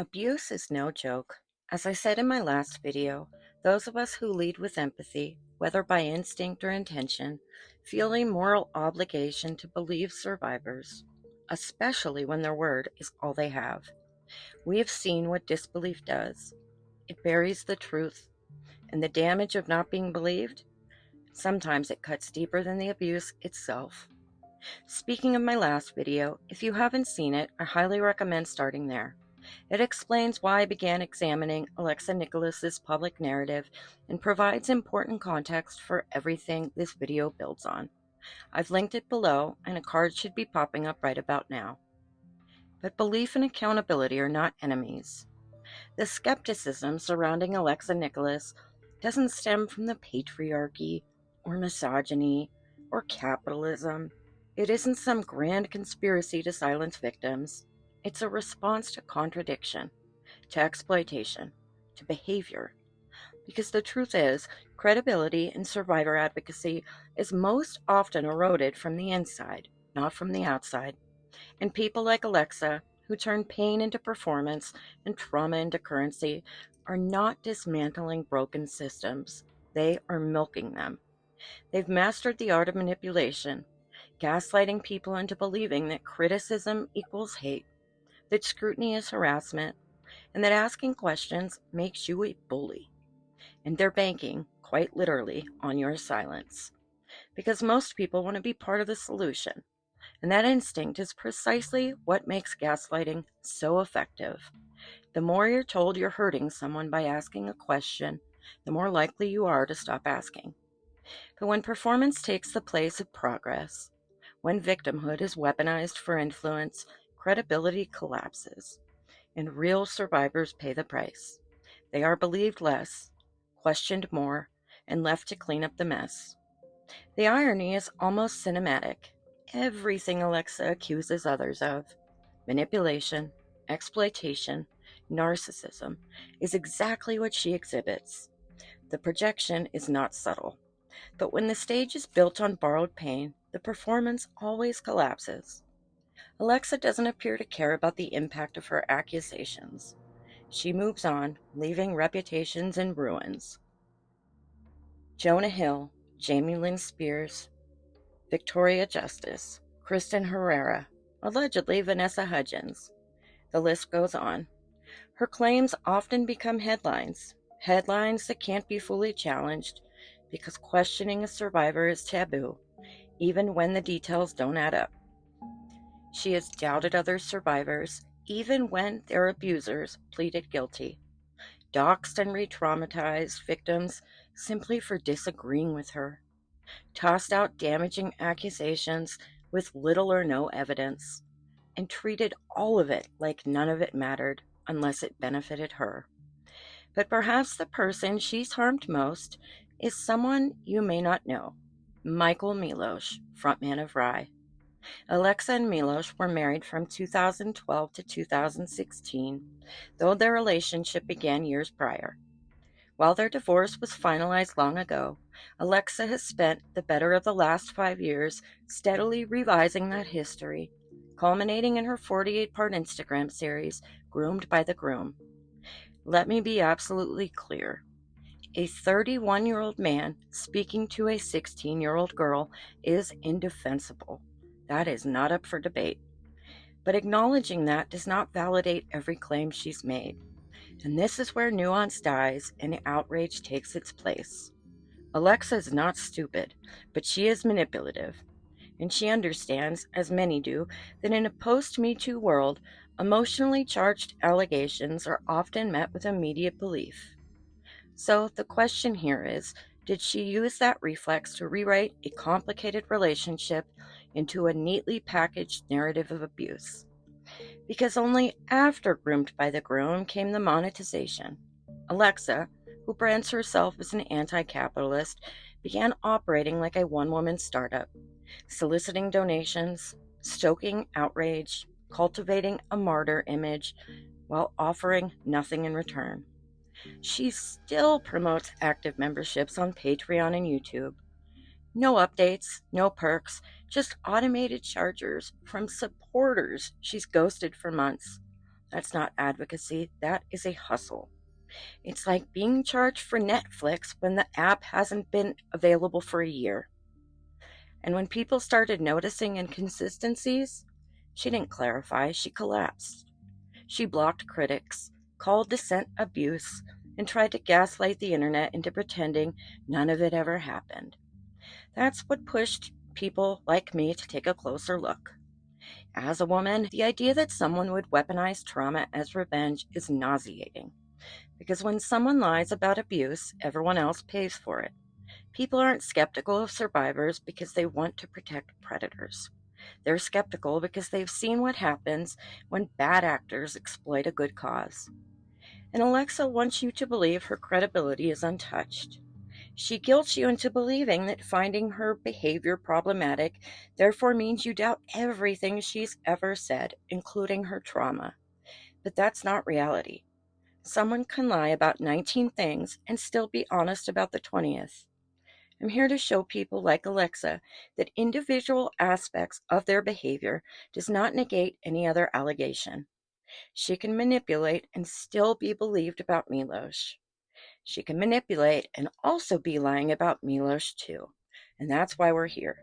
Abuse is no joke. As I said in my last video, those of us who lead with empathy, whether by instinct or intention, feel a moral obligation to believe survivors, especially when their word is all they have. We have seen what disbelief does. It buries the truth, and the damage of not being believed, sometimes it cuts deeper than the abuse itself. Speaking of my last video, if you haven't seen it, I highly recommend starting there. It explains why I began examining Nikolas's public narrative and provides important context for everything this video builds on. I've linked it below, and a card should be popping up right about now. But belief and accountability are not enemies. The skepticism surrounding Nikolas doesn't stem from the patriarchy or misogyny or capitalism. It isn't some grand conspiracy to silence victims. It's a response to contradiction, to exploitation, to behavior. Because the truth is, credibility in survivor advocacy is most often eroded from the inside, not from the outside. And people like Alexa, who turn pain into performance and trauma into currency, are not dismantling broken systems. They are milking them. They've mastered the art of manipulation, gaslighting people into believing that criticism equals hate, that scrutiny is harassment, and that asking questions makes you a bully. And they're banking, quite literally, on your silence. Because most people want to be part of the solution. And that instinct is precisely what makes gaslighting so effective. The more you're told you're hurting someone by asking a question, the more likely you are to stop asking. But when performance takes the place of progress, when victimhood is weaponized for influence, credibility collapses, and real survivors pay the price. They are believed less, questioned more, and left to clean up the mess. The irony is almost cinematic. Everything Alexa accuses others of, manipulation, exploitation, narcissism, is exactly what she exhibits. The projection is not subtle. But when the stage is built on borrowed pain, the performance always collapses. Alexa doesn't appear to care about the impact of her accusations. She moves on, leaving reputations in ruins. Jonah Hill, Jamie Lynn Spears, Victoria Justice, Kristen Herrera, allegedly Vanessa Hudgens. The list goes on. Her claims often become headlines that can't be fully challenged because questioning a survivor is taboo, even when the details don't add up. She has doubted other survivors, even when their abusers pleaded guilty, doxed and re-traumatized victims simply for disagreeing with her, tossed out damaging accusations with little or no evidence, and treated all of it like none of it mattered unless it benefited her. But perhaps the person she's harmed most is someone you may not know, Milosh, frontman of Rhye. Alexa and Milosh were married from 2012 to 2016, though their relationship began years prior. While their divorce was finalized long ago, Alexa has spent the better of the last 5 years steadily revising that history, culminating in her 48-part Instagram series, Groomed by the Groom. Let me be absolutely clear. A 31-year-old man speaking to a 16-year-old girl is indefensible. That is not up for debate. But acknowledging that does not validate every claim she's made. And this is where nuance dies and outrage takes its place. Alexa is not stupid, but she is manipulative. And she understands, as many do, that in a post-Me Too world, emotionally charged allegations are often met with immediate belief. So the question here is, did she use that reflex to rewrite a complicated relationship into a neatly packaged narrative of abuse? Because only after Groomed by the Groom came the monetization. Alexa, who brands herself as an anti-capitalist, began operating like a one-woman startup, soliciting donations, stoking outrage, cultivating a martyr image, while offering nothing in return. She still promotes active memberships on Patreon and YouTube. No updates, no perks, just automated chargers from supporters she's ghosted for months. That's not advocacy, that is a hustle. It's like being charged for Netflix when the app hasn't been available for a year. And when people started noticing inconsistencies, she didn't clarify, she collapsed. She blocked critics, called dissent abuse, and tried to gaslight the internet into pretending none of it ever happened. That's what pushed people like me to take a closer look. As a woman, the idea that someone would weaponize trauma as revenge is nauseating. Because when someone lies about abuse, everyone else pays for it. People aren't skeptical of survivors because they want to protect predators. They're skeptical because they've seen what happens when bad actors exploit a good cause. And Alexa wants you to believe her credibility is untouched. She guilts you into believing that finding her behavior problematic therefore means you doubt everything she's ever said, including her trauma. But that's not reality. Someone can lie about 19 things and still be honest about the 20th. I'm here to show people like Alexa that individual aspects of their behavior does not negate any other allegation. She can manipulate and still be believed about Milosh. She can manipulate and also be lying about Milosh too. And that's why we're here.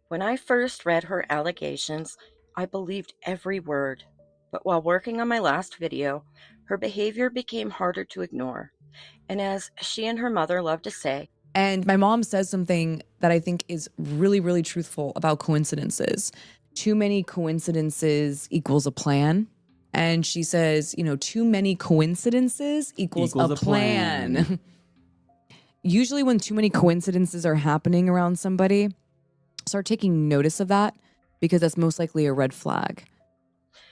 When I first read her allegations, I believed every word. But while working on my last video, her behavior became harder to ignore. And as she and her mother love to say, and my mom says something that I think is really, really truthful about coincidences. Too many coincidences equals a plan. And she says, too many coincidences equals a plan. Usually when too many coincidences are happening around somebody, start taking notice of that because that's most likely a red flag.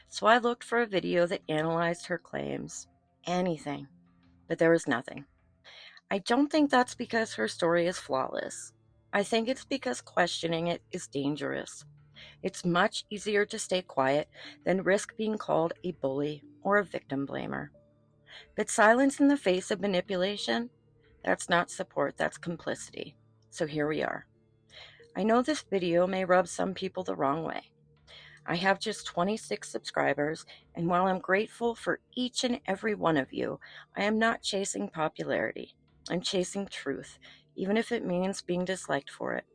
So I looked for a video that analyzed her claims. Anything. But there was nothing. I don't think that's because her story is flawless. I think it's because questioning it is dangerous. It's much easier to stay quiet than risk being called a bully or a victim blamer. But silence in the face of manipulation, that's not support, that's complicity. So here we are. I know this video may rub some people the wrong way. I have just 26 subscribers, and while I'm grateful for each and every one of you, I am not chasing popularity. I'm chasing truth, even if it means being disliked for it.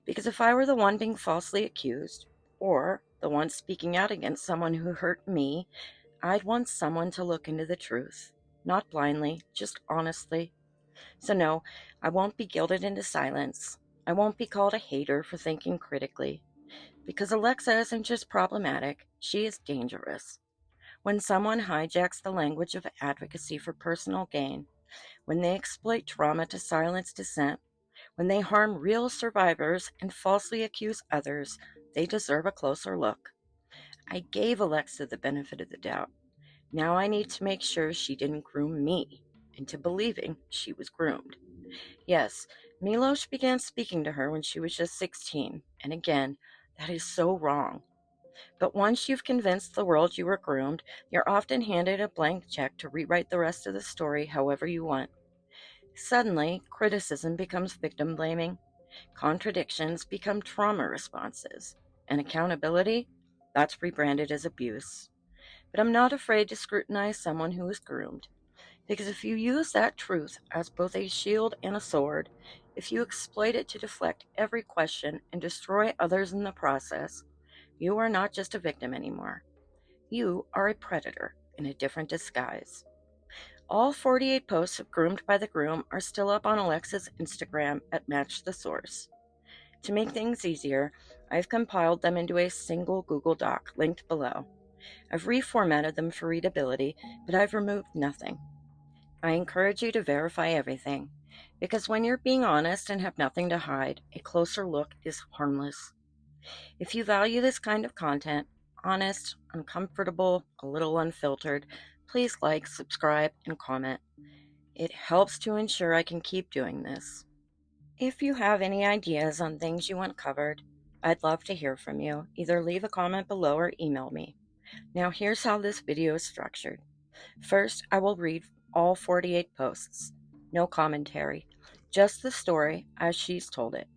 Because if I were the one being falsely accused, or the one speaking out against someone who hurt me, I'd want someone to look into the truth. Not blindly, just honestly. So no, I won't be guilted into silence. I won't be called a hater for thinking critically. Because Alexa isn't just problematic, she is dangerous. When someone hijacks the language of advocacy for personal gain, when they exploit trauma to silence dissent, when they harm real survivors and falsely accuse others, they deserve a closer look. I gave Alexa the benefit of the doubt. Now I need to make sure she didn't groom me into believing she was groomed. Yes, Milosh began speaking to her when she was just 16, and again, that is so wrong. But once you've convinced the world you were groomed, you're often handed a blank check to rewrite the rest of the story however you want. Suddenly, criticism becomes victim blaming, contradictions become trauma responses, and accountability, that's rebranded as abuse. But I'm not afraid to scrutinize someone who is groomed, because if you use that truth as both a shield and a sword, if you exploit it to deflect every question and destroy others in the process, you are not just a victim anymore. You are a predator in a different disguise. All 48 posts of Groomed by the Groom are still up on Alexa's Instagram at Match the Source. To make things easier, I've compiled them into a single Google Doc linked below. I've reformatted them for readability, but I've removed nothing. I encourage you to verify everything, because when you're being honest and have nothing to hide, a closer look is harmless. If you value this kind of content, honest, uncomfortable, a little unfiltered, please like, subscribe, and comment. It helps to ensure I can keep doing this. If you have any ideas on things you want covered, I'd love to hear from you. Either leave a comment below or email me. Now here's how this video is structured. First, I will read all 48 posts. No commentary, just the story as she's told it.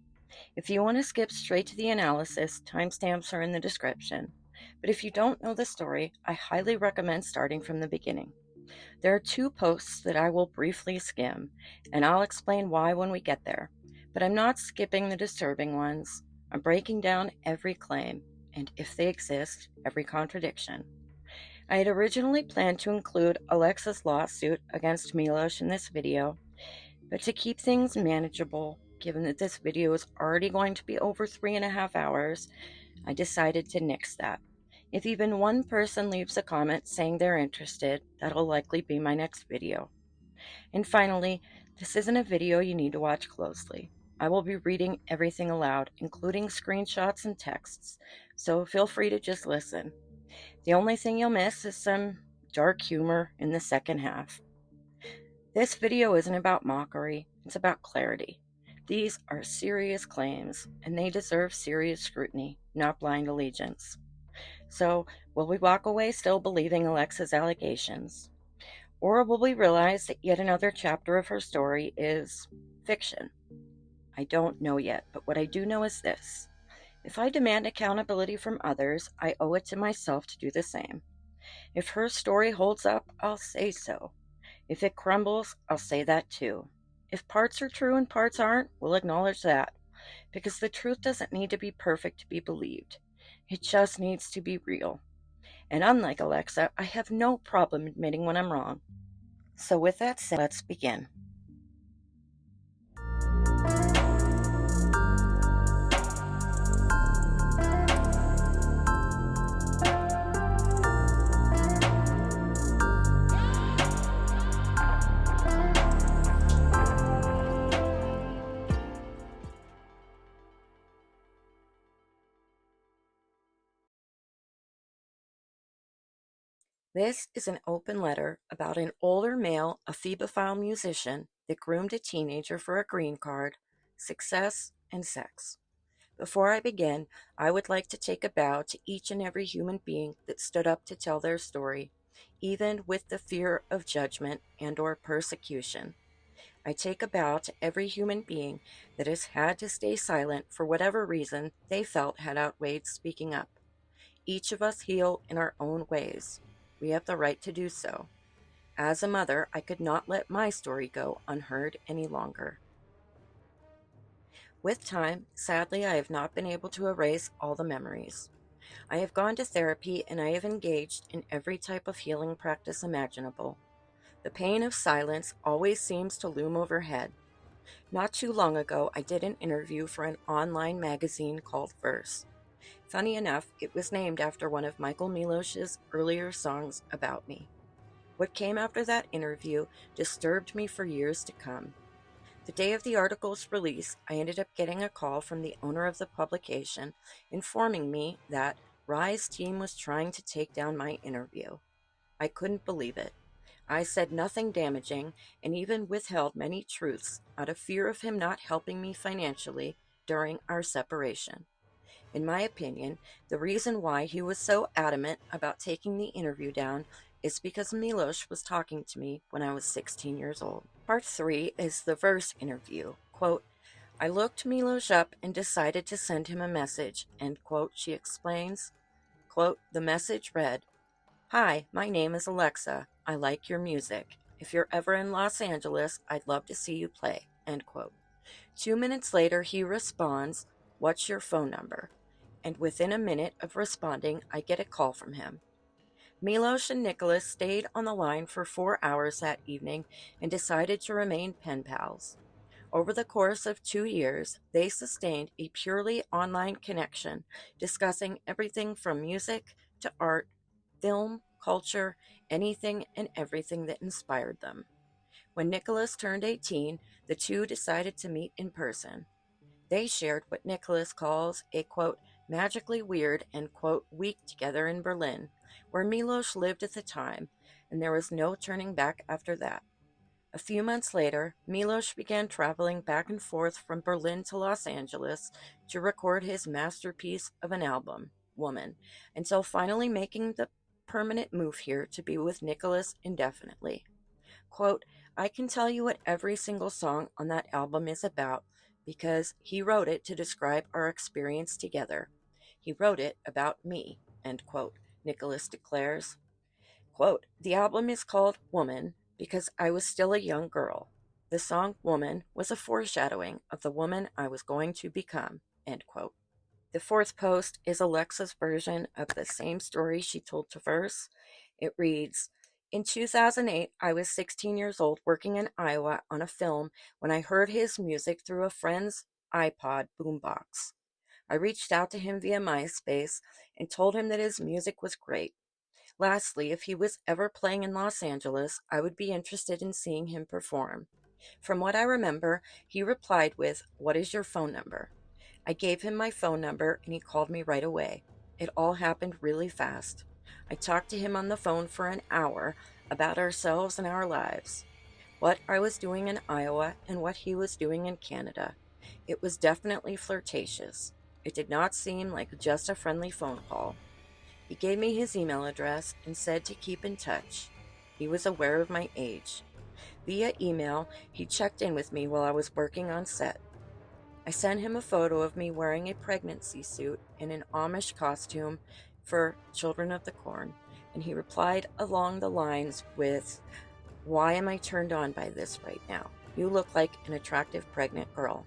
If you want to skip straight to the analysis, timestamps are in the description. But if you don't know the story, I highly recommend starting from the beginning. There are 2 posts that I will briefly skim, and I'll explain why when we get there. But I'm not skipping the disturbing ones. I'm breaking down every claim, and if they exist, every contradiction. I had originally planned to include Alexa's lawsuit against Milosh in this video, but to keep things manageable, given that this video is already going to be over 3.5 hours, I decided to nix that. If even one person leaves a comment saying they're interested, that'll likely be my next video. And finally, this isn't a video you need to watch closely. I will be reading everything aloud, including screenshots and texts, so feel free to just listen. The only thing you'll miss is some dark humor in the second half. This video isn't about mockery, it's about clarity. These are serious claims, and they deserve serious scrutiny, not blind allegiance. So, will we walk away still believing Alexa's allegations? Or will we realize that yet another chapter of her story is fiction? I don't know yet, but what I do know is this. If I demand accountability from others, I owe it to myself to do the same. If her story holds up, I'll say so. If it crumbles, I'll say that too. If parts are true and parts aren't, we'll acknowledge that. Because the truth doesn't need to be perfect to be believed. It just needs to be real. And unlike Alexa, I have no problem admitting when I'm wrong. So with that said, let's begin. This is an open letter about an older male aphebophile musician that groomed a teenager for a green card, success, and sex. Before I begin, I would like to take a bow to each and every human being that stood up to tell their story, even with the fear of judgment and or persecution. I take a bow to every human being that has had to stay silent for whatever reason they felt had outweighed speaking up. Each of us heal in our own ways. We have the right to do so. As a mother, I could not let my story go unheard any longer. With time, sadly, I have not been able to erase all the memories. I have gone to therapy and I have engaged in every type of healing practice imaginable. The pain of silence always seems to loom overhead. Not too long ago, I did an interview for an online magazine called Verse. Funny enough, it was named after one of Michael Milosh's earlier songs about me. What came after that interview disturbed me for years to come. The day of the article's release, I ended up getting a call from the owner of the publication informing me that Rhye's team was trying to take down my interview. I couldn't believe it. I said nothing damaging and even withheld many truths out of fear of him not helping me financially during our separation. In my opinion, the reason why he was so adamant about taking the interview down is because Milosh was talking to me when I was 16 years old. Part 3 is the Verse interview. Quote, I looked Milosh up and decided to send him a message, end quote, she explains. Quote, the message read, Hi, my name is Alexa. I like your music. If you're ever in Los Angeles, I'd love to see you play, end quote. 2 minutes later, he responds, What's your phone number? And within a minute of responding, I get a call from him. Milosh and Nikolas stayed on the line for 4 hours that evening and decided to remain pen pals. Over the course of 2 years, they sustained a purely online connection, discussing everything from music to art, film, culture, anything and everything that inspired them. When Nikolas turned 18, the two decided to meet in person. They shared what Nikolas calls a, quote, magically weird and, quote, week together in Berlin, where Milosh lived at the time, and there was no turning back after that. A few months later, Milosh began traveling back and forth from Berlin to Los Angeles to record his masterpiece of an album, Woman, until finally making the permanent move here to be with Nikolas indefinitely. Quote, I can tell you what every single song on that album is about because he wrote it to describe our experience together. He wrote it about me. end quote, Nikolas declares. Quote, the album is called Woman because I was still a young girl. The song Woman was a foreshadowing of the woman I was going to become, end quote. The fourth post is Alexa's version of the same story she told to Verse. It reads, in 2008, I was 16 years old working in Iowa on a film when I heard his music through a friend's iPod boombox. I reached out to him via MySpace and told him that his music was great. Lastly, if he was ever playing in Los Angeles, I would be interested in seeing him perform. From what I remember, he replied with, what is your phone number? I gave him my phone number and he called me right away. It all happened really fast. I talked to him on the phone for an hour about ourselves and our lives, what I was doing in Iowa and what he was doing in Canada. It was definitely flirtatious. It did not seem like just a friendly phone call. He gave me his email address and said to keep in touch. He was aware of my age. Via email, he checked in with me while I was working on set. I sent him a photo of me wearing a pregnancy suit in an Amish costume for Children of the Corn, and he replied along the lines with, why am I turned on by this right now? You look like an attractive pregnant girl.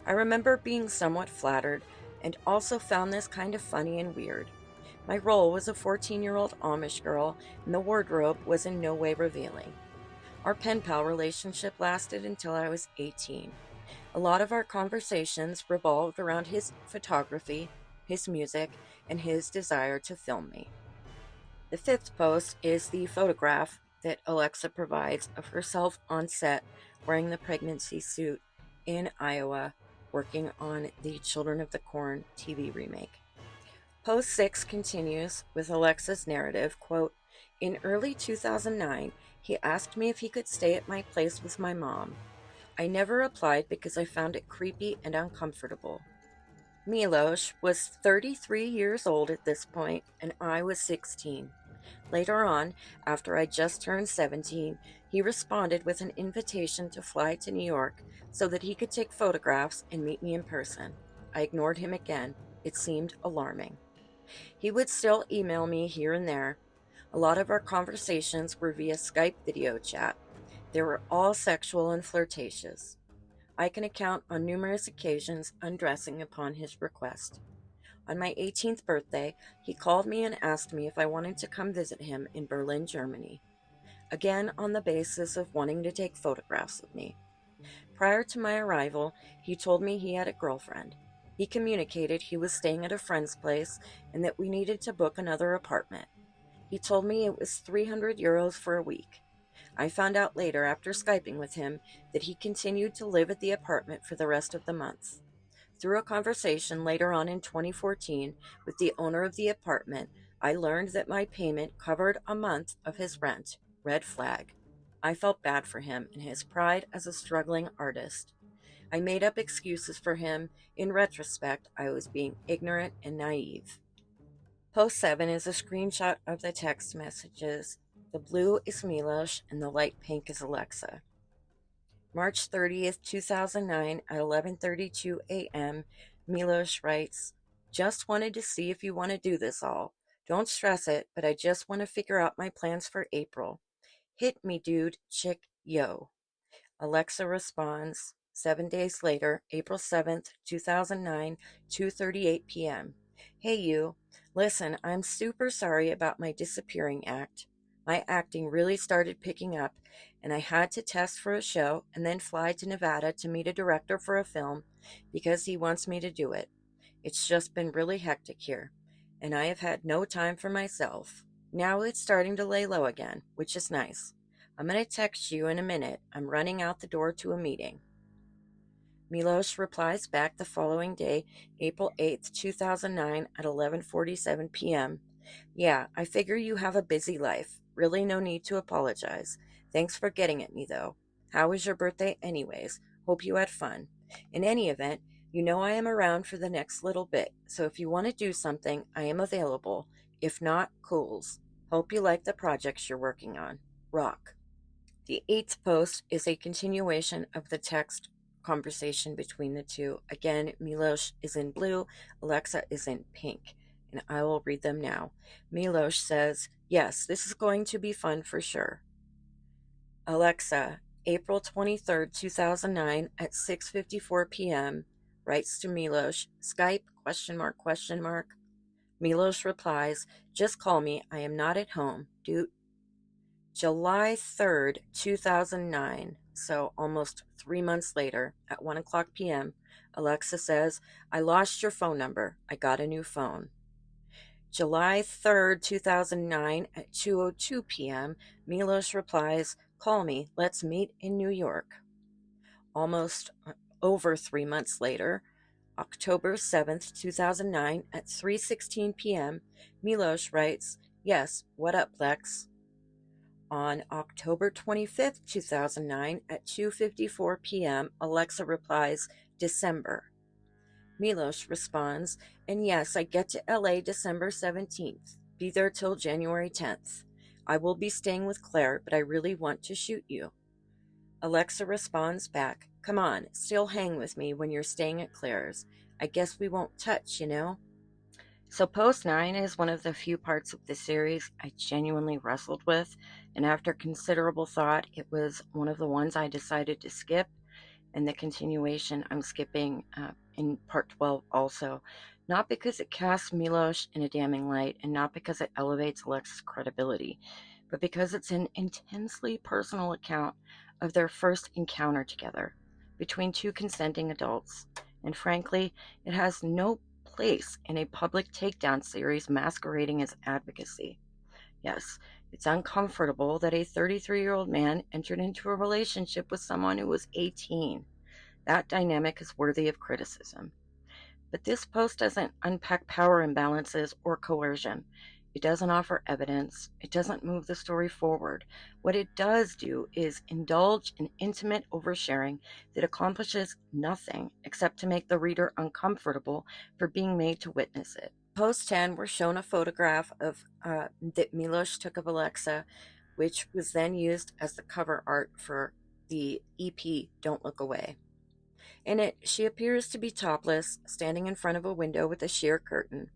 I remember being somewhat flattered and also found this kind of funny and weird. My role was a 14-year-old Amish girl, and the wardrobe was in no way revealing. Our pen pal relationship lasted until I was 18. A lot of our conversations revolved around his photography, his music, and his desire to film me. The fifth post is the photograph that Alexa provides of herself on set wearing the pregnancy suit in Iowa, working on the Children of the Corn TV remake. Post 6 continues with Alexa's narrative, quote, in early 2009, he asked me if he could stay at my place with my mom. I never applied because I found it creepy and uncomfortable. Milosh was 33 years old at this point, and I was 16. Later on, after I just turned 17, he responded with an invitation to fly to New York so that he could take photographs and meet me in person. I ignored him again. It seemed alarming. He would still email me here and there. A lot of our conversations were via Skype video chat. They were all sexual and flirtatious. I can account on numerous occasions undressing upon his request. On my 18th birthday, he called me and asked me if I wanted to come visit him in Berlin, Germany. Again, on the basis of wanting to take photographs of me. Prior to my arrival, he told me he had a girlfriend. He communicated he was staying at a friend's place and that we needed to book another apartment. He told me it was 300 euros for a week. I found out later after Skyping with him that he continued to live at the apartment for the rest of the month. Through a conversation later on in 2014 with the owner of the apartment, I learned that my payment covered a month of his rent. Red flag. I felt bad for him and his pride as a struggling artist. I made up excuses for him. In retrospect, I was being ignorant and naive. Post 7 is a screenshot of the text messages. The blue is Milosh and the light pink is Alexa. March 30th, 2009 at 11:32 a.m., Milosh writes, just wanted to see if you want to do this all. Don't stress it, but I just want to figure out my plans for April. Hit me, dude, chick, yo. Alexa responds, 7 days later, April 7th, 2009, 2:38 p.m. Hey you, listen, I'm super sorry about my disappearing act. My acting really started picking up, and I had to test for a show and then fly to Nevada to meet a director for a film because he wants me to do it. It's just been really hectic here, and I have had no time for myself. Now it's starting to lay low again, which is nice. I'm going to text you in a minute. I'm running out the door to a meeting. Milosh replies back the following day, April 8th, 2009 at 11:47 p.m. Yeah, I figure you have a busy life. Really no need to apologize. Thanks for getting at me, though. How was your birthday anyways? Hope you had fun. In any event, you know I am around for the next little bit, so if you want to do something, I am available. If not, cools. Hope you like the projects you're working on. Rock. The 8th post is a continuation of the text conversation between the two. Again, Milosh is in blue, Alexa is in pink. and I will read them now. Milosh says, yes, this is going to be fun for sure. Alexa, April 23rd, 2009 at 6:54 p.m. writes to Milosh, Skype, question mark, question mark. Milosh replies, just call me, I am not at home. July 3rd, 2009, so almost 3 months later, at 1 o'clock p.m., Alexa says, I lost your phone number. I got a new phone. July 3rd, 2009, at 2:02 p.m., Milosh replies, call me. Let's meet in New York. Almost over 3 months later, October 7th, 2009, at 3:16 p.m., Milosh writes, yes, what up, Lex? On October 25th, 2009, at 2:54 p.m., Alexa replies, December. Milosh responds, and yes, I get to LA December 17th. Be there till January 10th. I will be staying with Claire, but I really want to shoot you. Alexa responds back, come on, still hang with me when you're staying at Claire's. I guess we won't touch, you know? So Post 9 is one of the few parts of the series I genuinely wrestled with, and after considerable thought, it was one of the ones I decided to skip, and the continuation I'm skipping in part 12 also, not because it casts Milosh in a damning light, and not because it elevates Alexa's credibility, but because it's an intensely personal account of their first encounter together between two consenting adults, and frankly, it has no place in a public takedown series masquerading as advocacy. Yes, it's uncomfortable that a 33-year-old man entered into a relationship with someone who was 18. That dynamic is worthy of criticism. But this post doesn't unpack power imbalances or coercion. It doesn't offer evidence. It doesn't move the story forward. What it does do is indulge in intimate oversharing that accomplishes nothing except to make the reader uncomfortable for being made to witness it. Post 10, we're shown a photograph of that Milosh took of Alexa, which was then used as the cover art for the EP Don't Look Away. In it, she appears to be topless, standing in front of a window with a sheer curtain.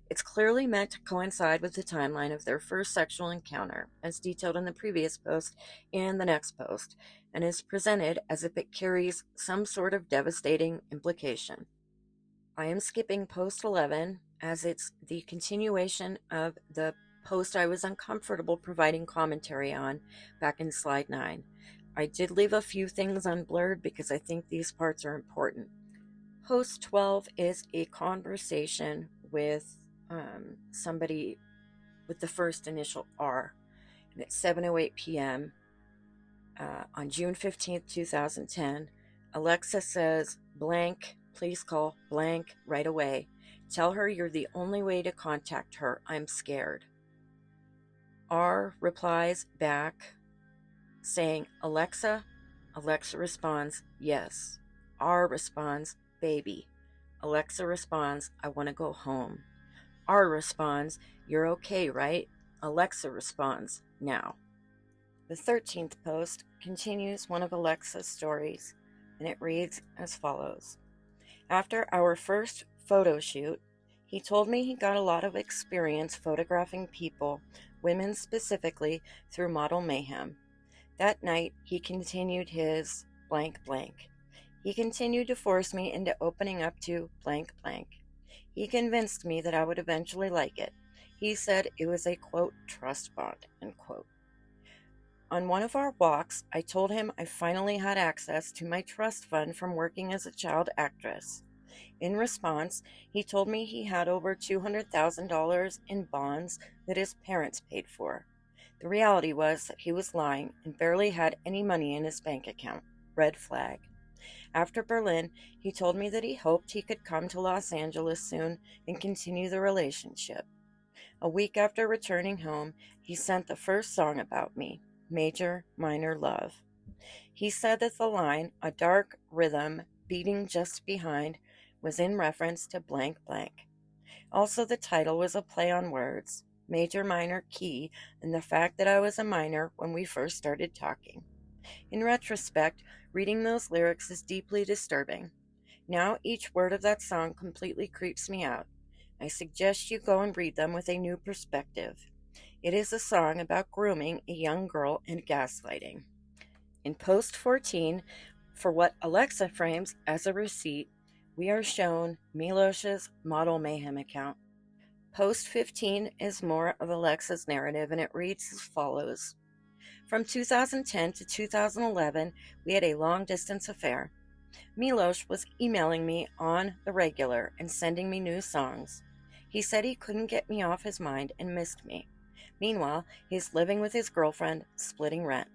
It's clearly meant to coincide with the timeline of their first sexual encounter, as detailed in the previous post and the next post, and is presented as if it carries some sort of devastating implication. I am skipping post 11, as it's the continuation of the post I was uncomfortable providing commentary on back in slide 9. I did leave a few things unblurred because I think these parts are important. Post 12 is a conversation with somebody with the first initial R, and it's 7:08 p.m. On June 15th, 2010. Alexa says, blank, please call blank right away. Tell her you're the only way to contact her. I'm scared. R replies back saying, Alexa. Alexa responds, yes. R responds, baby. Alexa responds, I want to go home. R responds, you're okay, right? Alexa responds, now. The 13th post continues one of Alexa's stories, and it reads as follows. After our first photo shoot, he told me he got a lot of experience photographing people, women specifically, through Model Mayhem. That night, he continued his blank blank. He continued to force me into opening up to blank blank. He convinced me that I would eventually like it. He said it was a, quote, trust bond, end quote. On one of our walks, I told him I finally had access to my trust fund from working as a child actress. In response, he told me he had over $200,000 in bonds that his parents paid for. The reality was that he was lying and barely had any money in his bank account. Red flag. After Berlin, he told me that he hoped he could come to Los Angeles soon and continue the relationship. A week after returning home, he sent the first song about me, Major Minor Love. He said that the line, a dark rhythm beating just behind, was in reference to blank blank. Also, the title was a play on words, major minor key, and the fact that I was a minor when we first started talking. In retrospect, reading those lyrics is deeply disturbing. Now each word of that song completely creeps me out. I suggest you go and read them with a new perspective. It is a song about grooming a young girl and gaslighting. In post 14, for what Alexa frames as a receipt, we are shown Milosh's Model Mayhem account. Post 15 is more of Alexa's narrative, and it reads as follows. From 2010 to 2011, we had a long-distance affair. Milosh was emailing me on the regular and sending me new songs. He said he couldn't get me off his mind and missed me. Meanwhile, he's living with his girlfriend, splitting rent.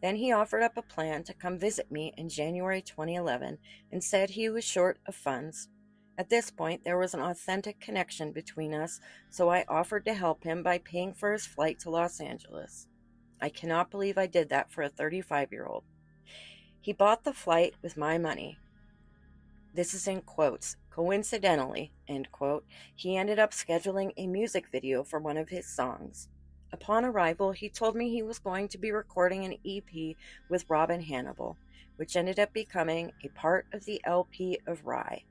Then he offered up a plan to come visit me in January 2011 and said he was short of funds. At this point, there was an authentic connection between us, so I offered to help him by paying for his flight to Los Angeles. I cannot believe I did that for a 35-year-old. He bought the flight with my money. This is in quotes. Coincidentally, end quote, he ended up scheduling a music video for one of his songs. Upon arrival, he told me he was going to be recording an EP with Robin Hannibal, which ended up becoming a part of the LP of Rhye.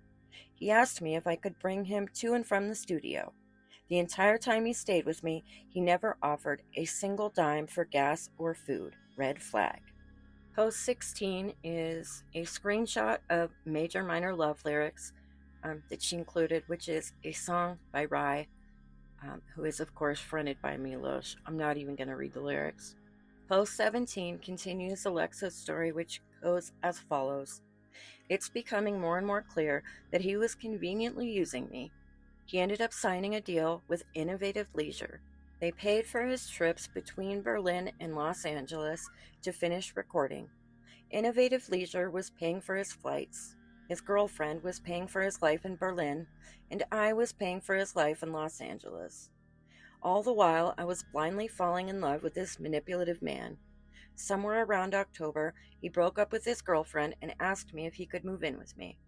He asked me if I could bring him to and from the studio. The entire time he stayed with me, he never offered a single dime for gas or food. Red flag. Post 16 is a screenshot of Major Minor Love lyrics that she included, which is a song by Rhye, who is of course fronted by Milosh. I'm not even going to read the lyrics. Post 17 continues Alexa's story, which goes as follows. It's becoming more and more clear that he was conveniently using me. He ended up signing a deal with Innovative Leisure. They paid for his trips between Berlin and Los Angeles to finish recording. Innovative Leisure was paying for his flights. His girlfriend was paying for his life in Berlin, and I was paying for his life in Los Angeles. All the while, I was blindly falling in love with this manipulative man. Somewhere around October, he broke up with his girlfriend and asked me if he could move in with me.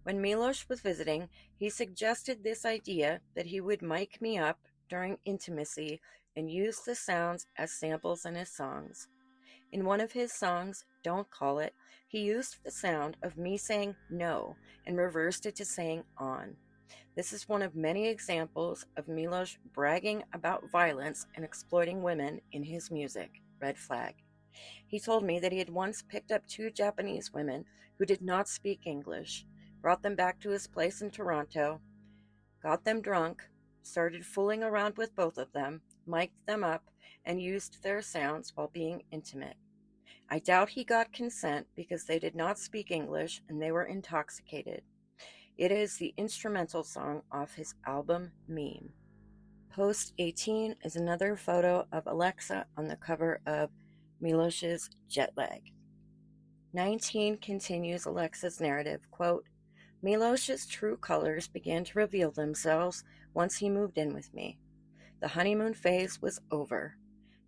When Milosh was visiting, he suggested this idea that he would mic me up during intimacy and use the sounds as samples in his songs. In one of his songs, Don't Call It, he used the sound of me saying no and reversed it to saying on. This is one of many examples of Milosh bragging about violence and exploiting women in his music. Red flag. He told me that he had once picked up 2 Japanese women who did not speak English, brought them back to his place in Toronto, got them drunk, started fooling around with both of them, mic'd them up, and used their sounds while being intimate. I doubt he got consent because they did not speak English and they were intoxicated. It is the instrumental song off his album Meme. Post 18 is another photo of Alexa on the cover of Milosh's Jet Lag. 19 continues Alexa's narrative, quote, Milosh's true colors began to reveal themselves once he moved in with me. The honeymoon phase was over.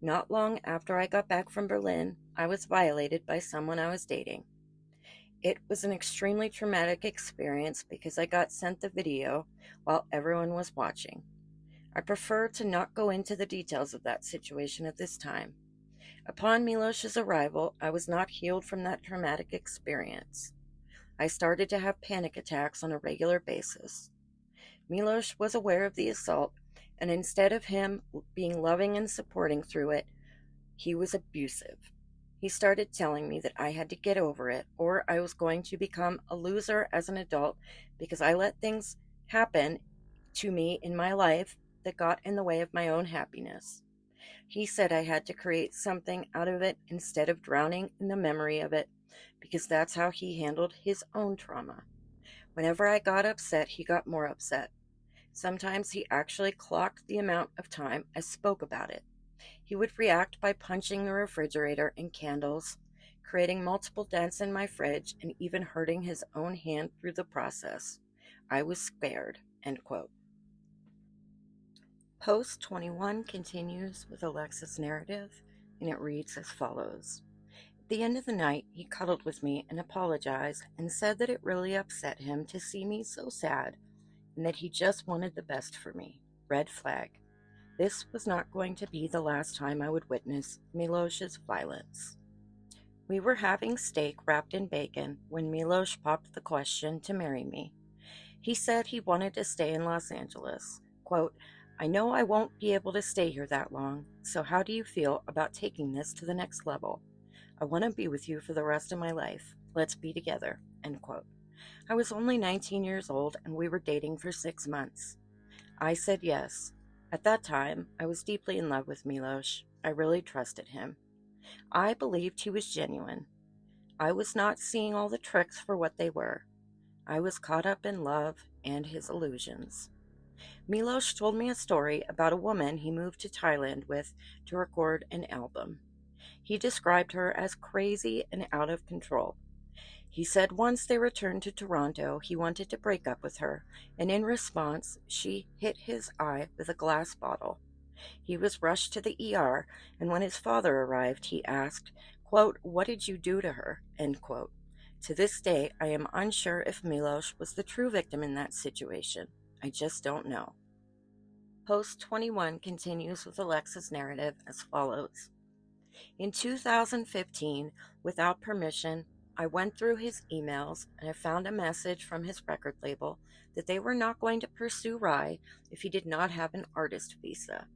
Not long after I got back from Berlin, I was violated by someone I was dating. It was an extremely traumatic experience because I got sent the video while everyone was watching. I prefer to not go into the details of that situation at this time. Upon Milosh's arrival, I was not healed from that traumatic experience. I started to have panic attacks on a regular basis. Milosh was aware of the assault, and instead of him being loving and supporting through it, he was abusive. He started telling me that I had to get over it, or I was going to become a loser as an adult because I let things happen to me in my life that got in the way of my own happiness. He said I had to create something out of it instead of drowning in the memory of it, because that's how he handled his own trauma. Whenever I got upset, he got more upset. Sometimes he actually clocked the amount of time I spoke about it. He would react by punching the refrigerator and candles, creating multiple dents in my fridge, and even hurting his own hand through the process. I was scared, end quote. Post 21 continues with Alexa's narrative, and it reads as follows. At the end of the night, he cuddled with me and apologized and said that it really upset him to see me so sad and that he just wanted the best for me. Red flag. This was not going to be the last time I would witness Milosh's violence. We were having steak wrapped in bacon when Milosh popped the question to marry me. He said he wanted to stay in Los Angeles. Quote, I know I won't be able to stay here that long, so how do you feel about taking this to the next level? I want to be with you for the rest of my life. Let's be together. End quote. I was only 19 years old and we were dating for 6 months. I said yes. At that time, I was deeply in love with Milosh. I really trusted him. I believed he was genuine. I was not seeing all the tricks for what they were. I was caught up in love and his illusions. Milosh told me a story about a woman he moved to Thailand with to record an album. He described her as crazy and out of control. He said once they returned to Toronto, he wanted to break up with her, and in response, she hit his eye with a glass bottle. He was rushed to the ER, and when his father arrived, he asked, quote, what did you do to her? End quote. To this day, I am unsure if Milosh was the true victim in that situation. I just don't know. Post 21 continues with Alexa's narrative as follows. In 2015, without permission, I went through his emails and I found a message from his record label that they were not going to pursue Rhye if he did not have an artist visa.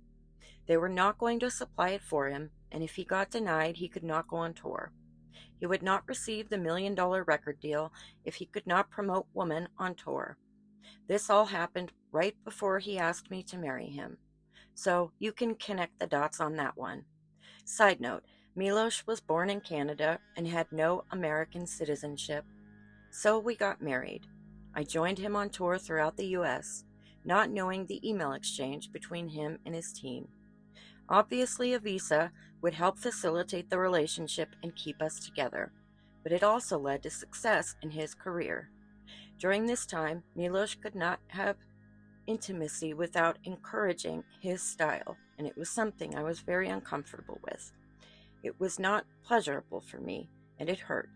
They were not going to supply it for him, and if he got denied, he could not go on tour. He would not receive the $1 million record deal if he could not promote Woman on tour. This all happened right before he asked me to marry him. So you can connect the dots on that one. Side note, Milosh was born in Canada and had no American citizenship. So we got married. I joined him on tour throughout the US, not knowing the email exchange between him and his team. Obviously, a visa would help facilitate the relationship and keep us together, but it also led to success in his career. During this time, Milosh could not have intimacy without encouraging his style, and it was something I was very uncomfortable with. It was not pleasurable for me, and it hurt.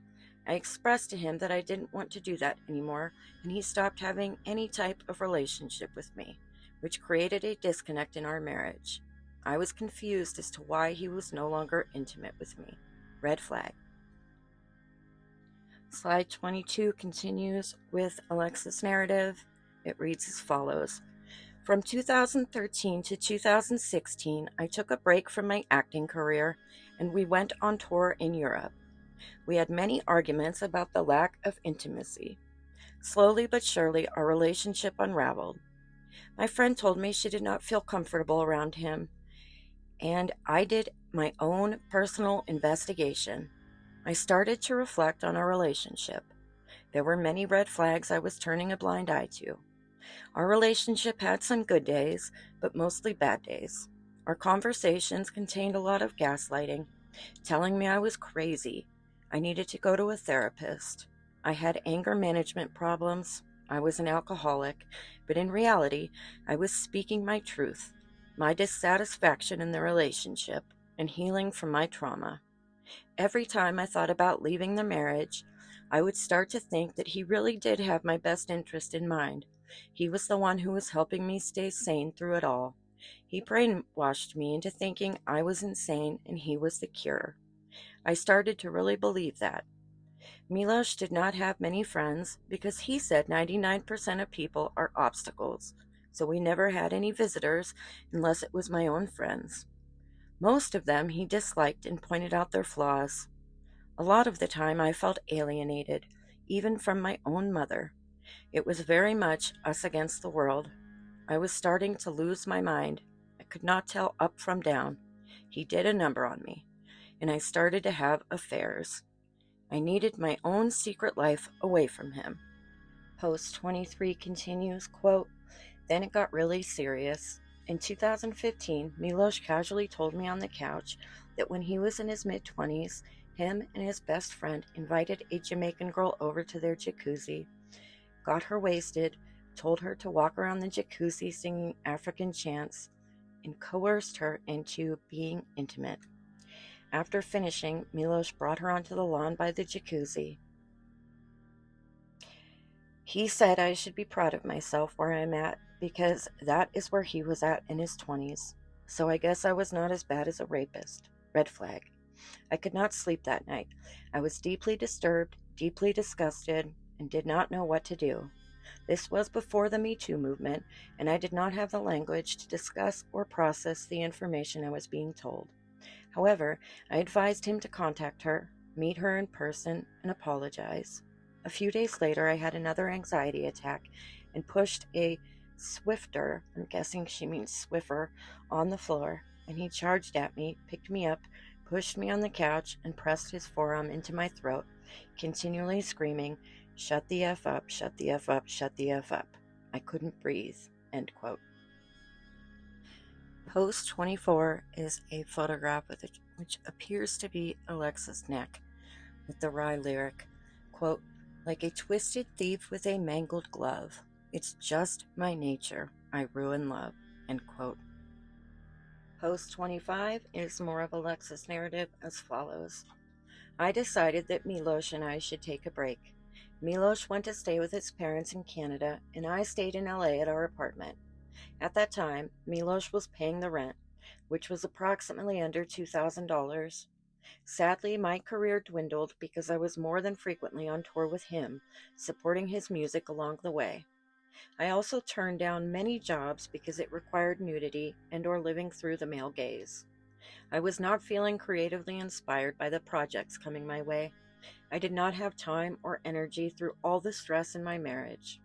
I expressed to him that I didn't want to do that anymore, and he stopped having any type of relationship with me, which created a disconnect in our marriage. I was confused as to why he was no longer intimate with me. Red flag. Slide 22 continues with Alexa's narrative. It reads as follows. From 2013 to 2016, I took a break from my acting career and we went on tour in Europe. We had many arguments about the lack of intimacy. Slowly but surely, our relationship unraveled. My friend told me she did not feel comfortable around him, and I did my own personal investigation. I started to reflect on our relationship. There were many red flags I was turning a blind eye to. Our relationship had some good days, but mostly bad days. Our conversations contained a lot of gaslighting, telling me I was crazy. I needed to go to a therapist. I had anger management problems. I was an alcoholic, but in reality, I was speaking my truth, my dissatisfaction in the relationship, and healing from my trauma. Every time I thought about leaving the marriage, I would start to think that he really did have my best interest in mind. He was the one who was helping me stay sane through it all. He brainwashed me into thinking I was insane and he was the cure. I started to really believe that. Milosh did not have many friends because he said 99% of people are obstacles, so we never had any visitors unless it was my own friends. Most of them he disliked and pointed out their flaws. A lot of the time I felt alienated, even from my own mother. It was very much us against the world. I was starting to lose my mind. I could not tell up from down. He did a number on me, and I started to have affairs. I needed my own secret life away from him. Post 23 continues, quote, then it got really serious. In 2015, Milosh casually told me on the couch that when he was in his mid-20s, him and his best friend invited a Jamaican girl over to their jacuzzi, got her wasted, told her to walk around the jacuzzi singing African chants, and coerced her into being intimate. After finishing, Milosh brought her onto the lawn by the jacuzzi. He said I should be proud of myself where I'm at because that is where he was at in his 20s. So I guess I was not as bad as a rapist. Red flag. I could not sleep that night. I was deeply disturbed, deeply disgusted, and did not know what to do. This was before the Me Too movement, and I did not have the language to discuss or process the information I was being told. However, I advised him to contact her, meet her in person, and apologize. A few days later, I had another anxiety attack and pushed a Swifter, I'm guessing she means Swiffer, on the floor, and he charged at me, picked me up, pushed me on the couch, and pressed his forearm into my throat, continually screaming, "Shut the F up, shut the F up, shut the F up." I couldn't breathe. End quote. Post 24 is a photograph which appears to be Alexa's neck, with the Rhye lyric, quote, "Like a twisted thief with a mangled glove. It's just my nature. I ruin love." End quote. Post 25 is more of Alexa's narrative as follows. I decided that Milosh and I should take a break. Milosh went to stay with his parents in Canada, and I stayed in LA at our apartment. At that time, Milosh was paying the rent, which was approximately under $2,000. Sadly, my career dwindled because I was more than frequently on tour with him, supporting his music along the way. I also turned down many jobs because it required nudity and or living through the male gaze. I was not feeling creatively inspired by the projects coming my way. I did not have time or energy through all the stress in my marriage.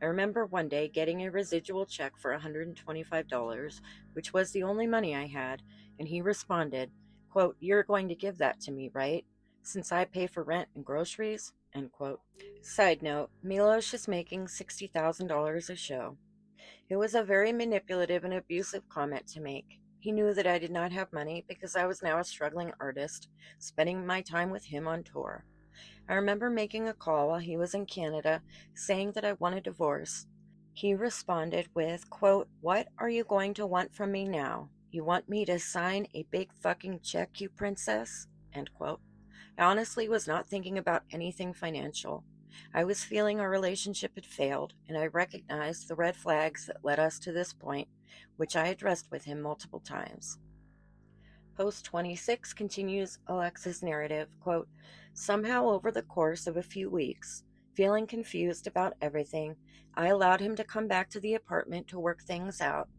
I remember one day getting a residual check for $125, which was the only money I had, and he responded, quote, "You're going to give that to me, right? Since I pay for rent and groceries?" End quote. Side note, Milosh is making $60,000 a show. It was a very manipulative and abusive comment to make. He knew that I did not have money because I was now a struggling artist, spending my time with him on tour. I remember making a call while he was in Canada, saying that I want a divorce. He responded with, quote, "What are you going to want from me now? You want me to sign a big fucking check, you princess?" End quote. I honestly was not thinking about anything financial. I was feeling our relationship had failed, and I recognized the red flags that led us to this point, which I addressed with him multiple times. Post 26 continues Alexa's narrative, quote, "Somehow over the course of a few weeks, feeling confused about everything, I allowed him to come back to the apartment to work things out.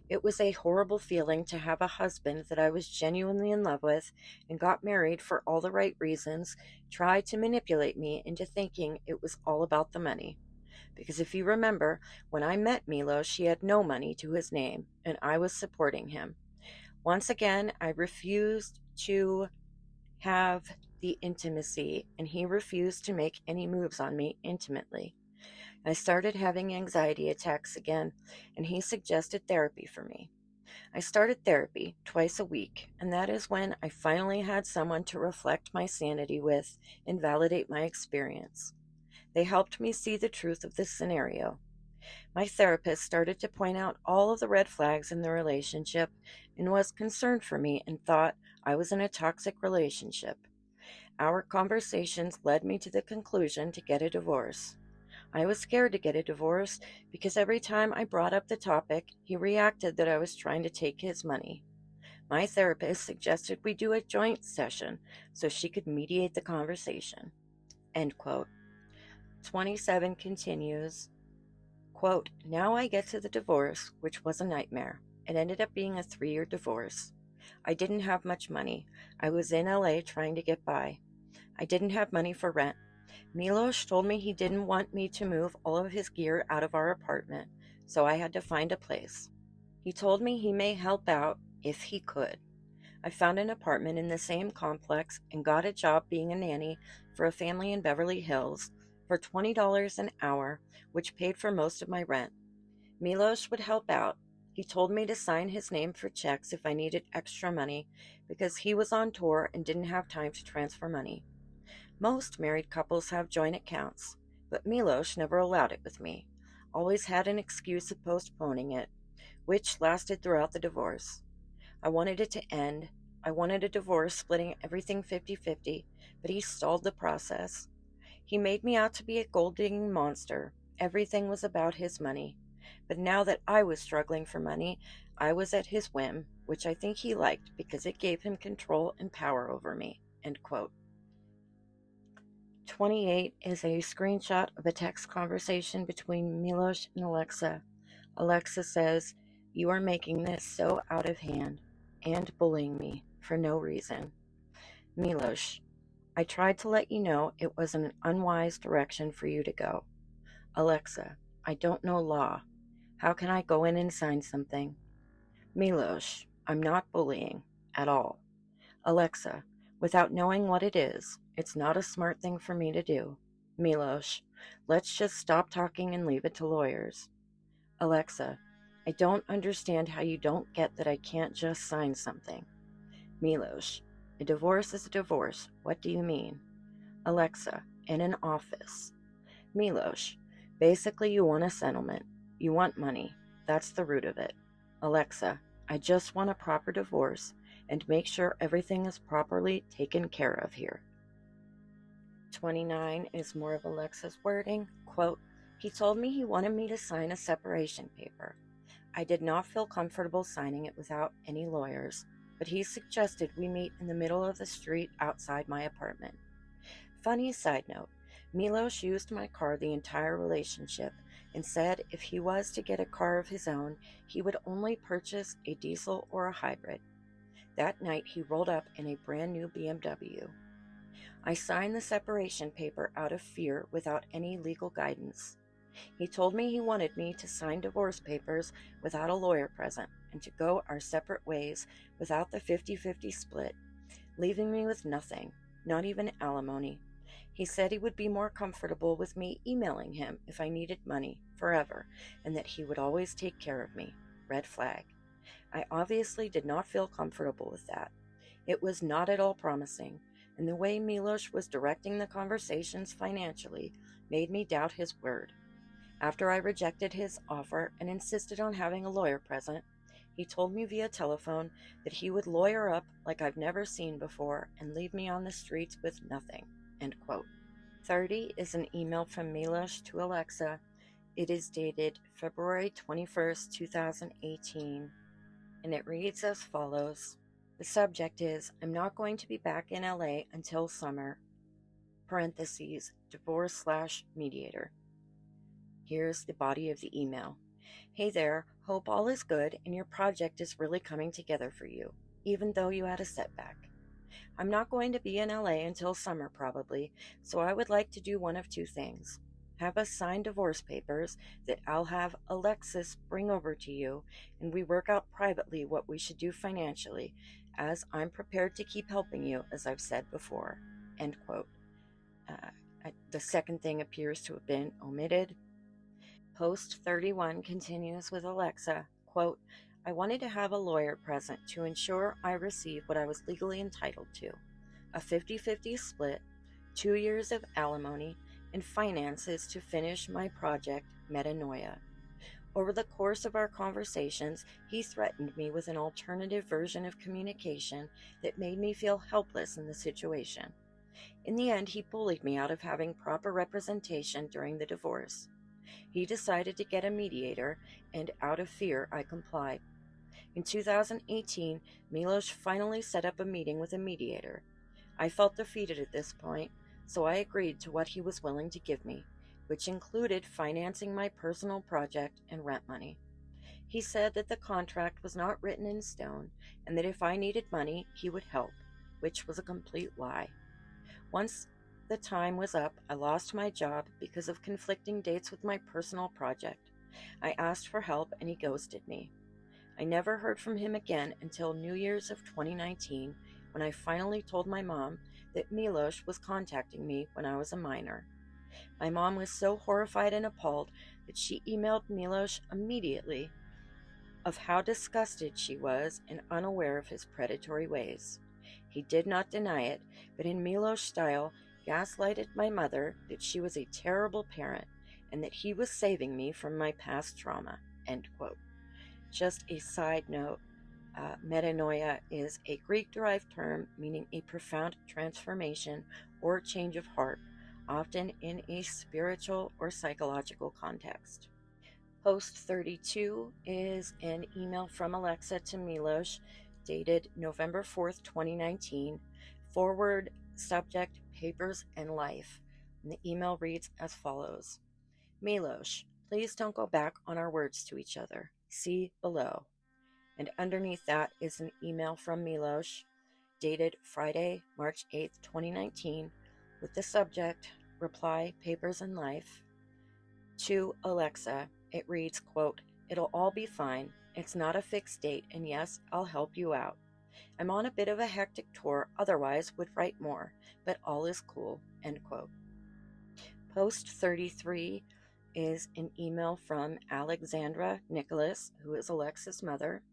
It was a horrible feeling to have a husband that I was genuinely in love with and got married for all the right reasons, try to manipulate me into thinking it was all about the money. Because if you remember, when I met Milosh, he had no money to his name, and I was supporting him. Once again, I refused to have the intimacy, and he refused to make any moves on me intimately. I started having anxiety attacks again, and he suggested therapy for me. I started therapy twice a week, and that is when I finally had someone to reflect my sanity with and validate my experience. They helped me see the truth of this scenario. My therapist started to point out all of the red flags in the relationship and was concerned for me and thought I was in a toxic relationship. Our conversations led me to the conclusion to get a divorce. I was scared to get a divorce because every time I brought up the topic, he reacted that I was trying to take his money. My therapist suggested we do a joint session so she could mediate the conversation." End quote. 27 continues, quote, "Now I get to the divorce, which was a nightmare. It ended up being a 3-year divorce. I didn't have much money. I was in LA trying to get by. I didn't have money for rent. Milosh told me he didn't want me to move all of his gear out of our apartment, so I had to find a place. He told me he may help out if he could. I found an apartment in the same complex and got a job being a nanny for a family in Beverly Hills for $20 an hour, which paid for most of my rent. Milosh would help out. He told me to sign his name for checks if I needed extra money because he was on tour and didn't have time to transfer money. Most married couples have joint accounts, but Milosh never allowed it with me. Always had an excuse of postponing it, which lasted throughout the divorce. I wanted it to end. I wanted a divorce splitting everything 50-50, but he stalled the process. He made me out to be a gold-digging monster. Everything was about his money. But now that I was struggling for money, I was at his whim, which I think he liked because it gave him control and power over me." End quote. 28 is a screenshot of a text conversation between Milosh and Alexa. Alexa says, "You are making this so out of hand and bullying me for no reason." Milosh, "I tried to let you know it was an unwise direction for you to go." Alexa, "I don't know law. How can I go in and sign something?" Milosh, "I'm not bullying at all." Alexa, "Without knowing what it is, it's not a smart thing for me to do." Milosh, "Let's just stop talking and leave it to lawyers." Alexa, "I don't understand how you don't get that I can't just sign something." Milosh, "A divorce is a divorce. What do you mean?" Alexa, "In an office." Milosh, "Basically you want a settlement. You want money. That's the root of it." Alexa, "I just want a proper divorce and make sure everything is properly taken care of here." 29 is more of Alexa's wording. Quote, "He told me he wanted me to sign a separation paper. I did not feel comfortable signing it without any lawyers, but he suggested we meet in the middle of the street outside my apartment." Funny side note, Milosh used my car the entire relationship and said if he was to get a car of his own, he would only purchase a diesel or a hybrid. That night he rolled up in a brand new BMW. I signed the separation paper out of fear without any legal guidance. He told me he wanted me to sign divorce papers without a lawyer present and to go our separate ways without the 50-50 split, leaving me with nothing, not even alimony. He said he would be more comfortable with me emailing him if I needed money forever, and that he would always take care of me. Red flag. I obviously did not feel comfortable with that. It was not at all promising, and the way Milosh was directing the conversations financially made me doubt his word. After I rejected his offer and insisted on having a lawyer present, he told me via telephone that he would lawyer up like I've never seen before and leave me on the streets with nothing. End quote. 30 is an email from Milosh to Alexa. It is dated February 21st, 2018, and it reads as follows. The subject is, "I'm not going to be back in LA until summer, parentheses, divorce/mediator. Here's the body of the email. Hey there, hope all is good and your project is really coming together for you, even though you had a setback. I'm not going to be in LA until summer probably, so I would like to do one of two things. Have us sign divorce papers that I'll have Alexis bring over to you, and we work out privately what we should do financially, as I'm prepared to keep helping you, as I've said before." End quote. The second thing appears to have been omitted. Post 31 continues with Alexa, quote, "I wanted to have a lawyer present to ensure I received what I was legally entitled to, a 50-50 split, 2 years of alimony, and finances to finish my project, Metanoia. Over the course of our conversations, he threatened me with an alternative version of communication that made me feel helpless in the situation. In the end, he bullied me out of having proper representation during the divorce. He decided to get a mediator, and out of fear, I complied. In 2018, Milosh finally set up a meeting with a mediator. I felt defeated at this point, so I agreed to what he was willing to give me, which included financing my personal project and rent money. He said that the contract was not written in stone, and that if I needed money, he would help, which was a complete lie. Once the time was up, I lost my job because of conflicting dates with my personal project. I asked for help and he ghosted me. I never heard from him again until New Year's of 2019, when I finally told my mom that Milosh was contacting me when I was a minor. My mom was so horrified and appalled that she emailed Milosh immediately of how disgusted she was and unaware of his predatory ways. He did not deny it, but in Milosh style, gaslighted my mother that she was a terrible parent and that he was saving me from my past trauma." End quote. Just a side note, metanoia is a Greek-derived term meaning a profound transformation or change of heart, often in a spiritual or psychological context. Post 32 is an email from Alexa to Milosh, dated November 4th, 2019. Forward, subject, papers and life. And the email reads as follows: Milosh, please don't go back on our words to each other. See below. And underneath that is an email from Milosh dated Friday, March 8th, 2019, with the subject, Reply, Papers, and Life. To Alexa, it reads, quote, "It'll all be fine. It's not a fixed date, and yes, I'll help you out. I'm on a bit of a hectic tour, otherwise would write more, but all is cool," end quote. Post 33 is an email from Alexandra Nikolas, who is Alexa's mother.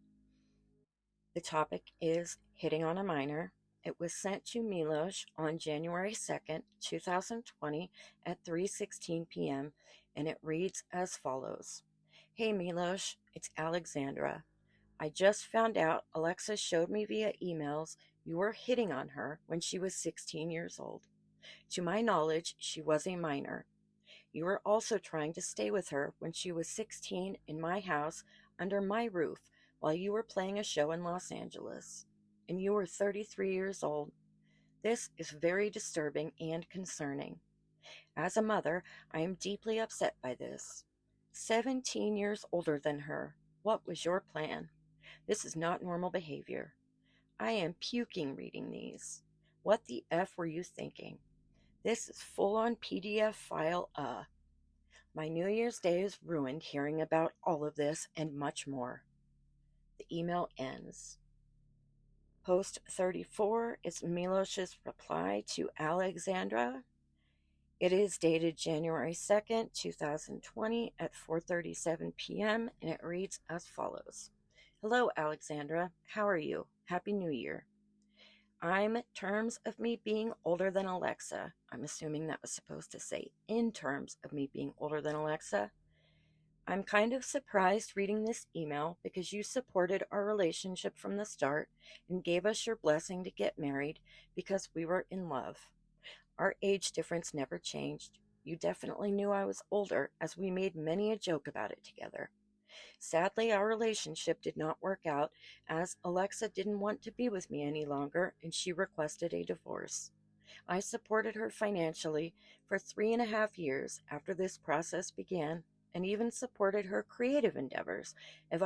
The topic is hitting on a minor. It was sent to Milosh on January 2nd, 2020 at 3:16 p.m. and it reads as follows: Hey Milosh, it's Alexandra. I just found out Alexa showed me via emails you were hitting on her when she was 16 years old. To my knowledge, she was a minor. You were also trying to stay with her when she was 16 in my house under my roof while you were playing a show in Los Angeles. And you were 33 years old. This is very disturbing and concerning. As a mother, I am deeply upset by this. 17 years older than her. What was your plan? This is not normal behavior. I am puking reading these. What the F were you thinking? This is full-on PDF file, My New Year's Day is ruined hearing about all of this and much more. The email ends. Post 34 is Milosh's reply to Alexandra. It is dated January 2nd, 2020 at 4:37 p.m. and it reads as follows. Hello, Alexandra. How are you? Happy New Year. I'm terms of me being older than Alexa. I'm assuming that was supposed to say in terms of me being older than Alexa. I'm kind of surprised reading this email because you supported our relationship from the start and gave us your blessing to get married because we were in love. Our age difference never changed. You definitely knew I was older as we made many a joke about it together. Sadly, our relationship did not work out as Alexa didn't want to be with me any longer and she requested a divorce. I supported her financially for 3.5 years after this process began and even supported her creative endeavors as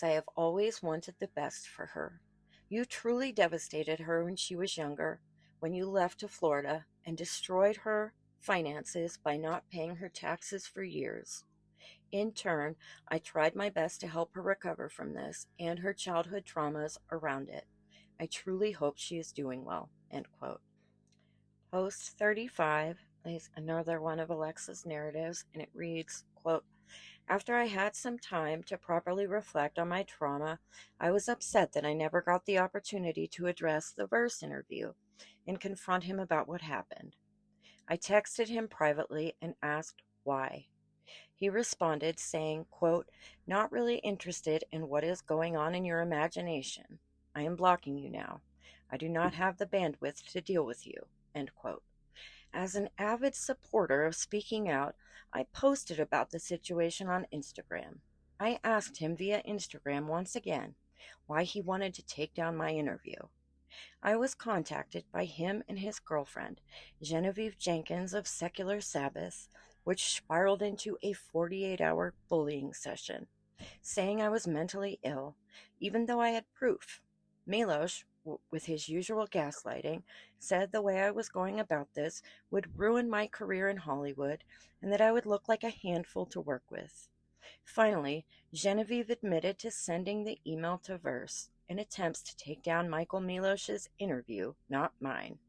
I have always wanted the best for her. You truly devastated her when she was younger, when you left to Florida and destroyed her finances by not paying her taxes for years. In turn, I tried my best to help her recover from this and her childhood traumas around it. I truly hope she is doing well. End quote. Post 35 is another one of Alexa's narratives, and it reads, quote, After I had some time to properly reflect on my trauma, I was upset that I never got the opportunity to address the verse interview and confront him about what happened. I texted him privately and asked why. He responded saying, quote, Not really interested in what is going on in your imagination. I am blocking you now. I do not have the bandwidth to deal with you. End quote. As an avid supporter of speaking out, I posted about the situation on Instagram. I asked him via Instagram once again why he wanted to take down my interview. I was contacted by him and his girlfriend, Genevieve Jenkins of Secular Sabbath, which spiraled into a 48-hour bullying session, saying I was mentally ill, even though I had proof. Milosh, with his usual gaslighting, said the way I was going about this would ruin my career in Hollywood and that I would look like a handful to work with. Finally, Genevieve admitted to sending the email to Verse in attempts to take down Michael Milosh's interview, not mine.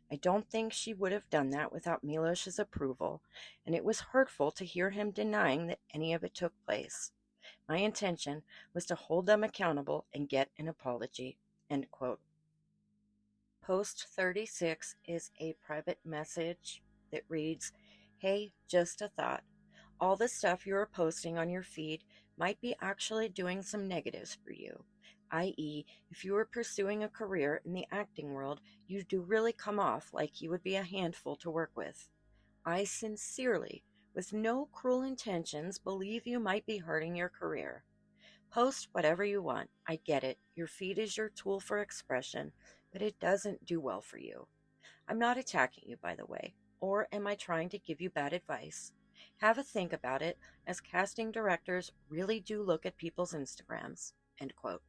I don't think she would have done that without Milosh's approval, and it was hurtful to hear him denying that any of it took place. My intention was to hold them accountable and get an apology. End quote. Post 36 is a private message that reads, Hey, just a thought. All the stuff you are posting on your feed might be actually doing some negatives for you. I.e., if you were pursuing a career in the acting world, you do really come off like you would be a handful to work with. I sincerely, with no cruel intentions, believe you might be hurting your career. Post whatever you want. I get it. Your feed is your tool for expression, but it doesn't do well for you. I'm not attacking you, by the way. or am I trying to give you bad advice? Have a think about it, as casting directors really do look at people's Instagrams." End quote.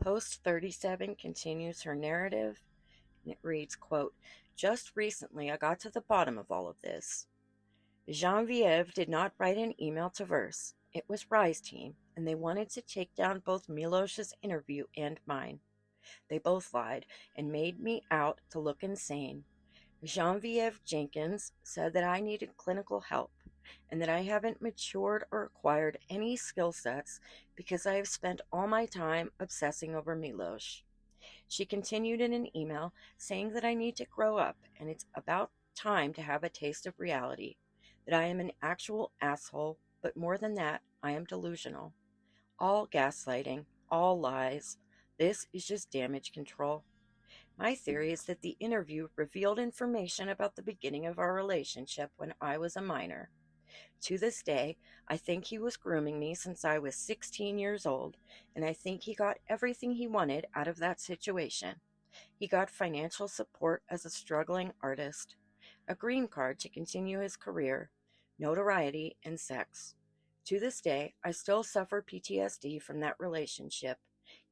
Post 37 continues her narrative, and it reads, quote, "Just recently I got to the bottom of all of this. Genevieve did not write an email to Verse. It was Rye's team, and they wanted to take down both Milosh's interview and mine. They both lied and made me out to look insane. Genevieve Jenkins said that I needed clinical help and that I haven't matured or acquired any skill sets because I have spent all my time obsessing over Milosh. She continued in an email saying that I need to grow up and it's about time to have a taste of reality, that I am an actual asshole, but more than that, I am delusional. All gaslighting, all lies. This is just damage control. My theory is that the interview revealed information about the beginning of our relationship when I was a minor. To this day, I think he was grooming me since I was 16 years old, and I think he got everything he wanted out of that situation. He got financial support as a struggling artist, a green card to continue his career, notoriety, and sex. To this day, I still suffer PTSD from that relationship,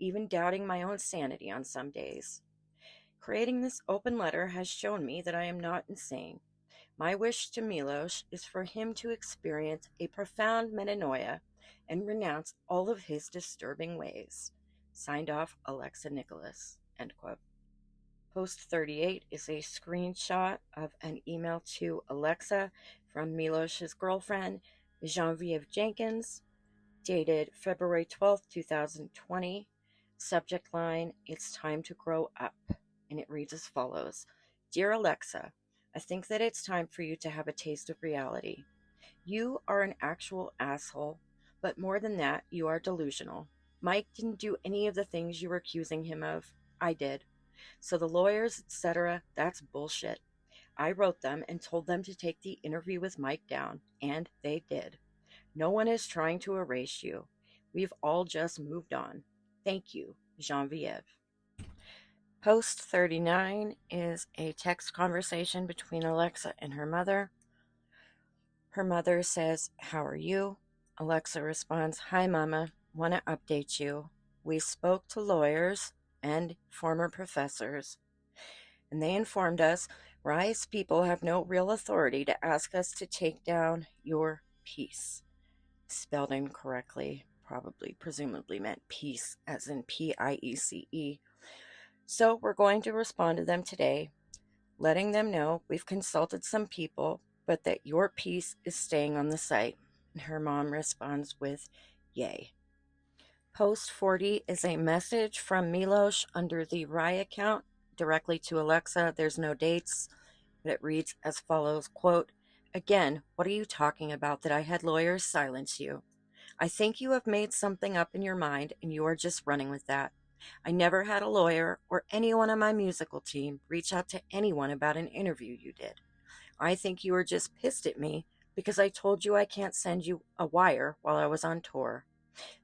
even doubting my own sanity on some days. Creating this open letter has shown me that I am not insane. My wish to Milosh is for him to experience a profound metanoia and renounce all of his disturbing ways. Signed off, Alexa Nikolas." End quote. Post 38 is a screenshot of an email to Alexa from Milosh's girlfriend, Genevieve Jenkins, dated February 12th, 2020. Subject line, "It's time to grow up." And it reads as follows. "Dear Alexa, I think that it's time for you to have a taste of reality. You are an actual asshole, but more than that, you are delusional. Mike didn't do any of the things you were accusing him of. I did. So the lawyers, etc., that's bullshit. I wrote them and told them to take the interview with Mike down, and they did. No one is trying to erase you. We've all just moved on. Thank you, Genevieve." Post 39 is a text conversation between Alexa and her mother. Her mother says, "How are you?" Alexa responds, "Hi, Mama. Want to update you. We spoke to lawyers and former professors, and they informed us Rye's people have no real authority to ask us to take down your piece." Spelled incorrectly, presumably meant peace, as in Piece. "So we're going to respond to them today, letting them know we've consulted some people, but that your piece is staying on the site." And her mom responds with, "Yay." Post 40 is a message from Milosh under the Rhye account directly to Alexa. There's no dates, but it reads as follows, quote, "Again, what are you talking about that I had lawyers silence you? I think you have made something up in your mind and you are just running with that. I never had a lawyer or anyone on my musical team reach out to anyone about an interview you did. I think you were just pissed at me because I told you I can't send you a wire while I was on tour.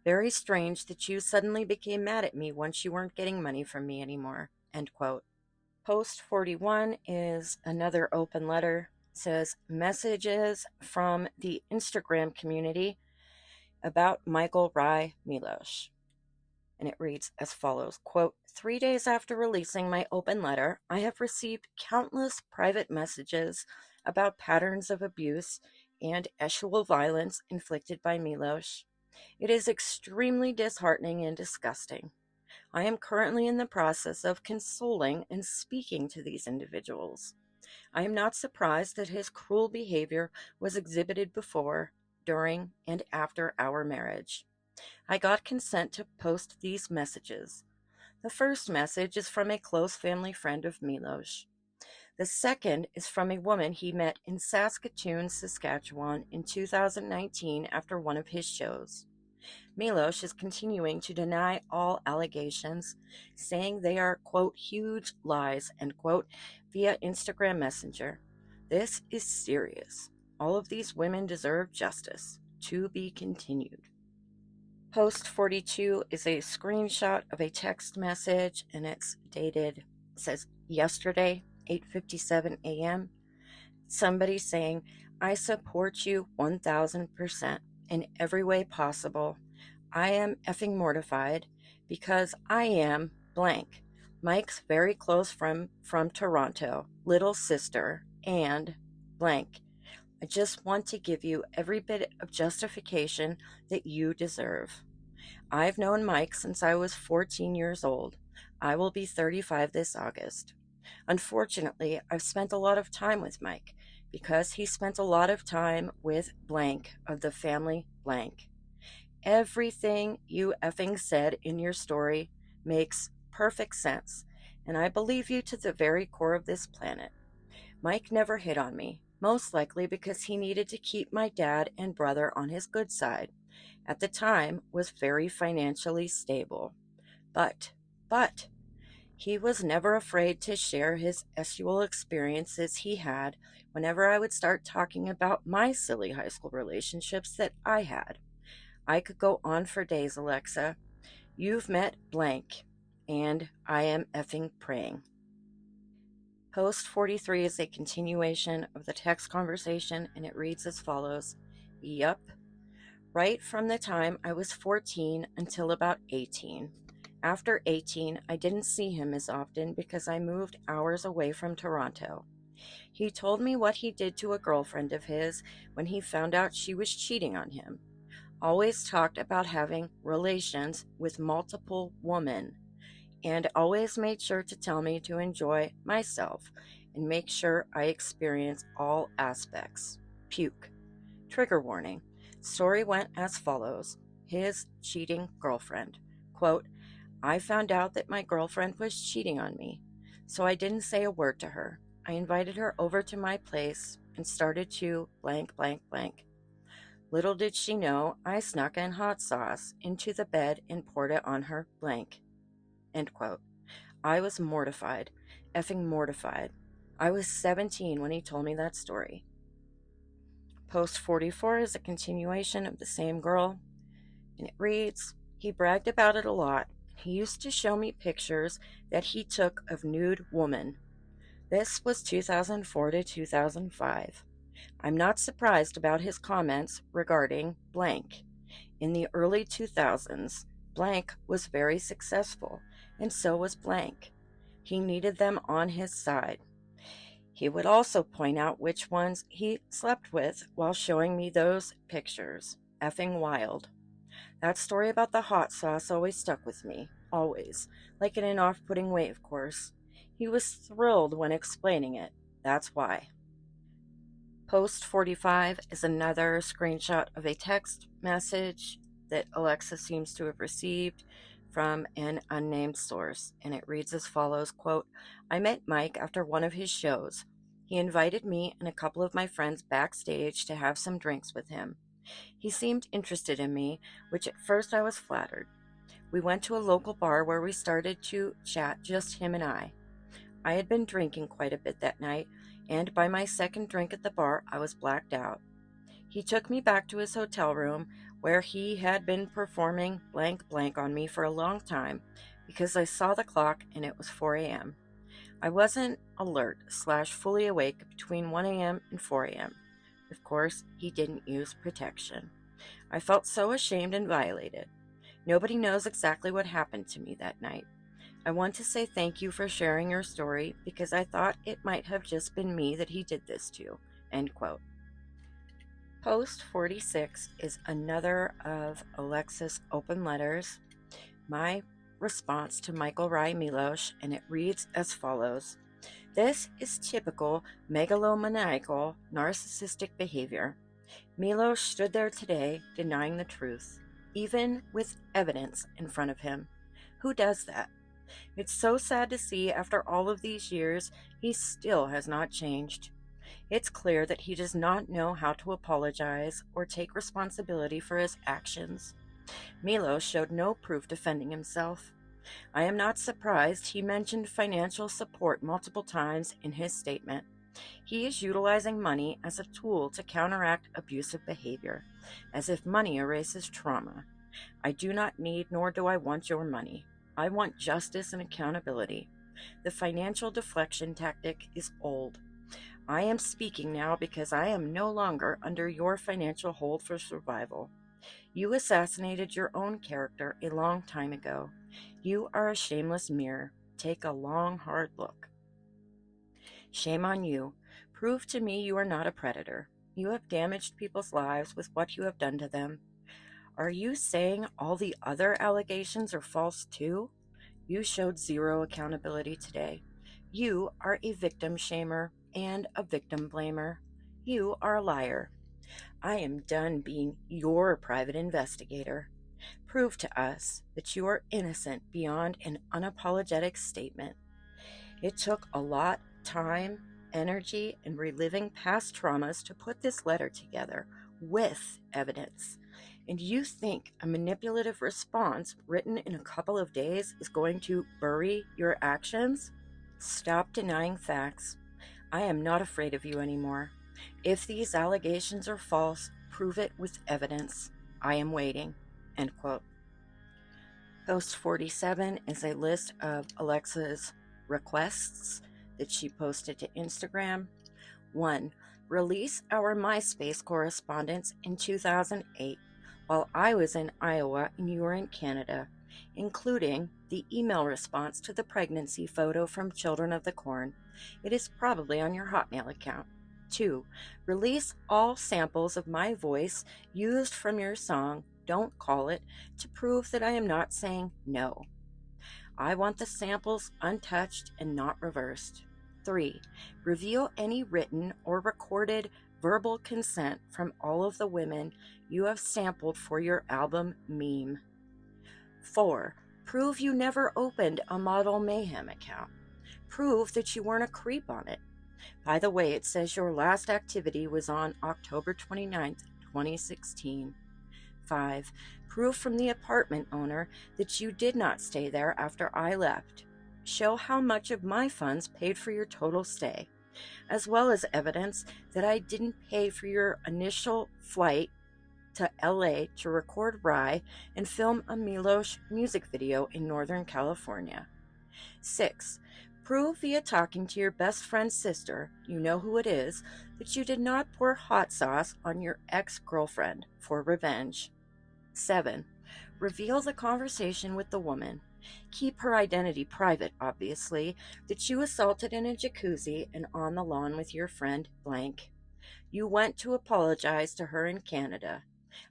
Very strange that you suddenly became mad at me once you weren't getting money from me anymore." End quote. Post 41 is another open letter. It says, "Messages from the Instagram community about Michael Rhye Milosh." And it reads as follows, quote, 3 days after releasing my open letter, I have received countless private messages about patterns of abuse and sexual violence inflicted by Milosh. It is extremely disheartening and disgusting. I am currently in the process of consoling and speaking to these individuals. I am not surprised that his cruel behavior was exhibited before, during, and after our marriage. I got consent to post these messages. The first message is from a close family friend of Milosh. The second is from a woman he met in Saskatoon, Saskatchewan in 2019 after one of his shows. Milosh is continuing to deny all allegations, saying they are, quote, huge lies, end quote, via Instagram Messenger. This is serious. All of these women deserve justice. To be continued. Post 42 is a screenshot of a text message, and it's dated, it says yesterday, 8:57 a.m. Somebody saying, I support you 1000% in every way possible. I am effing mortified because I am blank. Mike's very close from Toronto, little sister, and blank. I just want to give you every bit of justification that you deserve. I've known Mike since I was 14 years old. I will be 35 this August. Unfortunately, I've spent a lot of time with Mike because he spent a lot of time with blank of the family blank. Everything you effing said in your story makes perfect sense, and I believe you to the very core of this planet. Mike never hit on me, most likely because he needed to keep my dad and brother on his good side. At the time, was very financially stable. But, he was never afraid to share his SUL experiences he had whenever I would start talking about my silly high school relationships that I had. I could go on for days, Alexa. You've met blank, and I am effing praying. Post 43 is a continuation of the text conversation, and it reads as follows. Yup. Right from the time I was 14 until about 18. After 18, I didn't see him as often because I moved hours away from Toronto. He told me what he did to a girlfriend of his when he found out she was cheating on him. Always talked about having relations with multiple women, and always made sure to tell me to enjoy myself and make sure I experience all aspects. Puke. Trigger warning. Story went as follows. His cheating girlfriend. Quote, I found out that my girlfriend was cheating on me, so I didn't say a word to her. I invited her over to my place and started to blank, blank, blank. Little did she know I snuck in hot sauce into the bed and poured it on her blank. End quote. I was mortified, effing mortified. I was 17 when he told me that story. Post 44 is a continuation of the same girl, and it reads, he bragged about it a lot. He used to show me pictures that he took of nude women. This was 2004 to 2005. I'm not surprised about his comments regarding blank. In the early 2000s, blank was very successful, and so was blank. He needed them on his side. He would also point out which ones he slept with while showing me those pictures. Effing wild. That story about the hot sauce always stuck with me. Always. Like in an off-putting way, of course. He was thrilled when explaining it. That's why. Post 45 is another screenshot of a text message that Alexa seems to have received from an unnamed source, and it reads as follows, quote, I met Mike after one of his shows. He invited me and a couple of my friends backstage to have some drinks with him. He seemed interested in me, which at first I was flattered. We went to a local bar where we started to chat, just him and I. I had been drinking quite a bit that night, and by my second drink at the bar, I was blacked out. He took me back to his hotel room, where he had been performing blank blank on me for a long time, because I saw the clock and it was 4 a.m. I wasn't alert / fully awake between 1 a.m. and 4 a.m. Of course, he didn't use protection. I felt so ashamed and violated. Nobody knows exactly what happened to me that night. I want to say thank you for sharing your story because I thought it might have just been me that he did this to. End quote. Post 46 is another of Alexa's open letters, my response to Michael Rhye Milosh, and it reads as follows. This is typical megalomaniacal narcissistic behavior. Milosh stood there today denying the truth, even with evidence in front of him. Who does that? It's so sad to see after all of these years, he still has not changed. It's clear that he does not know how to apologize or take responsibility for his actions. Milosh showed no proof defending himself. I am not surprised he mentioned financial support multiple times in his statement. He is utilizing money as a tool to counteract abusive behavior, as if money erases trauma. I do not need nor do I want your money. I want justice and accountability. The financial deflection tactic is old. I am speaking now because I am no longer under your financial hold for survival. You assassinated your own character a long time ago. You are a shameless mirror. Take a long, hard look. Shame on you. Prove to me you are not a predator. You have damaged people's lives with what you have done to them. Are you saying all the other allegations are false too? You showed zero accountability today. You are a victim shamer and a victim blamer. You are a liar. I am done being your private investigator. Prove to us that you are innocent beyond an unapologetic statement. It took a lot of time, energy, and reliving past traumas to put this letter together with evidence. And you think a manipulative response written in a couple of days is going to bury your actions? Stop denying facts. I am not afraid of you anymore. If these allegations are false, prove it with evidence. I am waiting. End quote. Post 47 is a list of Alexa's requests that she posted to Instagram. 1. Release our MySpace correspondence in 2008 while I was in Iowa and you were in Canada, including the email response to the pregnancy photo from Children of the Corn. It is probably on your Hotmail account. 2. Release all samples of my voice used from your song Don't Call It to prove that I am not saying no. I want the samples untouched and not reversed. 3. Reveal any written or recorded verbal consent from all of the women you have sampled for your album Meme. 4. Prove you never opened a Model Mayhem account. Prove that you weren't a creep on it. By the way, it says your last activity was on October 29th, 2016. 5. Proof from the apartment owner that you did not stay there after I left. Show how much of my funds paid for your total stay, as well as evidence that I didn't pay for your initial flight to LA to record Rhye and film a Milosh music video in Northern California. 6. Prove via talking to your best friend's sister, you know who it is, that you did not pour hot sauce on your ex-girlfriend for revenge. 7. Reveal the conversation with the woman. Keep her identity private, obviously, that you assaulted in a jacuzzi and on the lawn with your friend blank. You went to apologize to her in Canada.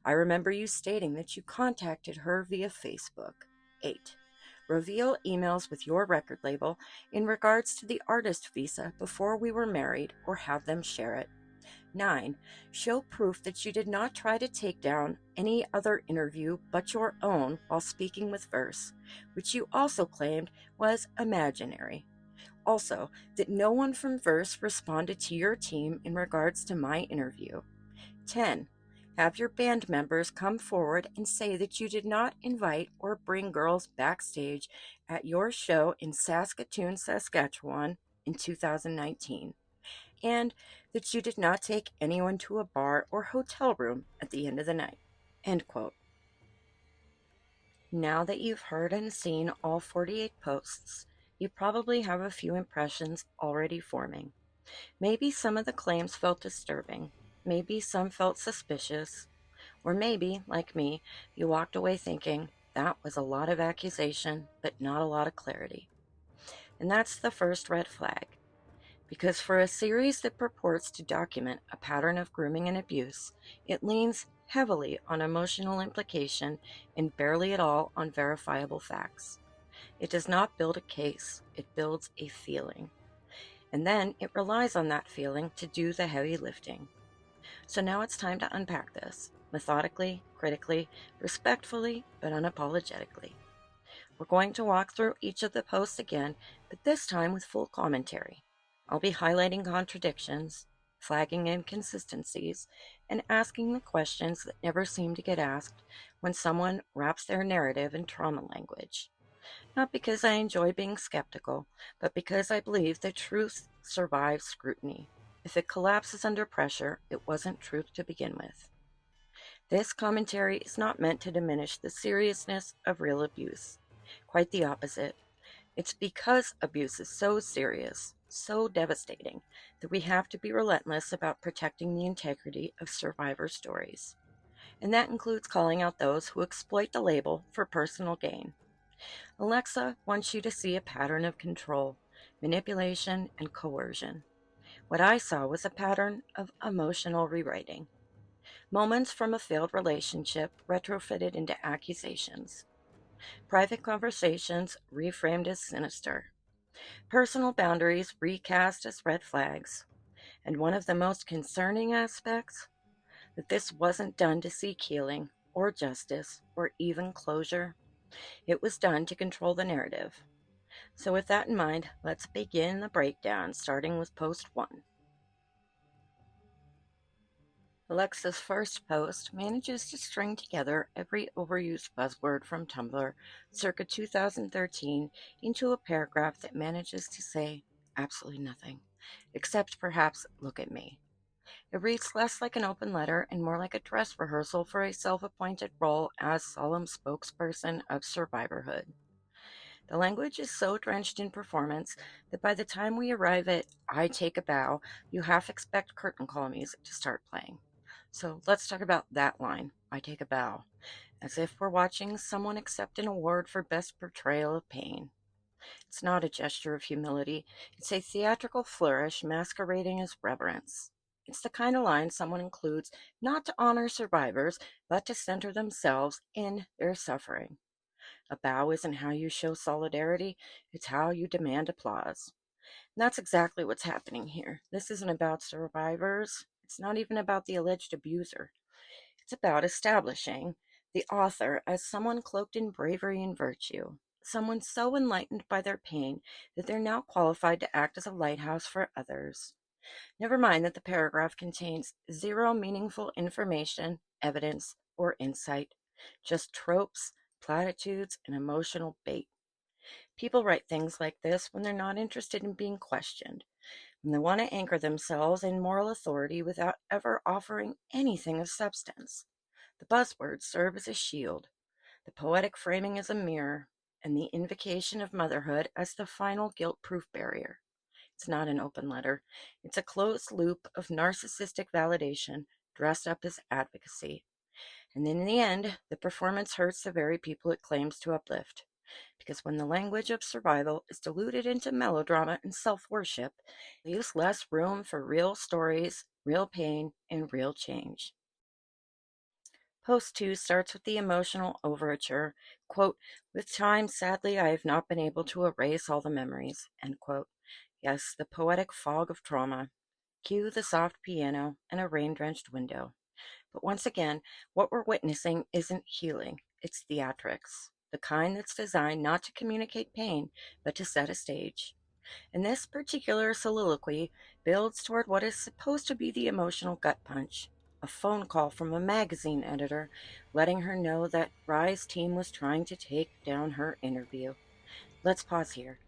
I remember you stating that you contacted her via Facebook. 8. Reveal emails with your record label in regards to the artist visa before we were married or have them share it. 9. Show proof that you did not try to take down any other interview but your own while speaking with Verse, which you also claimed was imaginary. Also, that no one from Verse responded to your team in regards to my interview. 10. Have your band members come forward and say that you did not invite or bring girls backstage at your show in Saskatoon, Saskatchewan in 2019, and that you did not take anyone to a bar or hotel room at the end of the night. End quote. Now that you've heard and seen all 48 posts, you probably have a few impressions already forming. Maybe some of the claims felt disturbing. Maybe some felt suspicious. Or maybe, like me, you walked away thinking, that was a lot of accusation, but not a lot of clarity. And that's the first red flag. Because for a series that purports to document a pattern of grooming and abuse, it leans heavily on emotional implication and barely at all on verifiable facts. It does not build a case, it builds a feeling. And then it relies on that feeling to do the heavy lifting. So now it's time to unpack this, methodically, critically, respectfully, but unapologetically. We're going to walk through each of the posts again, but this time with full commentary. I'll be highlighting contradictions, flagging inconsistencies, and asking the questions that never seem to get asked when someone wraps their narrative in trauma language. Not because I enjoy being skeptical, but because I believe that truth survives scrutiny. If it collapses under pressure, it wasn't truth to begin with. This commentary is not meant to diminish the seriousness of real abuse. Quite the opposite. It's because abuse is so serious, so devastating that we have to be relentless about protecting the integrity of survivor stories. And that includes calling out those who exploit the label for personal gain. Alexa wants you to see a pattern of control, manipulation, and coercion. What I saw was a pattern of emotional rewriting. Moments from a failed relationship retrofitted into accusations. Private conversations reframed as sinister. Personal boundaries recast as red flags. And one of the most concerning aspects, that this wasn't done to seek healing or justice or even closure. It was done to control the narrative. So with that in mind, let's begin the breakdown, starting with post 1. Alexa's first post manages to string together every overused buzzword from Tumblr circa 2013 into a paragraph that manages to say absolutely nothing, except perhaps look at me. It reads less like an open letter and more like a dress rehearsal for a self-appointed role as solemn spokesperson of survivorhood. The language is so drenched in performance that by the time we arrive at I take a bow, you half expect curtain call music to start playing. So let's talk about that line, I take a bow, as if we're watching someone accept an award for best portrayal of pain. It's not a gesture of humility, it's a theatrical flourish masquerading as reverence. It's the kind of line someone includes not to honor survivors, but to center themselves in their suffering. A bow isn't how you show solidarity, it's how you demand applause. And that's exactly what's happening here. This isn't about survivors. It's not even about the alleged abuser. It's about establishing the author as someone cloaked in bravery and virtue, someone so enlightened by their pain that they're now qualified to act as a lighthouse for others. Never mind that the paragraph contains zero meaningful information, evidence, or insight, just tropes, platitudes, and emotional bait. People write things like this when they're not interested in being questioned, and they want to anchor themselves in moral authority without ever offering anything of substance. The buzzwords serve as a shield, the poetic framing as a mirror, and the invocation of motherhood as the final guilt-proof barrier. It's not an open letter. It's a closed loop of narcissistic validation dressed up as advocacy. And in the end, the performance hurts the very people it claims to uplift. Because when the language of survival is diluted into melodrama and self-worship, it leaves less room for real stories, real pain, and real change. Post 2 starts with the emotional overture, quote, with time, sadly, I have not been able to erase all the memories, end quote. Yes, the poetic fog of trauma. Cue the soft piano and a rain-drenched window. But once again, what we're witnessing isn't healing, it's theatrics. The kind that's designed not to communicate pain, but to set a stage. And this particular soliloquy builds toward what is supposed to be the emotional gut punch. A phone call from a magazine editor letting her know that Rye's team was trying to take down her interview. Let's pause here.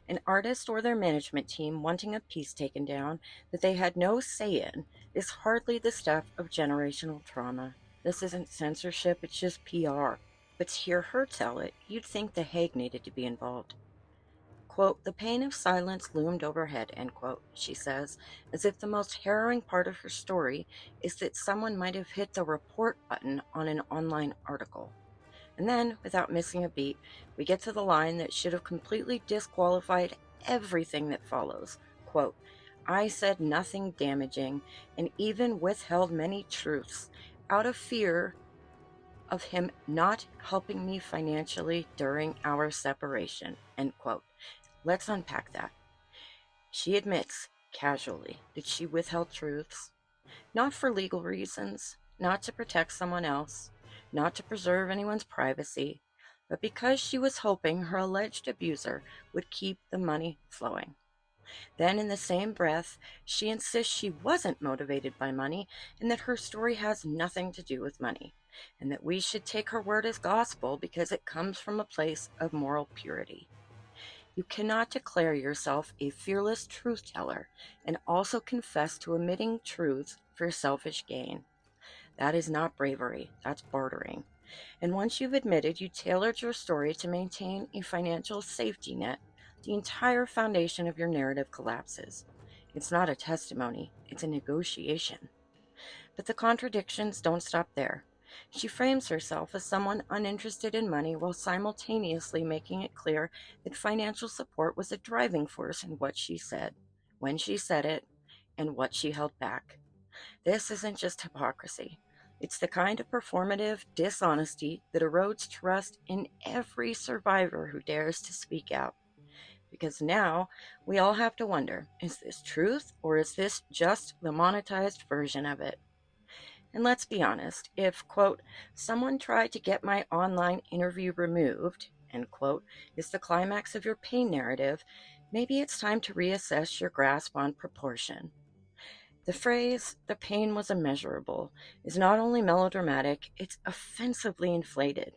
An artist or their management team wanting a piece taken down that they had no say in is hardly the stuff of generational trauma. This isn't censorship, it's just PR. But to hear her tell it, you'd think The Hague needed to be involved. Quote, the pain of silence loomed overhead, end quote, she says, as if the most harrowing part of her story is that someone might have hit the report button on an online article. And then, without missing a beat, we get to the line that should have completely disqualified everything that follows. Quote, I said nothing damaging and even withheld many truths out of fear of him not helping me financially during our separation, end quote. Let's unpack that. She admits, casually, that she withheld truths, not for legal reasons, not to protect someone else, not to preserve anyone's privacy, but because she was hoping her alleged abuser would keep the money flowing. Then, in the same breath, she insists she wasn't motivated by money and that her story has nothing to do with money, and that we should take her word as gospel because it comes from a place of moral purity. You cannot declare yourself a fearless truth teller and also confess to omitting truths for selfish gain. That is not bravery, that's bartering. And once you've admitted you tailored your story to maintain a financial safety net, the entire foundation of your narrative collapses. It's not a testimony, it's a negotiation. But the contradictions don't stop there. She frames herself as someone uninterested in money while simultaneously making it clear that financial support was a driving force in what she said, when she said it, and what she held back. This isn't just hypocrisy. It's the kind of performative dishonesty that erodes trust in every survivor who dares to speak out. Because now we all have to wonder, is this truth or is this just the monetized version of it? And let's be honest, if, quote, someone tried to get my online interview removed, end quote, is the climax of your pain narrative, maybe it's time to reassess your grasp on proportion. The phrase, the pain was immeasurable, is not only melodramatic, it's offensively inflated.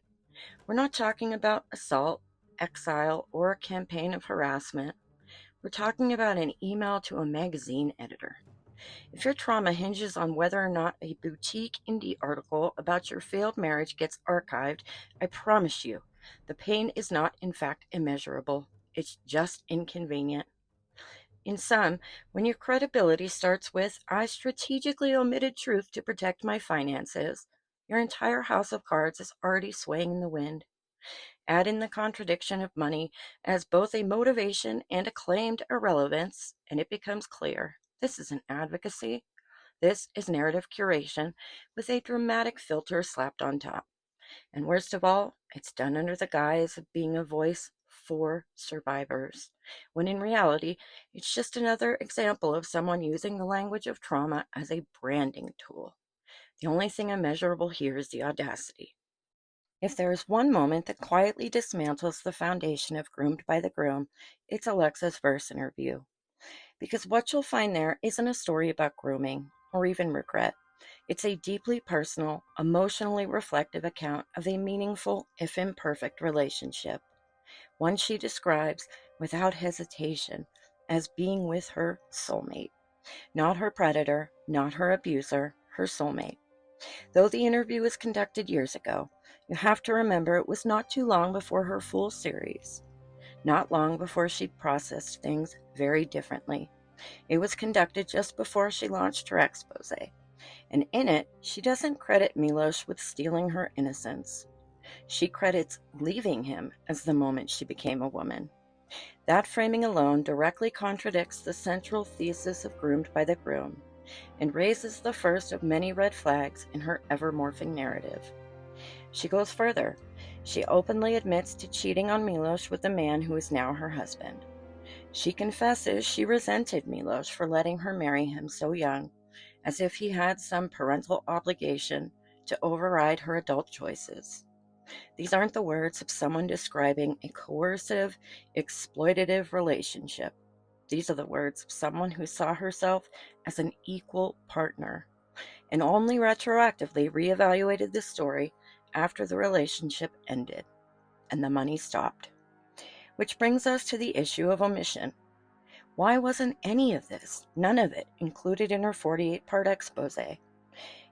We're not talking about assault, exile, or a campaign of harassment. We're talking about an email to a magazine editor. If your trauma hinges on whether or not a boutique indie article about your failed marriage gets archived, I promise you, the pain is not in fact immeasurable. It's just inconvenient. In sum, when your credibility starts with, I strategically omitted truth to protect my finances, your entire house of cards is already swaying in the wind. Add in the contradiction of money as both a motivation and a claimed irrelevance, and it becomes clear this isn't advocacy. This is narrative curation with a dramatic filter slapped on top. And worst of all, it's done under the guise of being a voice for survivors, when in reality, it's just another example of someone using the language of trauma as a branding tool. The only thing immeasurable here is the audacity. If there is one moment that quietly dismantles the foundation of Groomed by the Groom, it's Alexa's verse interview. Because what you'll find there isn't a story about grooming or even regret. It's a deeply personal, emotionally reflective account of a meaningful, if imperfect, relationship. One she describes, without hesitation, as being with her soulmate. Not her predator, not her abuser, her soulmate. Though the interview was conducted years ago, you have to remember it was not too long before her full series. Not long before she'd processed things very differently. It was conducted just before she launched her expose. And in it, she doesn't credit Milosh with stealing her innocence. She credits leaving him as the moment she became a woman. That framing alone directly contradicts the central thesis of Groomed by the Groom and raises the first of many red flags in her ever-morphing narrative. She goes further. She openly admits to cheating on Milosh with the man who is now her husband. She confesses she resented Milosh for letting her marry him so young, as if he had some parental obligation to override her adult choices. These aren't the words of someone describing a coercive, exploitative relationship. These are the words of someone who saw herself as an equal partner and only retroactively reevaluated the story after the relationship ended and the money stopped. Which brings us to the issue of omission. Why wasn't any of this, none of it, included in her 48-part expose?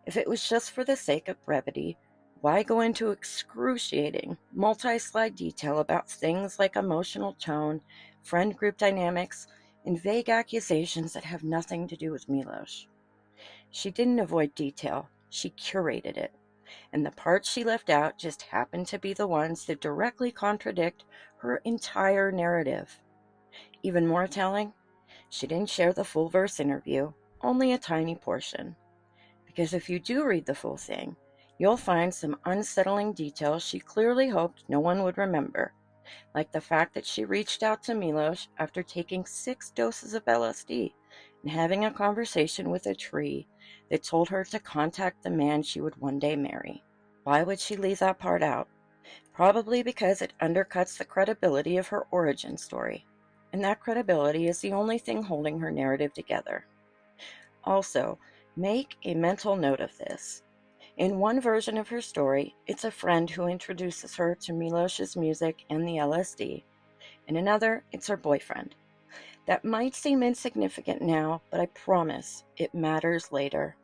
If it was just for the sake of brevity, why go into excruciating, multi-slide detail about things like emotional tone, friend group dynamics, and vague accusations that have nothing to do with Milosh? She didn't avoid detail, she curated it, and the parts she left out just happened to be the ones that directly contradict her entire narrative. Even more telling, she didn't share the full verse interview, only a tiny portion. Because if you do read the full thing, you'll find some unsettling details she clearly hoped no one would remember, like the fact that she reached out to Milosh after taking 6 doses of LSD and having a conversation with a tree that told her to contact the man she would one day marry. Why would she leave that part out? Probably because it undercuts the credibility of her origin story, and that credibility is the only thing holding her narrative together. Also, make a mental note of this. In one version of her story, it's a friend who introduces her to Milosh's music and the LSD. In another, it's her boyfriend. That might seem insignificant now, but I promise it matters later.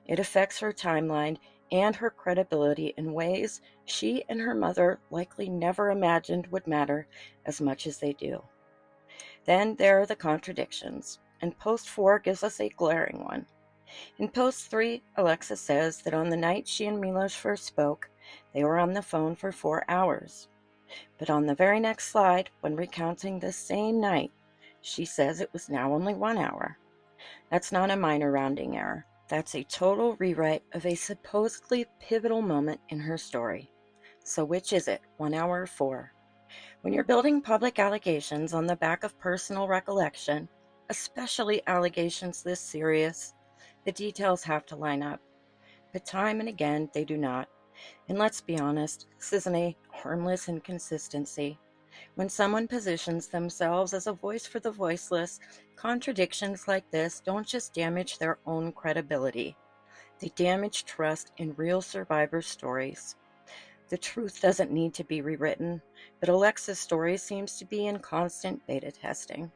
It affects her timeline and her credibility in ways she and her mother likely never imagined would matter as much as they do. Then there are the contradictions, and post 4 gives us a glaring one. In post 3, Alexa says that on the night she and Milosh first spoke, they were on the phone for 4 hours. But on the very next slide, when recounting the same night, she says it was now only 1 hour. That's not a minor rounding error. That's a total rewrite of a supposedly pivotal moment in her story. So which is it, 1 hour or 4? When you're building public allegations on the back of personal recollection, especially allegations this serious, the details have to line up. But time and again, they do not. And let's be honest, this isn't a harmless inconsistency. When someone positions themselves as a voice for the voiceless, contradictions like this don't just damage their own credibility. They damage trust in real survivor stories. The truth doesn't need to be rewritten, but Alexa's story seems to be in constant beta testing.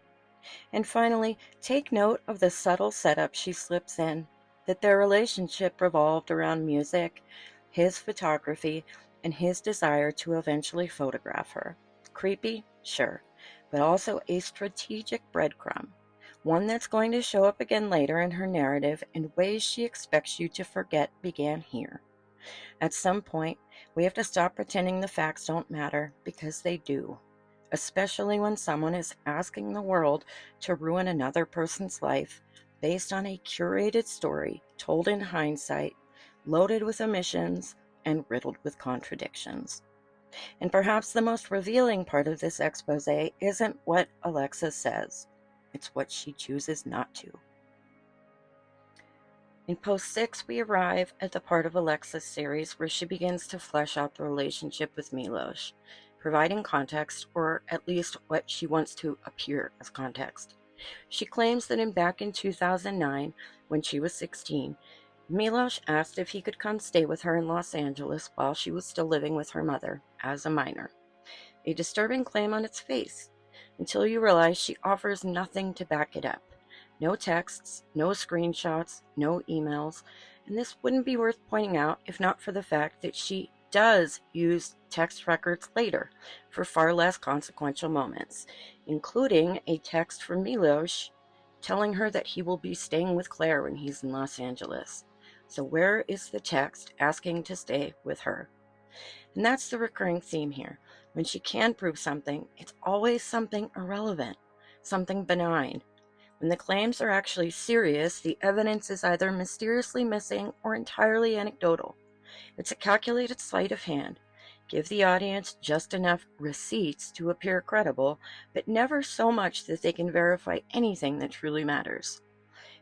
And finally, take note of the subtle setup she slips in, that their relationship revolved around music, his photography, and his desire to eventually photograph her. Creepy? Sure, but also a strategic breadcrumb, one that's going to show up again later in her narrative in ways she expects you to forget began here. At some point, we have to stop pretending the facts don't matter, because they do, especially when someone is asking the world to ruin another person's life based on a curated story told in hindsight, loaded with omissions, and riddled with contradictions. And perhaps the most revealing part of this expose isn't what Alexa says, it's what she chooses not to. In post 6, we arrive at the part of Alexa's series where she begins to flesh out the relationship with Milosh, providing context, or at least what she wants to appear as context. She claims that back in 2009, when she was 16, Milosh asked if he could come stay with her in Los Angeles while she was still living with her mother, as a minor. A disturbing claim on its face, until you realize she offers nothing to back it up. No texts, no screenshots, no emails, and this wouldn't be worth pointing out if not for the fact that she does use text records later for far less consequential moments, including a text from Milosh telling her that he will be staying with Claire when he's in Los Angeles. So where is the text asking to stay with her? And that's the recurring theme here. When she can prove something, it's always something irrelevant, something benign. When the claims are actually serious, the evidence is either mysteriously missing or entirely anecdotal. It's a calculated sleight of hand. Give the audience just enough receipts to appear credible, but never so much that they can verify anything that truly matters.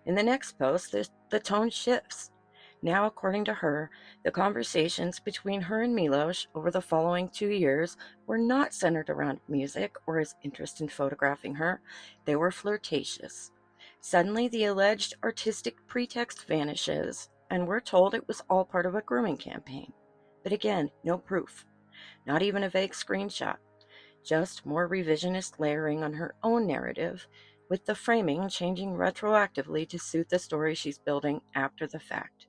In the next post, the tone shifts. Now, according to her, the conversations between her and Milosh over the following 2 years were not centered around music or his interest in photographing her. They were flirtatious. Suddenly, the alleged artistic pretext vanishes, and we're told it was all part of a grooming campaign. But again, no proof. Not even a vague screenshot. Just more revisionist layering on her own narrative, with the framing changing retroactively to suit the story she's building after the fact.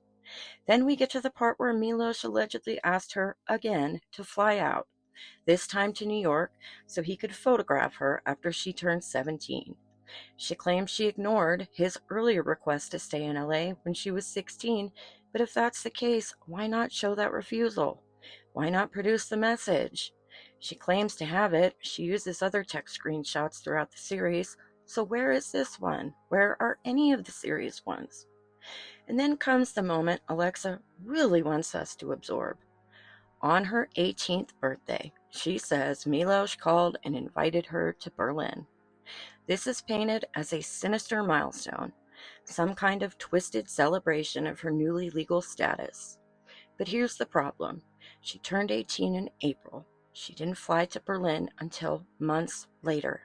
Then we get to the part where Milosh allegedly asked her again to fly out, this time to New York, so he could photograph her after she turned 17. She claims she ignored his earlier request to stay in LA when she was 16, but if that's the case, why not show that refusal? Why not produce the message? She claims to have it. She uses other text screenshots throughout the series, so where is this one? Where are any of the series ones? And then comes the moment Alexa really wants us to absorb. On her 18th birthday, she says Milosh called and invited her to Berlin. This is painted as a sinister milestone, some kind of twisted celebration of her newly legal status. But here's the problem. She turned 18 in April. She didn't fly to Berlin until months later.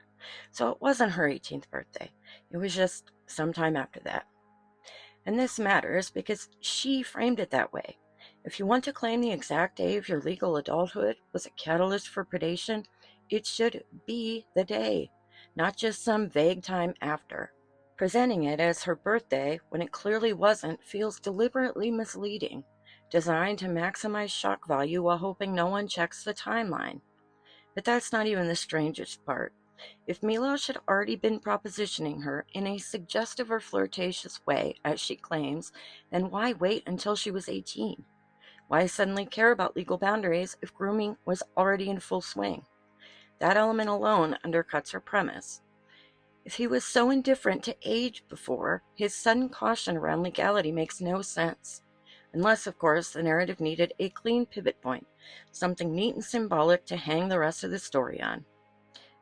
So it wasn't her 18th birthday. It was just sometime after that. And this matters because she framed it that way. If you want to claim the exact day of your legal adulthood was a catalyst for predation, it should be the day, not just some vague time after. Presenting it as her birthday when it clearly wasn't feels deliberately misleading, designed to maximize shock value while hoping no one checks the timeline. But that's not even the strangest part. If Milosh had already been propositioning her in a suggestive or flirtatious way, as she claims, then why wait until she was 18? Why suddenly care about legal boundaries if grooming was already in full swing? That element alone undercuts her premise. If he was so indifferent to age before, his sudden caution around legality makes no sense. Unless, of course, the narrative needed a clean pivot point, something neat and symbolic to hang the rest of the story on.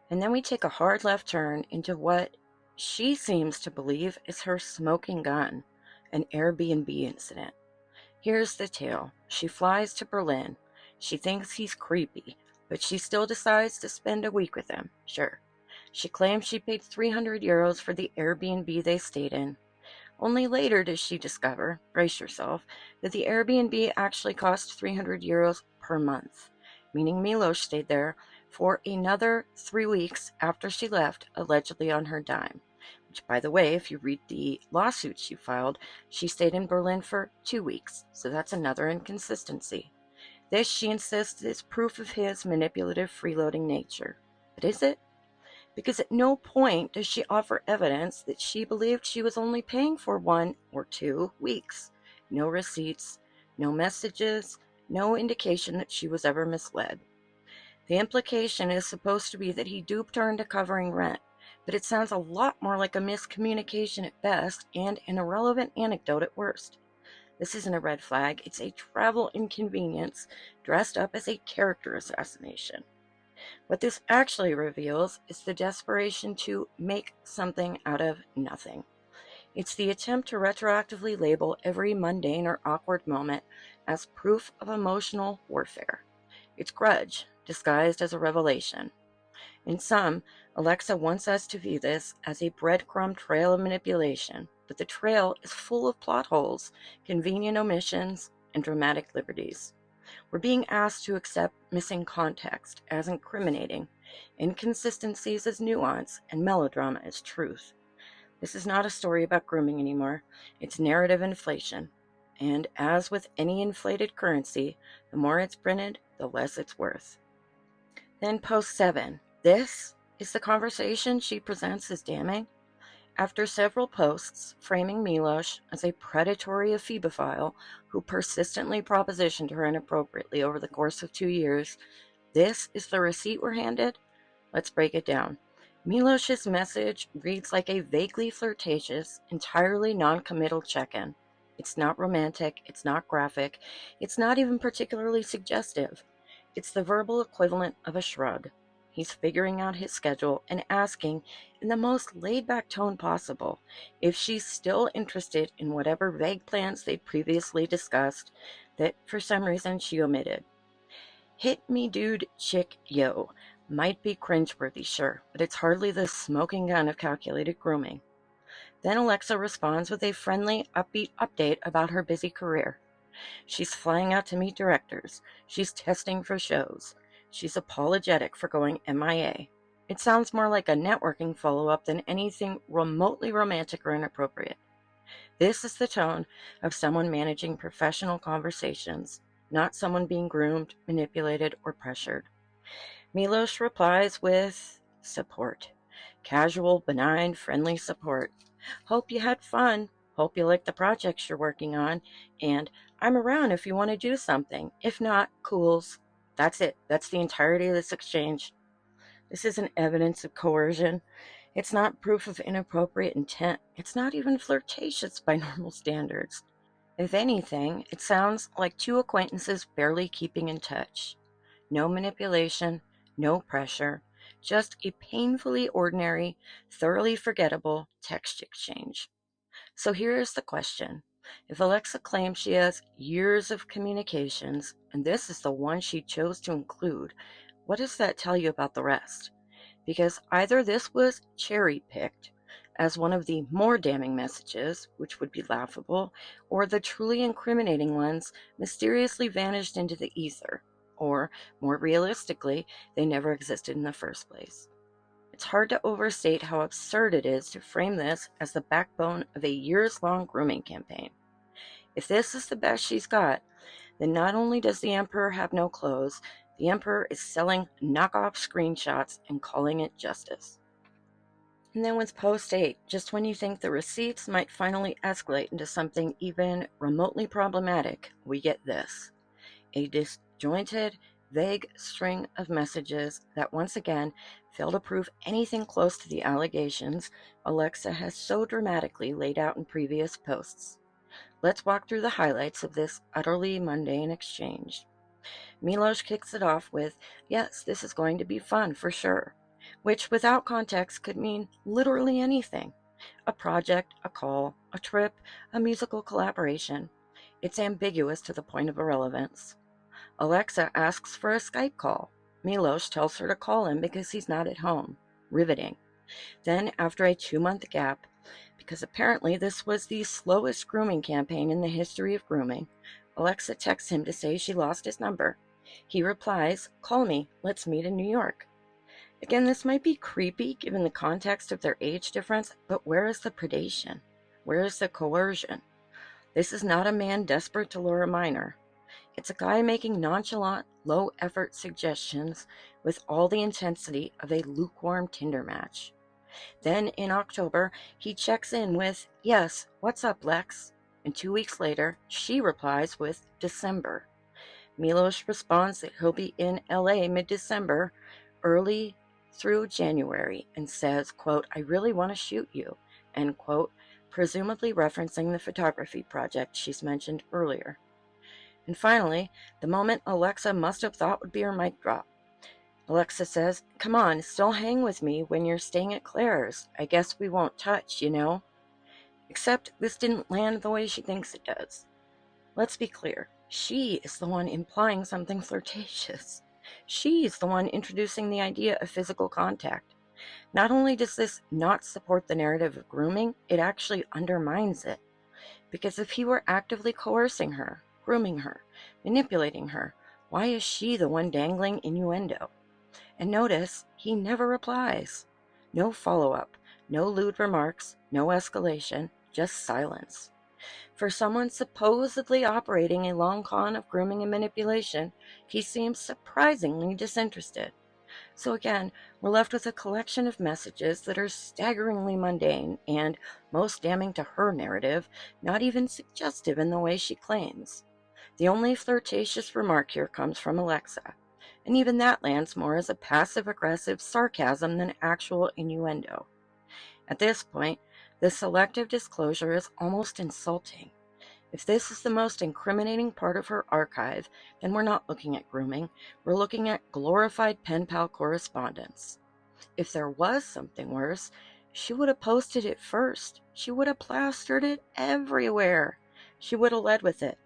And then we take a hard left turn into what she seems to believe is her smoking gun, an Airbnb incident. Here's the tale. She flies to Berlin. She thinks he's creepy, but she still decides to spend a week with him, sure. She claims she paid 300 euros for the Airbnb they stayed in. Only later does she discover, brace yourself, that the Airbnb actually cost 300 euros per month, meaning Milosh stayed there for another 3 weeks after she left, allegedly on her dime. Which, by the way, if you read the lawsuit she filed, she stayed in Berlin for 2 weeks, so that's another inconsistency. This, she insists, is proof of his manipulative, freeloading nature. But is it? Because at no point does she offer evidence that she believed she was only paying for 1 or 2 weeks. No receipts, no messages, no indication that she was ever misled. The implication is supposed to be that he duped her into covering rent, but it sounds a lot more like a miscommunication at best and an irrelevant anecdote at worst. This isn't a red flag, it's a travel inconvenience dressed up as a character assassination. What this actually reveals is the desperation to make something out of nothing. It's the attempt to retroactively label every mundane or awkward moment as proof of emotional warfare. It's grudge, disguised as a revelation. In sum, Alexa wants us to view this as a breadcrumb trail of manipulation, but the trail is full of plot holes, convenient omissions, and dramatic liberties. We're being asked to accept missing context as incriminating, inconsistencies as nuance, and melodrama as truth. This is not a story about grooming anymore. It's narrative inflation. And as with any inflated currency, the more it's printed, the less it's worth. Then post 7. This is the conversation she presents as damning. After several posts framing Milosh as a predatory ephebophile who persistently propositioned her inappropriately over the course of 2 years, this is the receipt we're handed? Let's break it down. Milosh's message reads like a vaguely flirtatious, entirely non-committal check-in. It's not romantic, it's not graphic, it's not even particularly suggestive. It's the verbal equivalent of a shrug. He's figuring out his schedule and asking, in the most laid-back tone possible, if she's still interested in whatever vague plans they'd previously discussed that for some reason she omitted. Hit me dude, chick, yo. Might be cringeworthy, sure, but it's hardly the smoking gun of calculated grooming. Then Alexa responds with a friendly, upbeat update about her busy career. She's flying out to meet directors. She's testing for shows. She's apologetic for going MIA. It sounds more like a networking follow-up than anything remotely romantic or inappropriate. This is the tone of someone managing professional conversations, not someone being groomed, manipulated, or pressured. Milosh replies with support. Casual, benign, friendly support. Hope you had fun. Hope you like the projects you're working on. And I'm around if you want to do something. If not, cools. That's it. That's the entirety of this exchange. This isn't evidence of coercion. It's not proof of inappropriate intent. It's not even flirtatious by normal standards. If anything, it sounds like two acquaintances barely keeping in touch. No manipulation, no pressure, just a painfully ordinary, thoroughly forgettable text exchange. So here is the question. If Alexa claims she has years of communications, and this is the one she chose to include, what does that tell you about the rest? Because either this was cherry-picked as one of the more damning messages, which would be laughable, or the truly incriminating ones mysteriously vanished into the ether, or, more realistically, they never existed in the first place. It's hard to overstate how absurd it is to frame this as the backbone of a years-long grooming campaign. If this is the best she's got, then not only does the Emperor have no clothes, The Emperor is selling knockoff screenshots and calling it justice. And then with post 8, just when you think the receipts might finally escalate into something even remotely problematic, we get this. A disjointed, vague string of messages that once again fail to prove anything close to the allegations Alexa has so dramatically laid out in previous posts. Let's walk through the highlights of this utterly mundane exchange. Milosh kicks it off with, "Yes, this is going to be fun for sure," which without context could mean literally anything. A project, a call, a trip, a musical collaboration. It's ambiguous to the point of irrelevance. Alexa asks for a Skype call. Milosh tells her to call him because he's not at home. Riveting. Then, after a 2-month gap, because apparently this was the slowest grooming campaign in the history of grooming, Alexa texts him to say she lost his number. He replies, "Call me, let's meet in New York." Again, this might be creepy given the context of their age difference, but where is the predation? Where is the coercion? This is not a man desperate to lure a minor. It's a guy making nonchalant, low-effort suggestions with all the intensity of a lukewarm Tinder match. Then, in October, he checks in with, "Yes, what's up, Lex?" And 2 weeks later, she replies with, "December." Milosh responds that he'll be in LA mid-December, early through January, and says, quote, "I really want to shoot you," end quote, presumably referencing the photography project she's mentioned earlier. And finally, the moment Alexa must have thought would be her mic drop. Alexa says, "Come on, still hang with me when you're staying at Claire's. I guess we won't touch, you know?" Except this didn't land the way she thinks it does. Let's be clear. She is the one implying something flirtatious. She's the one introducing the idea of physical contact. Not only does this not support the narrative of grooming, it actually undermines it. Because if he were actively coercing her, grooming her, manipulating her, why is she the one dangling innuendo? And notice, he never replies. No follow-up, no lewd remarks, no escalation, just silence. For someone supposedly operating a long con of grooming and manipulation, he seems surprisingly disinterested. So again, we're left with a collection of messages that are staggeringly mundane and, most damning to her narrative, not even suggestive in the way she claims. The only flirtatious remark here comes from Alexa, and even that lands more as a passive-aggressive sarcasm than actual innuendo. At this point, the selective disclosure is almost insulting. If this is the most incriminating part of her archive, then we're not looking at grooming, we're looking at glorified pen pal correspondence. If there was something worse, she would have posted it first. She would have plastered it everywhere. She would have led with it.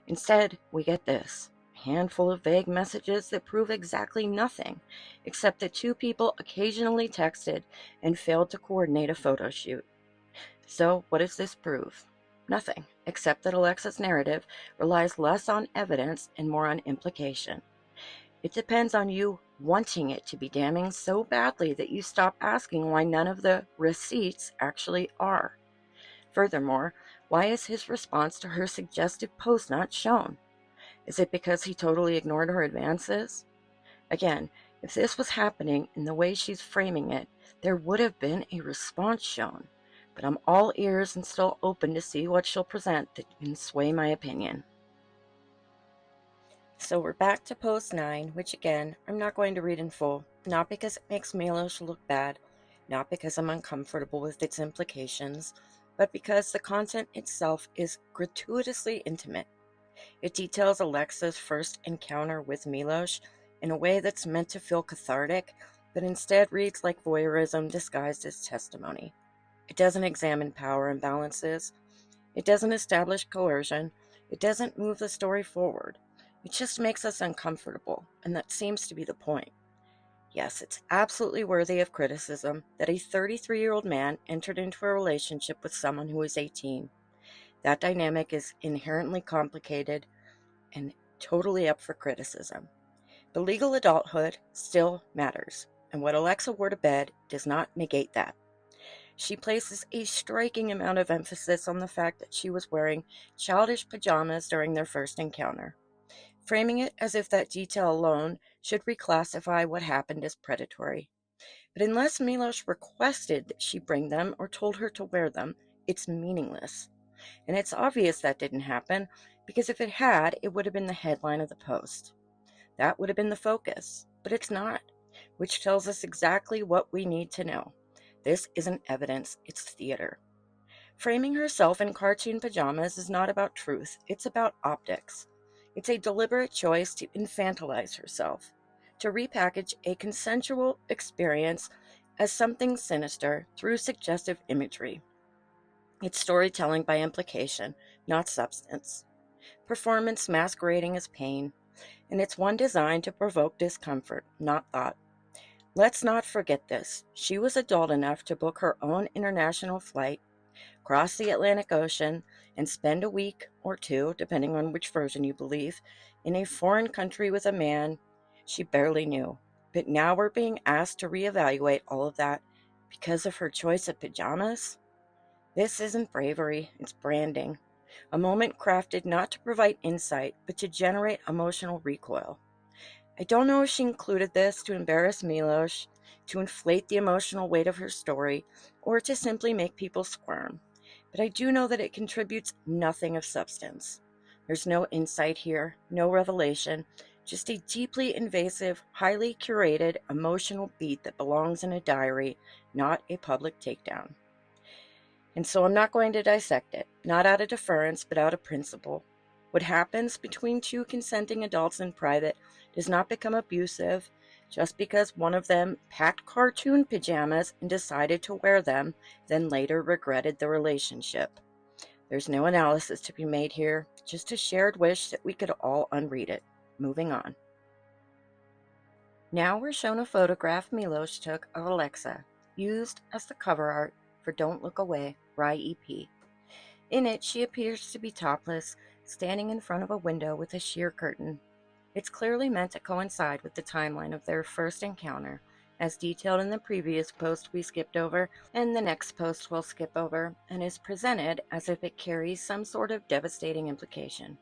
Instead, we get this. A handful of vague messages that prove exactly nothing, except that two people occasionally texted and failed to coordinate a photo shoot. So, what does this prove? Nothing, except that Alexa's narrative relies less on evidence and more on implication. It depends on you wanting it to be damning so badly that you stop asking why none of the receipts actually are. Furthermore, why is his response to her suggestive post not shown? Is it because he totally ignored her advances? Again, if this was happening in the way she's framing it, there would have been a response shown. But I'm all ears and still open to see what she'll present that can sway my opinion. So we're back to post 9, which again, I'm not going to read in full, not because it makes Milosh look bad, not because I'm uncomfortable with its implications, but because the content itself is gratuitously intimate. It details Alexa's first encounter with Milosh in a way that's meant to feel cathartic, but instead reads like voyeurism disguised as testimony. It doesn't examine power imbalances. It doesn't establish coercion. It doesn't move the story forward. It just makes us uncomfortable, and that seems to be the point. Yes, it's absolutely worthy of criticism that a 33-year-old man entered into a relationship with someone who is 18. That dynamic is inherently complicated and totally up for criticism. The legal adulthood still matters, and what Alexa wore to bed does not negate that. She places a striking amount of emphasis on the fact that she was wearing childish pajamas during their first encounter. framing it as if that detail alone should reclassify what happened as predatory. But unless Milosh requested that she bring them or told her to wear them, it's meaningless. And it's obvious that didn't happen, because if it had, it would have been the headline of the post. That would have been the focus, but it's not, which tells us exactly what we need to know. This isn't evidence, it's theater. Framing herself in cartoon pajamas is not about truth, it's about optics. It's a deliberate choice to infantilize herself, to repackage a consensual experience as something sinister through suggestive imagery. It's storytelling by implication, not substance. Performance masquerading as pain, and it's one designed to provoke discomfort, not thought. Let's not forget this. She was adult enough to book her own international flight, cross the Atlantic Ocean, and spend a week or two, depending on which version you believe, in a foreign country with a man she barely knew. But now we're being asked to reevaluate all of that because of her choice of pajamas? This isn't bravery, it's branding. A moment crafted not to provide insight, but to generate emotional recoil. I don't know if she included this to embarrass Milosh, to inflate the emotional weight of her story, or to simply make people squirm. But I do know that it contributes nothing of substance. There's no insight here, no revelation, just a deeply invasive, highly curated, emotional beat that belongs in a diary, not a public takedown. And so I'm not going to dissect it, not out of deference, but out of principle. What happens between two consenting adults in private does not become abusive just because one of them packed cartoon pajamas and decided to wear them, then later regretted the relationship. There's no analysis to be made here, just a shared wish that we could all unread it. Moving on. Now we're shown a photograph Milosh took of Alexa, used as the cover art for Don't Look Away, Rhye EP. In it, she appears to be topless, standing in front of a window with a sheer curtain. It's clearly meant to coincide with the timeline of their first encounter, as detailed in the previous post we skipped over, and the next post we'll skip over, and is presented as if it carries some sort of devastating implication.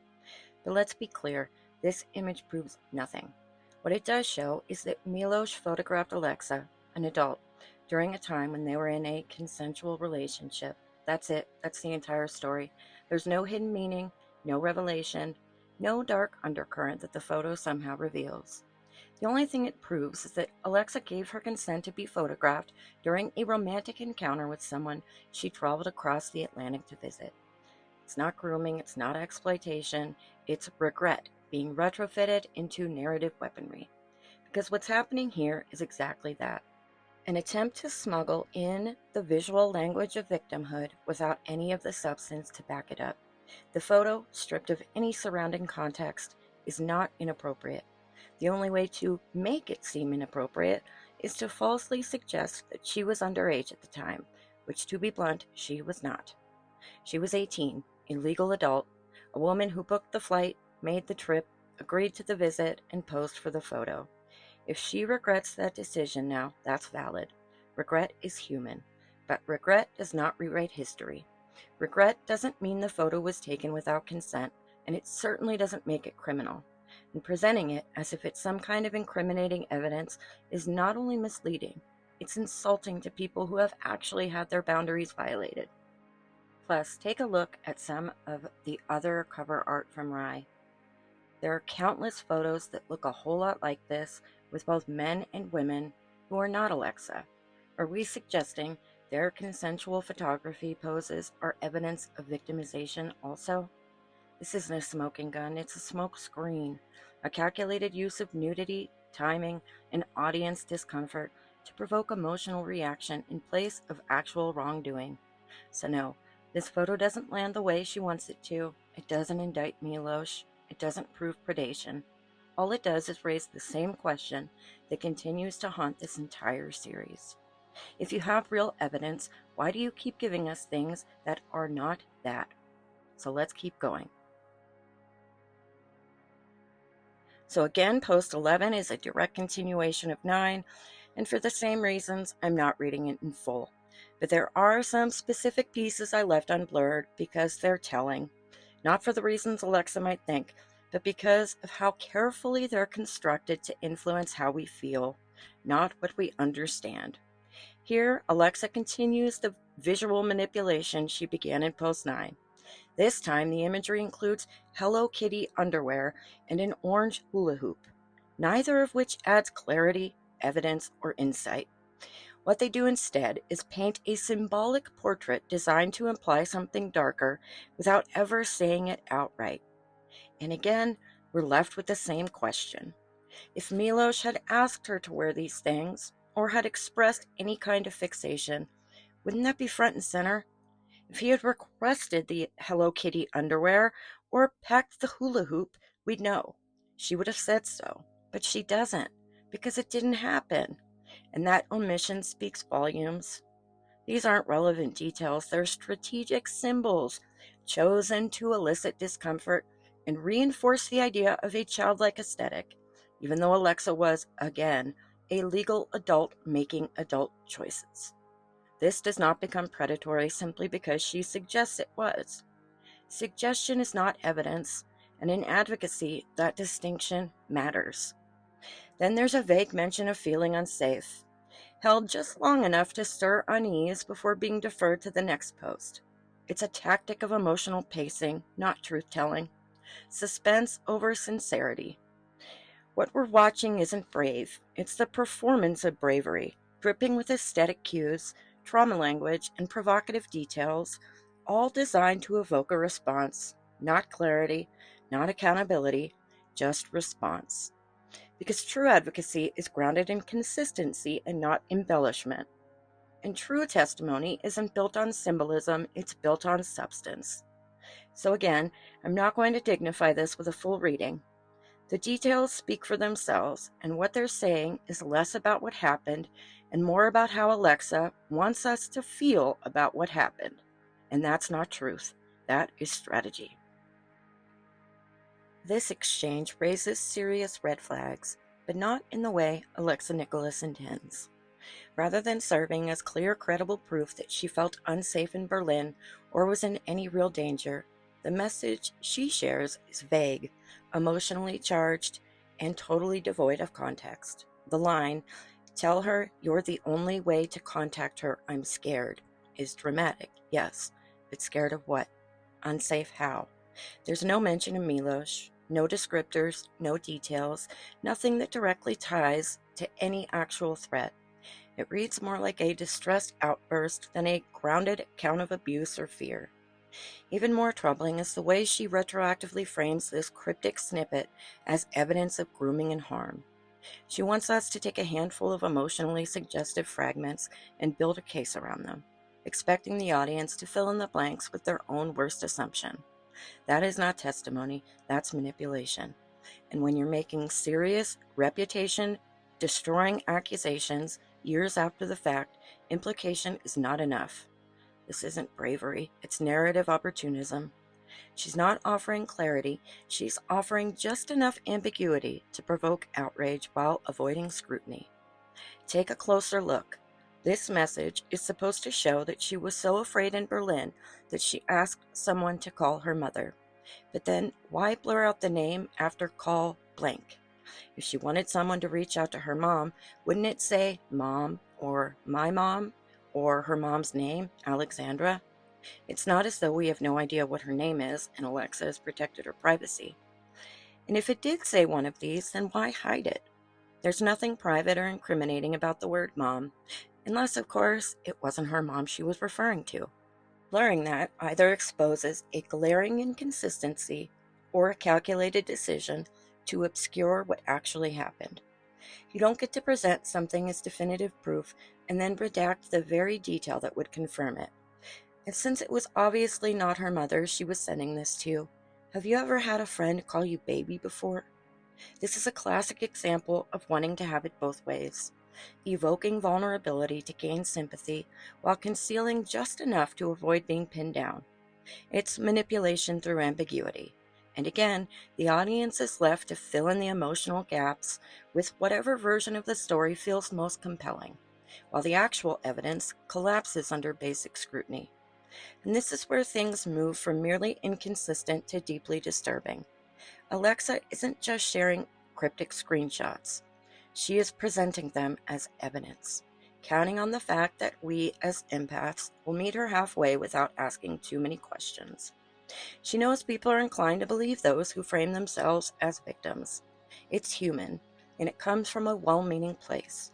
But let's be clear, this image proves nothing. What it does show is that Milosh photographed Alexa, an adult, during a time when they were in a consensual relationship. That's it. That's the entire story. There's no hidden meaning, no revelation, no dark undercurrent that the photo somehow reveals. The only thing it proves is that Alexa gave her consent to be photographed during a romantic encounter with someone she traveled across the Atlantic to visit. It's not grooming, it's not exploitation, it's regret being retrofitted into narrative weaponry. Because what's happening here is exactly that. An attempt to smuggle in the visual language of victimhood without any of the substance to back it up. The photo, stripped of any surrounding context, is not inappropriate. The only way to make it seem inappropriate is to falsely suggest that she was underage at the time, which, to be blunt, she was not. She was 18, a legal adult, a woman who booked the flight, made the trip, agreed to the visit, and posed for the photo. If she regrets that decision now, that's valid. Regret is human, but regret does not rewrite history. Regret doesn't mean the photo was taken without consent, and it certainly doesn't make it criminal. And presenting it as if it's some kind of incriminating evidence is not only misleading, it's insulting to people who have actually had their boundaries violated. Plus, take a look at some of the other cover art from Rhye. There are countless photos that look a whole lot like this, with both men and women who are not Alexa. Are we suggesting their consensual photography poses are evidence of victimization also? This isn't a smoking gun, it's a smoke screen, a calculated use of nudity, timing, and audience discomfort to provoke emotional reaction in place of actual wrongdoing. So no, this photo doesn't land the way she wants it to. It doesn't indict Milosh. It doesn't prove predation. All it does is raise the same question that continues to haunt this entire series. If you have real evidence, why do you keep giving us things that are not that? So let's keep going. So again, post 11 is a direct continuation of 9, and for the same reasons, I'm not reading it in full. But there are some specific pieces I left unblurred because they're telling. Not for the reasons Alexa might think, but because of how carefully they're constructed to influence how we feel, not what we understand. Here, Alexa continues the visual manipulation she began in Post 9. This time, the imagery includes Hello Kitty underwear and an orange hula hoop, neither of which adds clarity, evidence, or insight. What they do instead is paint a symbolic portrait designed to imply something darker without ever saying it outright. And again, we're left with the same question. If Milosh had asked her to wear these things, or had expressed any kind of fixation, wouldn't that be front and center? If he had requested the Hello Kitty underwear or packed the hula hoop, we'd know. She would have said so, but she doesn't, because it didn't happen. And that omission speaks volumes. These aren't relevant details, they're strategic symbols chosen to elicit discomfort and reinforce the idea of a childlike aesthetic, even though Alexa was, again, a legal adult making adult choices. This does not become predatory simply because she suggests it was. Suggestion is not evidence, and in advocacy, that distinction matters. Then there's a vague mention of feeling unsafe, held just long enough to stir unease before being deferred to the next post. It's a tactic of emotional pacing, not truth-telling. Suspense over sincerity. What we're watching isn't brave. It's the performance of bravery, dripping with aesthetic cues, trauma language, and provocative details, all designed to evoke a response, not clarity, not accountability, just response. Because true advocacy is grounded in consistency and not embellishment. And true testimony isn't built on symbolism, it's built on substance. So again, I'm not going to dignify this with a full reading. The details speak for themselves, and what they're saying is less about what happened and more about how Alexa wants us to feel about what happened. And that's not truth, that is strategy. This exchange raises serious red flags, but not in the way Alexa Nikolas intends. Rather than serving as clear, credible proof that she felt unsafe in Berlin or was in any real danger, the message she shares is vague, emotionally charged, and totally devoid of context. The line, "Tell her you're the only way to contact her, I'm scared," is dramatic, yes, but scared of what? Unsafe how? There's no mention of Milosh, no descriptors, no details, nothing that directly ties to any actual threat. It reads more like a distressed outburst than a grounded account of abuse or fear. Even more troubling is the way she retroactively frames this cryptic snippet as evidence of grooming and harm. She wants us to take a handful of emotionally suggestive fragments and build a case around them, expecting the audience to fill in the blanks with their own worst assumption. That is not testimony, that's manipulation. And when you're making serious, reputation-destroying accusations years after the fact, implication is not enough. This isn't bravery, it's narrative opportunism. She's not offering clarity, she's offering just enough ambiguity to provoke outrage while avoiding scrutiny. Take a closer look. This message is supposed to show that she was so afraid in Berlin that she asked someone to call her mother. But then, why blur out the name after call blank? If she wanted someone to reach out to her mom, wouldn't it say mom or my mom or her mom's name, Alexandra? It's not as though we have no idea what her name is and Alexa has protected her privacy. And if it did say one of these, then why hide it? There's nothing private or incriminating about the word mom, unless, of course, it wasn't her mom she was referring to. Blurring that either exposes a glaring inconsistency or a calculated decision to obscure what actually happened. You don't get to present something as definitive proof and then redact the very detail that would confirm it. And since it was obviously not her mother she was sending this to, have you ever had a friend call you baby before? This is a classic example of wanting to have it both ways, evoking vulnerability to gain sympathy while concealing just enough to avoid being pinned down. It's manipulation through ambiguity. And again, the audience is left to fill in the emotional gaps with whatever version of the story feels most compelling, while the actual evidence collapses under basic scrutiny. And this is where things move from merely inconsistent to deeply disturbing. Alexa isn't just sharing cryptic screenshots. She is presenting them as evidence, counting on the fact that we as empaths will meet her halfway without asking too many questions. She knows people are inclined to believe those who frame themselves as victims. It's human, and it comes from a well-meaning place.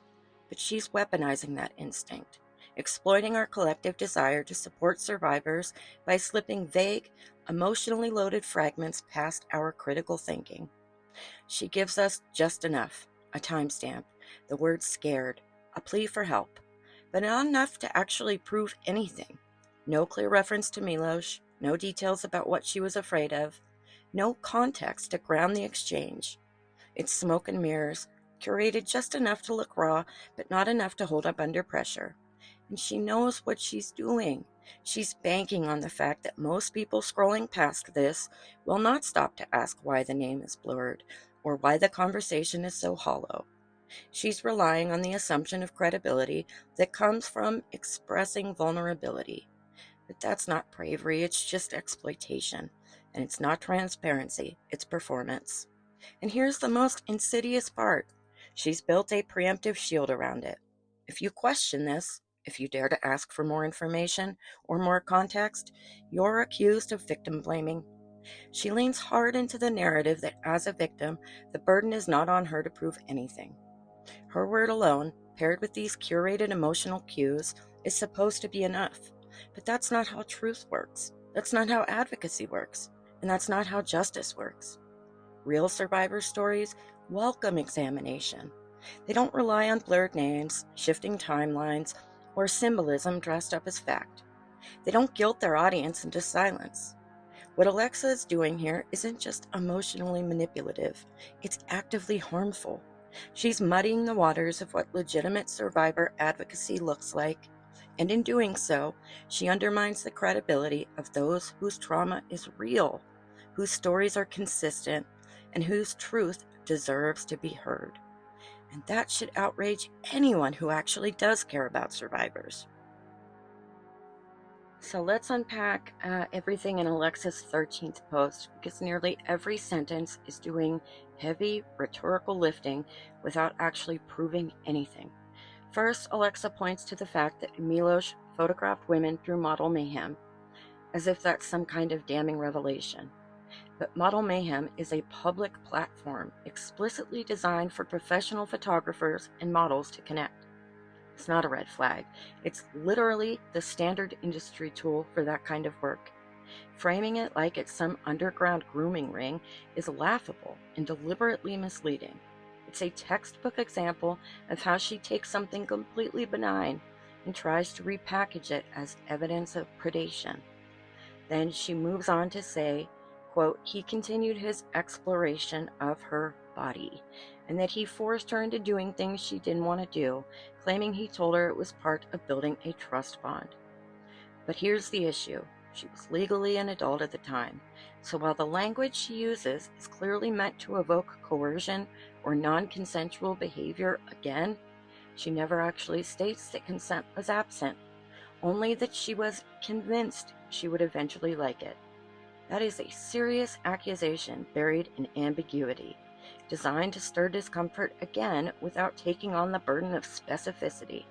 But she's weaponizing that instinct, exploiting our collective desire to support survivors by slipping vague, emotionally loaded fragments past our critical thinking. She gives us just enough, a timestamp, the word scared, a plea for help, but not enough to actually prove anything. No clear reference to Milosh, no details about what she was afraid of, no context to ground the exchange. It's smoke and mirrors, curated just enough to look raw, but not enough to hold up under pressure. And she knows what she's doing. She's banking on the fact that most people scrolling past this will not stop to ask why the name is blurred or why the conversation is so hollow. She's relying on the assumption of credibility that comes from expressing vulnerability. But that's not bravery, it's just exploitation. And it's not transparency, it's performance. And here's the most insidious part. She's built a preemptive shield around it. If you question this, if you dare to ask for more information or more context, you're accused of victim blaming. She leans hard into the narrative that as a victim, the burden is not on her to prove anything. Her word alone, paired with these curated emotional cues, is supposed to be enough. But that's not how truth works. That's not how advocacy works. And that's not how justice works. Real survivor stories welcome examination. They don't rely on blurred names, shifting timelines, or symbolism dressed up as fact. They don't guilt their audience into silence. What Alexa is doing here isn't just emotionally manipulative, it's actively harmful. She's muddying the waters of what legitimate survivor advocacy looks like, and in doing so, she undermines the credibility of those whose trauma is real, whose stories are consistent, and whose truth deserves to be heard. And that should outrage anyone who actually does care about survivors. So let's unpack everything in Alexa's 13th post, because nearly every sentence is doing heavy rhetorical lifting without actually proving anything. First, Alexa points to the fact that Milosh photographed women through Model Mayhem, as if that's some kind of damning revelation. But Model Mayhem is a public platform explicitly designed for professional photographers and models to connect. It's not a red flag. It's literally the standard industry tool for that kind of work. Framing it like it's some underground grooming ring is laughable and deliberately misleading. It's a textbook example of how she takes something completely benign and tries to repackage it as evidence of predation. Then she moves on to say, quote, he continued his exploration of her body, and that he forced her into doing things she didn't want to do, claiming he told her it was part of building a trust bond. But here's the issue. She was legally an adult at the time, so while the language she uses is clearly meant to evoke coercion or non-consensual behavior again, she never actually states that consent was absent, only that she was convinced she would eventually like it. That is a serious accusation buried in ambiguity, designed to stir discomfort again without taking on the burden of specificity.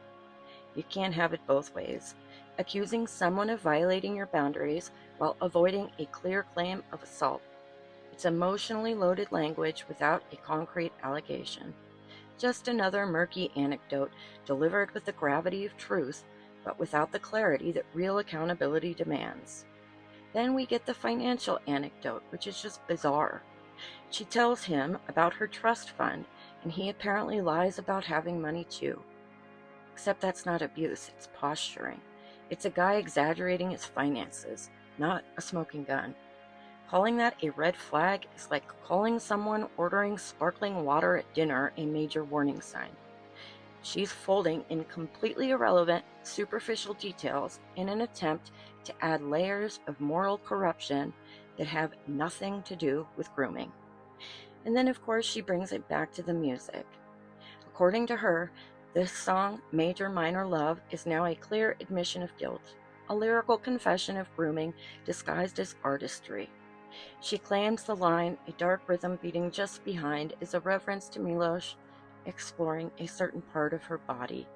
You can't have it both ways, accusing someone of violating your boundaries while avoiding a clear claim of assault. It's emotionally loaded language without a concrete allegation. Just another murky anecdote delivered with the gravity of truth, but without the clarity that real accountability demands. Then we get the financial anecdote, which is just bizarre. She tells him about her trust fund, and he apparently lies about having money too. Except that's not abuse, it's posturing. It's a guy exaggerating his finances, not a smoking gun. Calling that a red flag is like calling someone ordering sparkling water at dinner a major warning sign. She's folding in completely irrelevant, superficial details in an attempt to add layers of moral corruption that have nothing to do with grooming. And then, of course, she brings it back to the music. According to her, this song, Major Minor Love, is now a clear admission of guilt, a lyrical confession of grooming disguised as artistry. She claims the line, a dark rhythm beating just behind, is a reference to Milosh exploring a certain part of her body,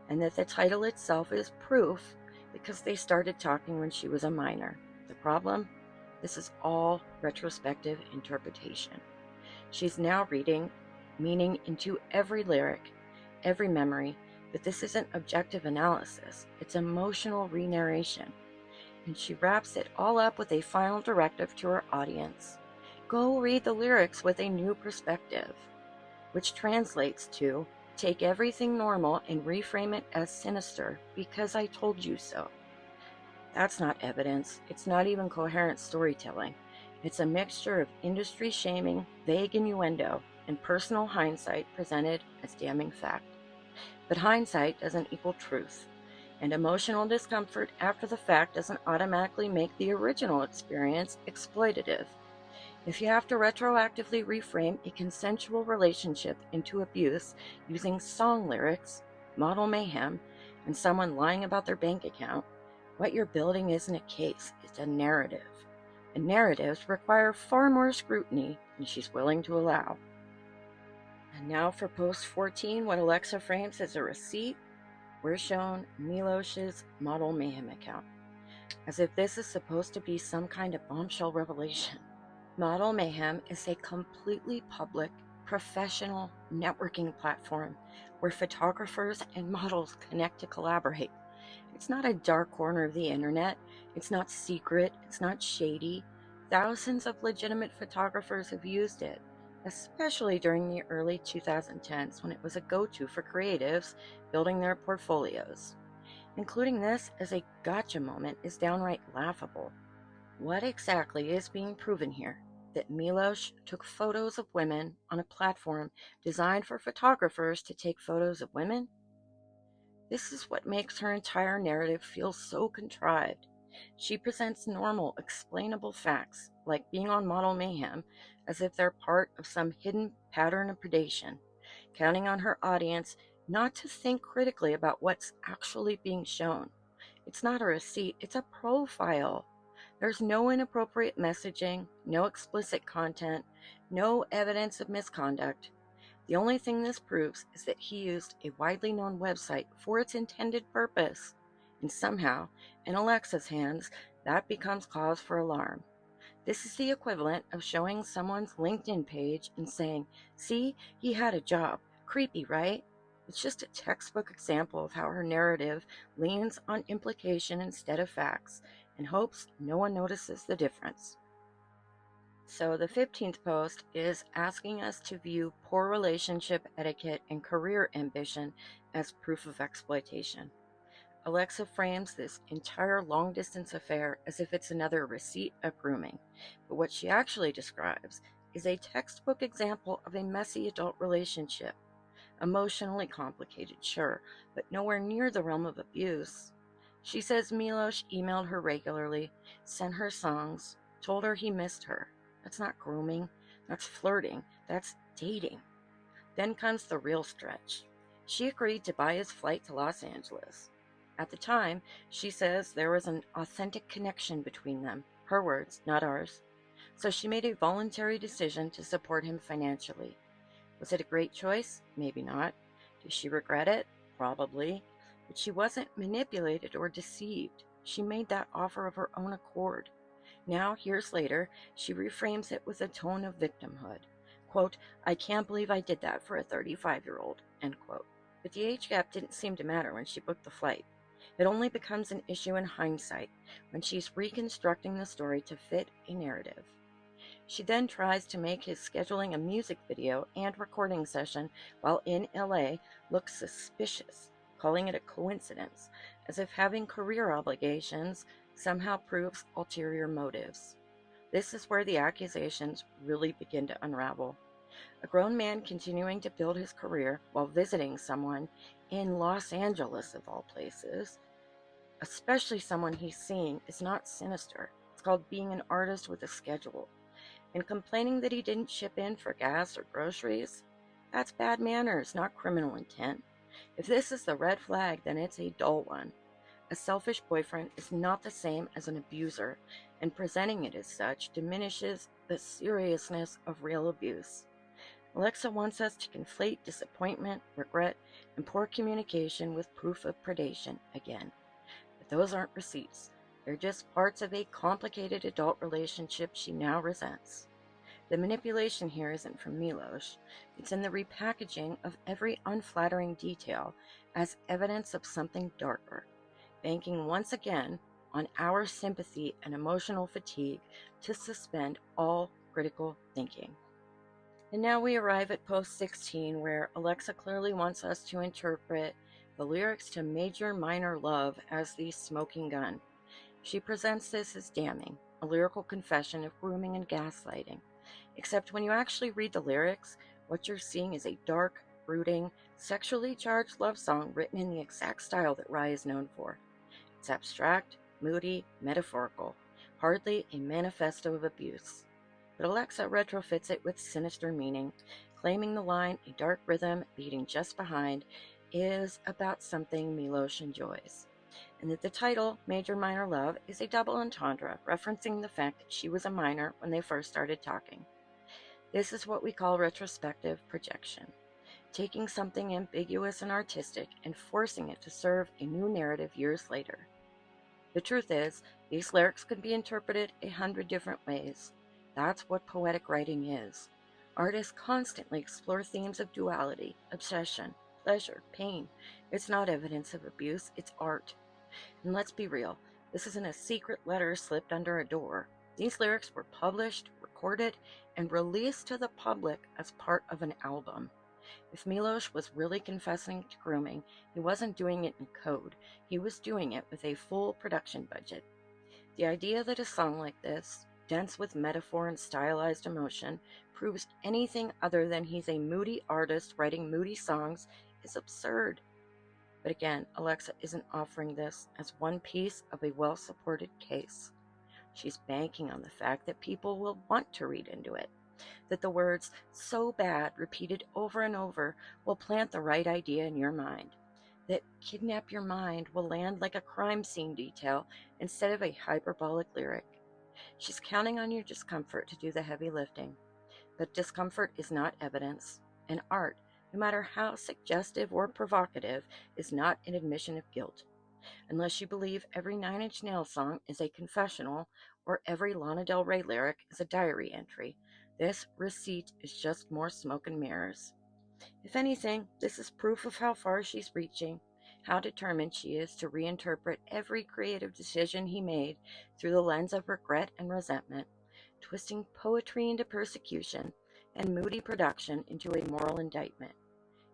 and that the title itself is proof because they started talking when she was a minor. The problem? This is all retrospective interpretation. She's now reading meaning into every lyric, every memory, but this isn't objective analysis, it's emotional re-narration. And she wraps it all up with a final directive to her audience. Go read the lyrics with a new perspective, which translates to take everything normal and reframe it as sinister because I told you so. That's not evidence. It's not even coherent storytelling. It's a mixture of industry shaming, vague innuendo, and personal hindsight presented as damning fact. But hindsight doesn't equal truth, and emotional discomfort after the fact doesn't automatically make the original experience exploitative. If you have to retroactively reframe a consensual relationship into abuse using song lyrics, model mayhem, and someone lying about their bank account, what you're building isn't a case, it's a narrative. And narratives require far more scrutiny than she's willing to allow. And now for post 14, what Alexa frames as a receipt, we're shown Milosh's model mayhem account, as if this is supposed to be some kind of bombshell revelation. Model Mayhem is a completely public, professional networking platform where photographers and models connect to collaborate. It's not a dark corner of the internet. It's not secret. It's not shady. Thousands of legitimate photographers have used it, especially during the early 2010s when it was a go-to for creatives building their portfolios. Including this as a gotcha moment is downright laughable. What exactly is being proven here? That Milosh took photos of women on a platform designed for photographers to take photos of women? This is what makes her entire narrative feel so contrived. She presents normal, explainable facts, like being on Model Mayhem, as if they're part of some hidden pattern of predation, counting on her audience not to think critically about what's actually being shown. It's not a receipt, it's a profile. There's no inappropriate messaging, no explicit content, no evidence of misconduct. The only thing this proves is that he used a widely known website for its intended purpose, and somehow, in Alexa's hands, that becomes cause for alarm. This is the equivalent of showing someone's LinkedIn page and saying, "See, he had a job. Creepy, right?" It's just a textbook example of how her narrative leans on implication instead of facts, and hopes no one notices the difference. So the 15th post is asking us to view poor relationship etiquette and career ambition as proof of exploitation. Alexa frames this entire long-distance affair as if it's another receipt of grooming, but what she actually describes is a textbook example of a messy adult relationship. Emotionally complicated, sure, but nowhere near the realm of abuse. She says Milosh emailed her regularly, sent her songs, told her he missed her. That's not grooming, that's flirting, that's dating. Then comes the real stretch. She agreed to buy his flight to Los Angeles. At the time, she says there was an authentic connection between them, her words, not ours. So she made a voluntary decision to support him financially. Was it a great choice? Maybe not. Does she regret it? Probably. But she wasn't manipulated or deceived. She made that offer of her own accord. Now, years later, she reframes it with a tone of victimhood. Quote, "I can't believe I did that for a 35-year-old, end quote. But the age gap didn't seem to matter when she booked the flight. It only becomes an issue in hindsight, when she's reconstructing the story to fit a narrative. She then tries to make his scheduling a music video and recording session while in LA look suspicious, calling it a coincidence, as if having career obligations somehow proves ulterior motives. This is where the accusations really begin to unravel. A grown man continuing to build his career while visiting someone in Los Angeles, of all places, especially someone he's seeing, is not sinister. It's called being an artist with a schedule. And complaining that he didn't ship in for gas or groceries, that's bad manners, not criminal intent. If this is the red flag, then it's a dull one. A selfish boyfriend is not the same as an abuser, and presenting it as such diminishes the seriousness of real abuse. Alexa wants us to conflate disappointment, regret, and poor communication with proof of predation again. But those aren't receipts. They're just parts of a complicated adult relationship she now resents. The manipulation here isn't from Milosh. It's in the repackaging of every unflattering detail as evidence of something darker, banking once again on our sympathy and emotional fatigue to suspend all critical thinking. And now we arrive at post 16, where Alexa clearly wants us to interpret the lyrics to Major Minor Love as the smoking gun. She presents this as damning, a lyrical confession of grooming and gaslighting. Except when you actually read the lyrics, what you're seeing is a dark, brooding, sexually charged love song written in the exact style that Rhye is known for. It's abstract, moody, metaphorical, hardly a manifesto of abuse. But Alexa retrofits it with sinister meaning, claiming the line, a dark rhythm beating just behind, is about something Milosh enjoys, and that the title, Major Minor Love, is a double entendre, referencing the fact that she was a minor when they first started talking. This is what we call retrospective projection, taking something ambiguous and artistic and forcing it to serve a new narrative years later. The truth is, these lyrics could be interpreted 100 different ways. That's what poetic writing is. Artists constantly explore themes of duality, obsession, pleasure, pain. It's not evidence of abuse, it's art. And let's be real, this isn't a secret letter slipped under a door. These lyrics were published, recorded, and released to the public as part of an album. If Milosh was really confessing to grooming, he wasn't doing it in code. He was doing it with a full production budget. The idea that a song like this, dense with metaphor and stylized emotion, proves anything other than he's a moody artist writing moody songs is absurd. But again, Alexa isn't offering this as one piece of a well-supported case. She's banking on the fact that people will want to read into it, that the words "so bad" repeated over and over will plant the right idea in your mind, that "kidnap your mind" will land like a crime scene detail instead of a hyperbolic lyric. She's counting on your discomfort to do the heavy lifting. But discomfort is not evidence, and art, no matter how suggestive or provocative, is not an admission of guilt. Unless you believe every Nine Inch Nails song is a confessional or every Lana Del Rey lyric is a diary entry, this receipt is just more smoke and mirrors. If anything, this is proof of how far she's reaching, how determined she is to reinterpret every creative decision he made through the lens of regret and resentment, twisting poetry into persecution and moody production into a moral indictment.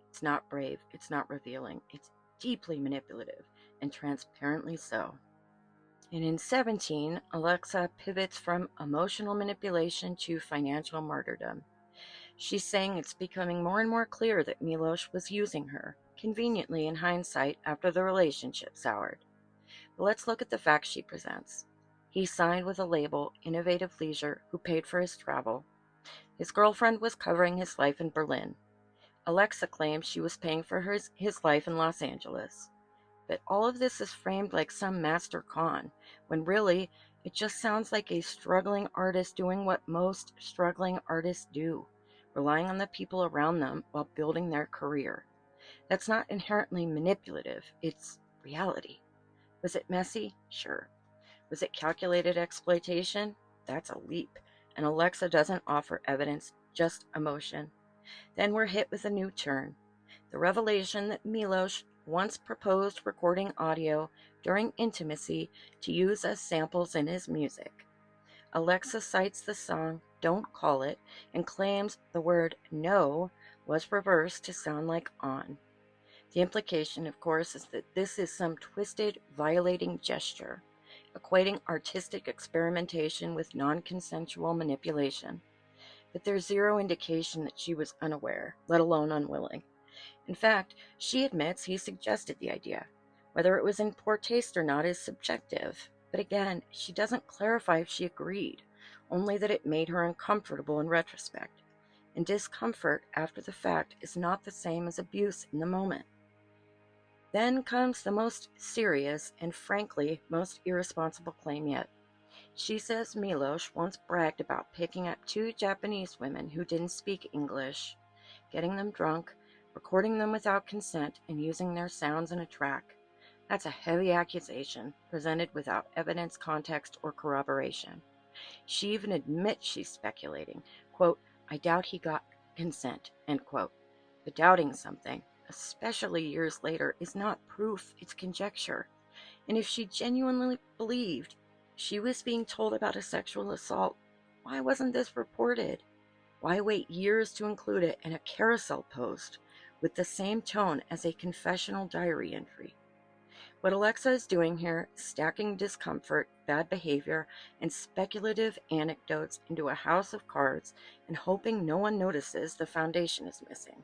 It's not brave, it's not revealing, it's deeply manipulative, and transparently so. And in 17, Alexa pivots from emotional manipulation to financial martyrdom. She's saying it's becoming more and more clear that Milosh was using her, conveniently in hindsight after the relationship soured. But let's look at the facts she presents. He signed with a label, Innovative Leisure, who paid for his travel. His girlfriend was covering his life in Berlin. Alexa claims she was paying for his life in Los Angeles. But all of this is framed like some master con, when really, it just sounds like a struggling artist doing what most struggling artists do, relying on the people around them while building their career. That's not inherently manipulative, it's reality. Was it messy? Sure. Was it calculated exploitation? That's a leap, and Alexa doesn't offer evidence, just emotion. Then we're hit with a new turn. The revelation that Milosh once proposed recording audio during intimacy to use as samples in his music. Alexa cites the song Don't Call It and claims the word no was reversed to sound like on. The implication, of course, is that this is some twisted, violating gesture, equating artistic experimentation with non-consensual manipulation. But there's zero indication that she was unaware, let alone unwilling. In fact, she admits he suggested the idea. Whether it was in poor taste or not is subjective. But again, she doesn't clarify if she agreed, only that it made her uncomfortable in retrospect. And discomfort after the fact is not the same as abuse in the moment. Then comes the most serious and frankly most irresponsible claim yet. She says Milosh once bragged about picking up 2 Japanese women who didn't speak English, getting them drunk, recording them without consent, and using their sounds in a track. That's a heavy accusation, presented without evidence, context, or corroboration. She even admits she's speculating. Quote, I doubt he got consent, end quote. But doubting something, especially years later, is not proof, it's conjecture. And if she genuinely believed she was being told about a sexual assault, why wasn't this reported? Why wait years to include it in a carousel post with the same tone as a confessional diary entry? What Alexa is doing here is stacking discomfort, bad behavior, and speculative anecdotes into a house of cards and hoping no one notices the foundation is missing.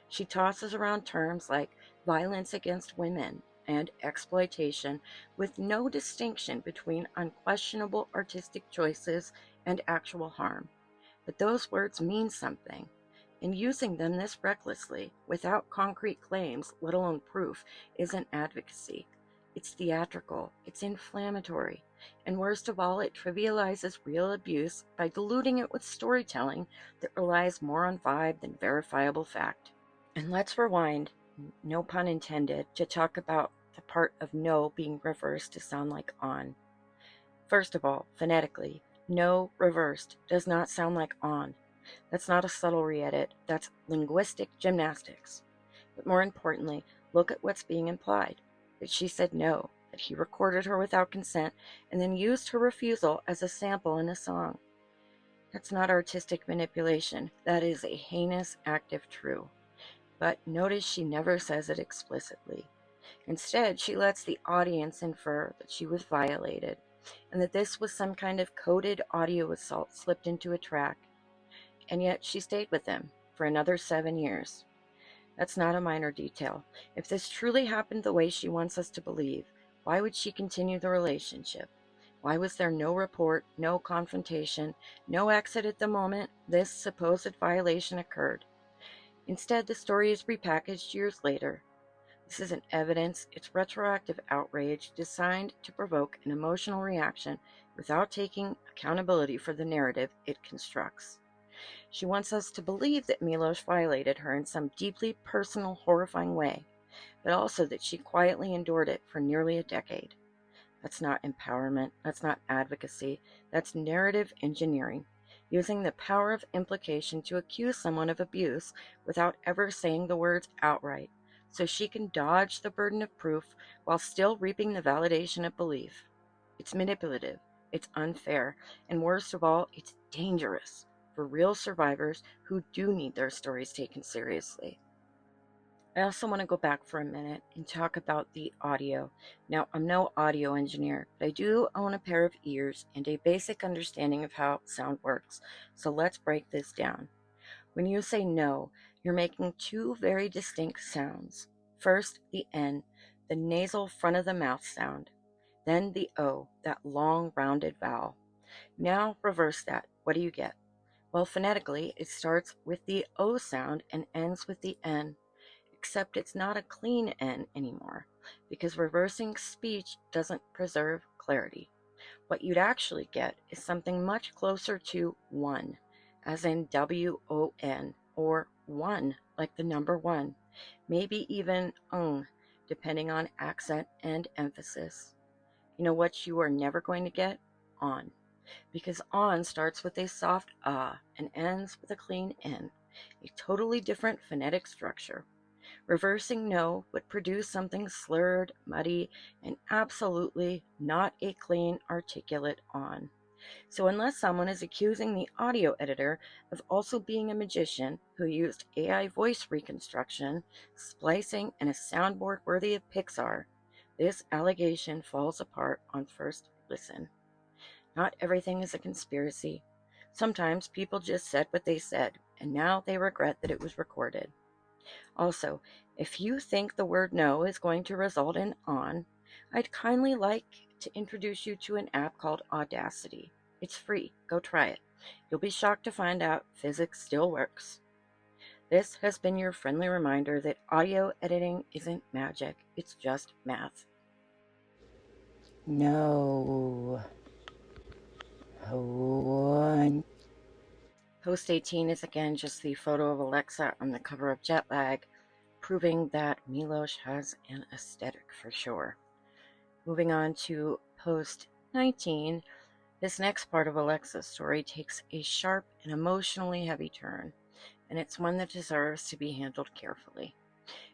She tosses around terms like violence against women and exploitation with no distinction between unquestionable artistic choices and actual harm. But those words mean something, and using them this recklessly, without concrete claims, let alone proof, isn't advocacy. It's theatrical, it's inflammatory, and worst of all, it trivializes real abuse by diluting it with storytelling that relies more on vibe than verifiable fact. And let's rewind, no pun intended, to talk about the part of no being reversed to sound like on. First of all, phonetically, no reversed does not sound like on. That's not a subtle re-edit, that's linguistic gymnastics. But more importantly, look at what's being implied. That she said no, that he recorded her without consent, and then used her refusal as a sample in a song. That's not artistic manipulation, that is a heinous act if true. But notice she never says it explicitly. Instead, she lets the audience infer that she was violated, and that this was some kind of coded audio assault slipped into a track. And yet she stayed with him for another 7 years. That's not a minor detail. If this truly happened the way she wants us to believe, why would she continue the relationship? Why was there no report, no confrontation, no exit at the moment this supposed violation occurred? Instead, the story is repackaged years later. This isn't evidence, it's retroactive outrage designed to provoke an emotional reaction without taking accountability for the narrative it constructs. She wants us to believe that Milosh violated her in some deeply personal, horrifying way, but also that she quietly endured it for nearly a decade. That's not empowerment, that's not advocacy, that's narrative engineering, using the power of implication to accuse someone of abuse without ever saying the words outright, so she can dodge the burden of proof while still reaping the validation of belief. It's manipulative, it's unfair, and worst of all, it's dangerous for real survivors who do need their stories taken seriously. I also want to go back for a minute and talk about the audio. Now, I'm no audio engineer, but I do own a pair of ears and a basic understanding of how sound works. So let's break this down. When you say no, you're making 2 very distinct sounds. First, the N, the nasal front of the mouth sound. Then the O, that long rounded vowel. Now reverse that. What do you get? Well, phonetically, it starts with the O sound and ends with the N. Except it's not a clean N anymore, because reversing speech doesn't preserve clarity. What you'd actually get is something much closer to one, as in WON, or one, like the number 1, maybe even depending on accent and emphasis. You know what you are never going to get? On. Because on starts with a soft ah and ends with a clean N, a totally different phonetic structure. Reversing no would produce something slurred, muddy, and absolutely not a clean, articulate on. So unless someone is accusing the audio editor of also being a magician who used AI voice reconstruction, splicing, and a soundboard worthy of Pixar, this allegation falls apart on first listen. Not everything is a conspiracy. Sometimes people just said what they said, and now they regret that it was recorded. Also, if you think the word no is going to result in on, I'd kindly like to introduce you to an app called Audacity. It's free. Go try it. You'll be shocked to find out physics still works. This has been your friendly reminder that audio editing isn't magic, it's just math. No. Post 18 is again just the photo of Alexa on the cover of Jetlag, proving that Milosh has an aesthetic for sure. Moving on to post 19, this next part of Alexa's story takes a sharp and emotionally heavy turn, and it's one that deserves to be handled carefully.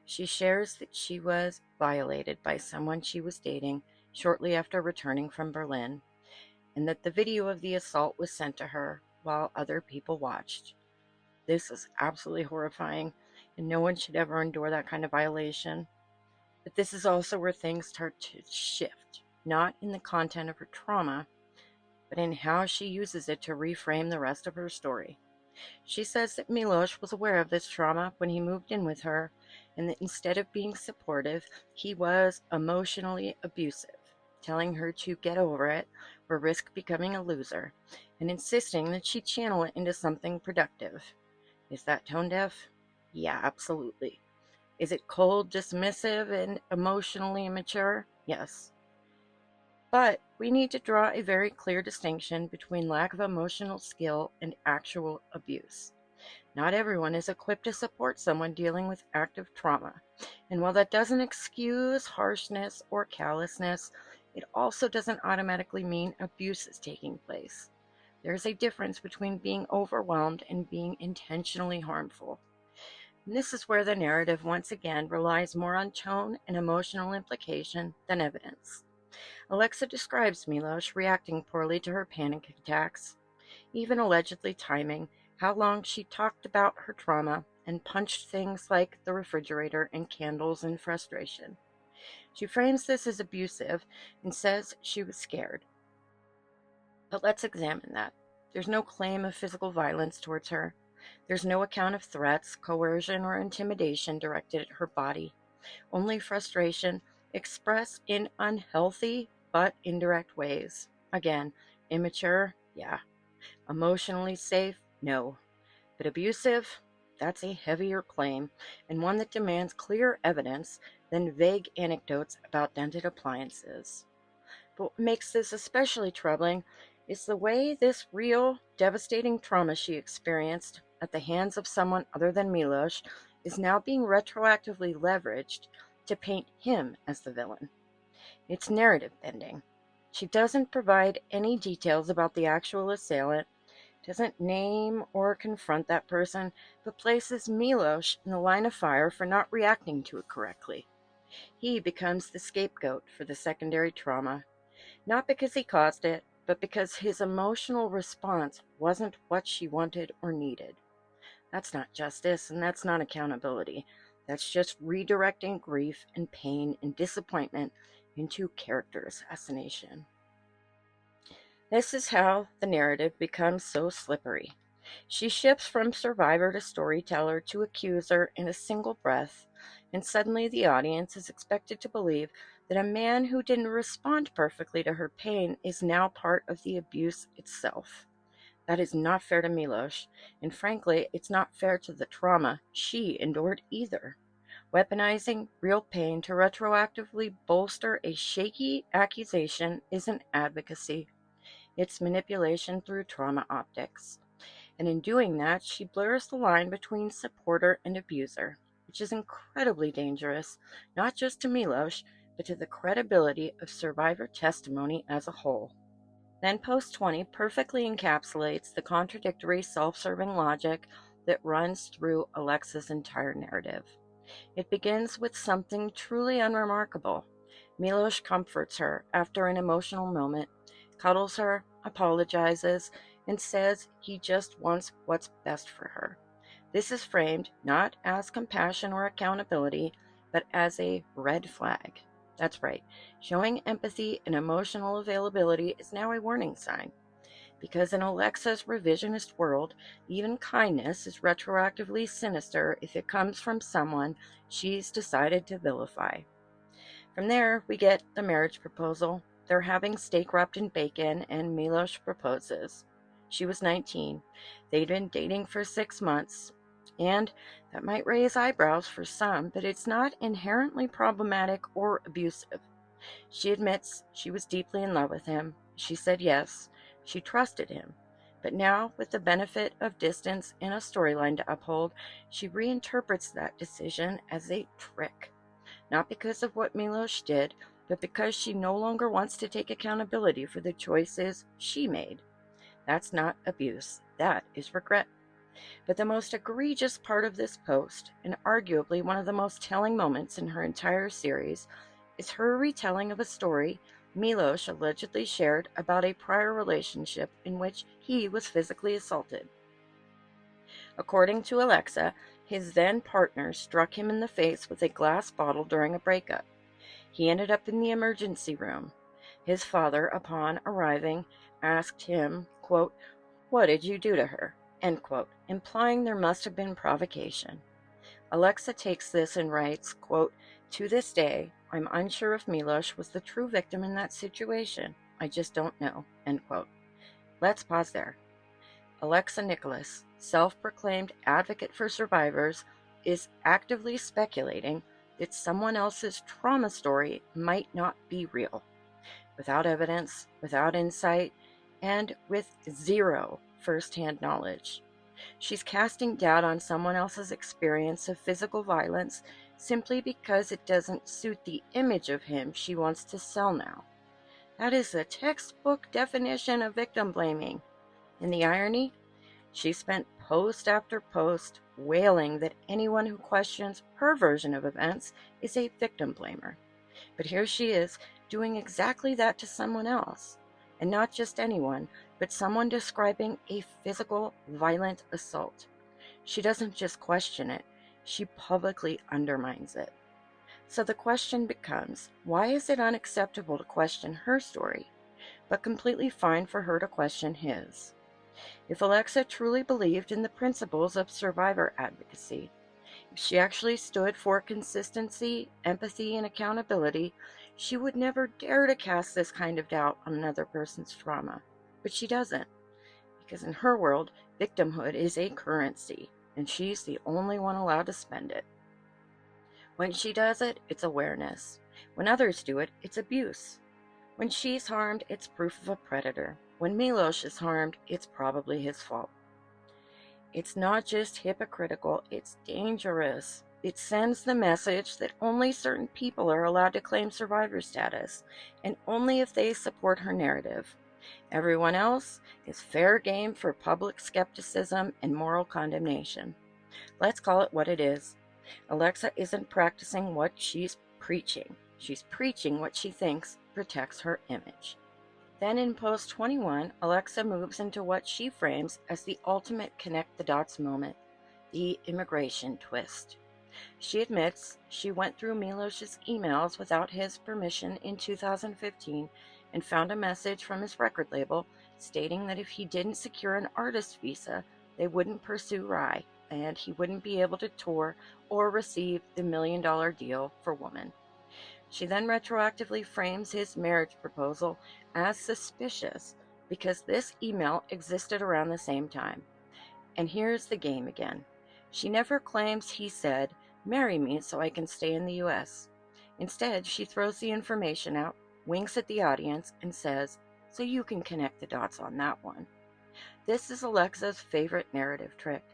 She shares that she was violated by someone she was dating shortly after returning from Berlin, and that the video of the assault was sent to her while other people watched. This is absolutely horrifying, and no one should ever endure that kind of violation. But this is also where things start to shift, not in the content of her trauma, but in how she uses it to reframe the rest of her story. She says that Milosh was aware of this trauma when he moved in with her, and that instead of being supportive, he was emotionally abusive, telling her to get over it or risk becoming a loser, and insisting that she channel it into something productive. Is that tone deaf? Yeah, absolutely. Is it cold, dismissive, and emotionally immature? Yes. But we need to draw a very clear distinction between lack of emotional skill and actual abuse. Not everyone is equipped to support someone dealing with active trauma. And while that doesn't excuse harshness or callousness, it also doesn't automatically mean abuse is taking place. There's a difference between being overwhelmed and being intentionally harmful. And this is where the narrative once again relies more on tone and emotional implication than evidence. Alexa describes Milosh reacting poorly to her panic attacks, even allegedly timing how long she talked about her trauma and punched things like the refrigerator and candles in frustration. She frames this as abusive and says she was scared. But let's examine that. There's no claim of physical violence towards her. There's no account of threats, coercion, or intimidation directed at her body. Only frustration expressed in unhealthy but indirect ways. Again, immature? Yeah. Emotionally safe? No. But abusive? That's a heavier claim, and one that demands clear evidence than vague anecdotes about dented appliances. But what makes this especially troubling is the way this real, devastating trauma she experienced at the hands of someone other than Milosh is now being retroactively leveraged to paint him as the villain. It's narrative bending. She doesn't provide any details about the actual assailant, doesn't name or confront that person, but places Milosh in the line of fire for not reacting to it correctly. He becomes the scapegoat for the secondary trauma, not because he caused it, but because his emotional response wasn't what she wanted or needed. That's not justice, and that's not accountability. That's just redirecting grief and pain and disappointment into character assassination. This is how the narrative becomes so slippery. She shifts from survivor to storyteller to accuser in a single breath, and suddenly the audience is expected to believe that a man who didn't respond perfectly to her pain is now part of the abuse itself. That is not fair to Milosh, and frankly, it's not fair to the trauma she endured either. Weaponizing real pain to retroactively bolster a shaky accusation isn't advocacy. It's manipulation through trauma optics. And in doing that, she blurs the line between supporter and abuser, which is incredibly dangerous, not just to Milosh, but to the credibility of survivor testimony as a whole. Then Post 20 perfectly encapsulates the contradictory self-serving logic that runs through Alexa's entire narrative. It begins with something truly unremarkable. Milosh comforts her after an emotional moment, cuddles her, apologizes, and says he just wants what's best for her. This is framed not as compassion or accountability, but as a red flag. That's right, showing empathy and emotional availability is now a warning sign. Because in Alexa's revisionist world, even kindness is retroactively sinister if it comes from someone she's decided to vilify. From there, we get the marriage proposal. They're having steak wrapped in bacon, and Milosh proposes. She was 19. They'd been dating for 6 months. And that might raise eyebrows for some, but it's not inherently problematic or abusive. She admits she was deeply in love with him. She said yes. She trusted him. But now, with the benefit of distance and a storyline to uphold, she reinterprets that decision as a trick. Not because of what Milosh did, but because she no longer wants to take accountability for the choices she made. That's not abuse. That is regret. But the most egregious part of this post, and arguably one of the most telling moments in her entire series, is her retelling of a story Milosh allegedly shared about a prior relationship in which he was physically assaulted. According to Alexa, his then partner struck him in the face with a glass bottle during a breakup. He ended up in the emergency room. His father, upon arriving, asked him, quote, "What did you do to her?" End quote, implying there must have been provocation. Alexa takes this and writes, quote, "To this day, I'm unsure if Milosh was the true victim in that situation. I just don't know." End quote. Let's pause there. Alexa Nikolas, self-proclaimed advocate for survivors, is actively speculating that someone else's trauma story might not be real. Without evidence, without insight, and with zero first-hand knowledge. She's casting doubt on someone else's experience of physical violence simply because it doesn't suit the image of him she wants to sell now. That is a textbook definition of victim blaming. And the irony? She spent post after post wailing that anyone who questions her version of events is a victim blamer. But here she is doing exactly that to someone else. And not just anyone, but someone describing a physical, violent assault. She doesn't just question it, she publicly undermines it. So the question becomes, why is it unacceptable to question her story, but completely fine for her to question his? If Alexa truly believed in the principles of survivor advocacy, if she actually stood for consistency, empathy, and accountability, she would never dare to cast this kind of doubt on another person's trauma. But she doesn't, because in her world, victimhood is a currency, and she's the only one allowed to spend it. When she does it, it's awareness. When others do it, it's abuse. When she's harmed, it's proof of a predator. When Milosh is harmed, it's probably his fault. It's not just hypocritical, it's dangerous. It sends the message that only certain people are allowed to claim survivor status, and only if they support her narrative. Everyone else is fair game for public skepticism and moral condemnation. Let's call it what it is. Alexa isn't practicing what she's preaching. She's preaching what she thinks protects her image. Then in post 21, Alexa moves into what she frames as the ultimate connect the dots moment, the immigration twist. She admits she went through Milosh's emails without his permission in 2015 and found a message from his record label stating that if he didn't secure an artist visa, they wouldn't pursue Rhye and he wouldn't be able to tour or receive the $1 million deal for Woman. She then retroactively frames his marriage proposal as suspicious because this email existed around the same time. And here's the game again. She never claims he said, "Marry me so I can stay in the US." Instead, she throws the information out, winks at the audience, and says, "So you can connect the dots on that one." This is Alexa's favorite narrative trick.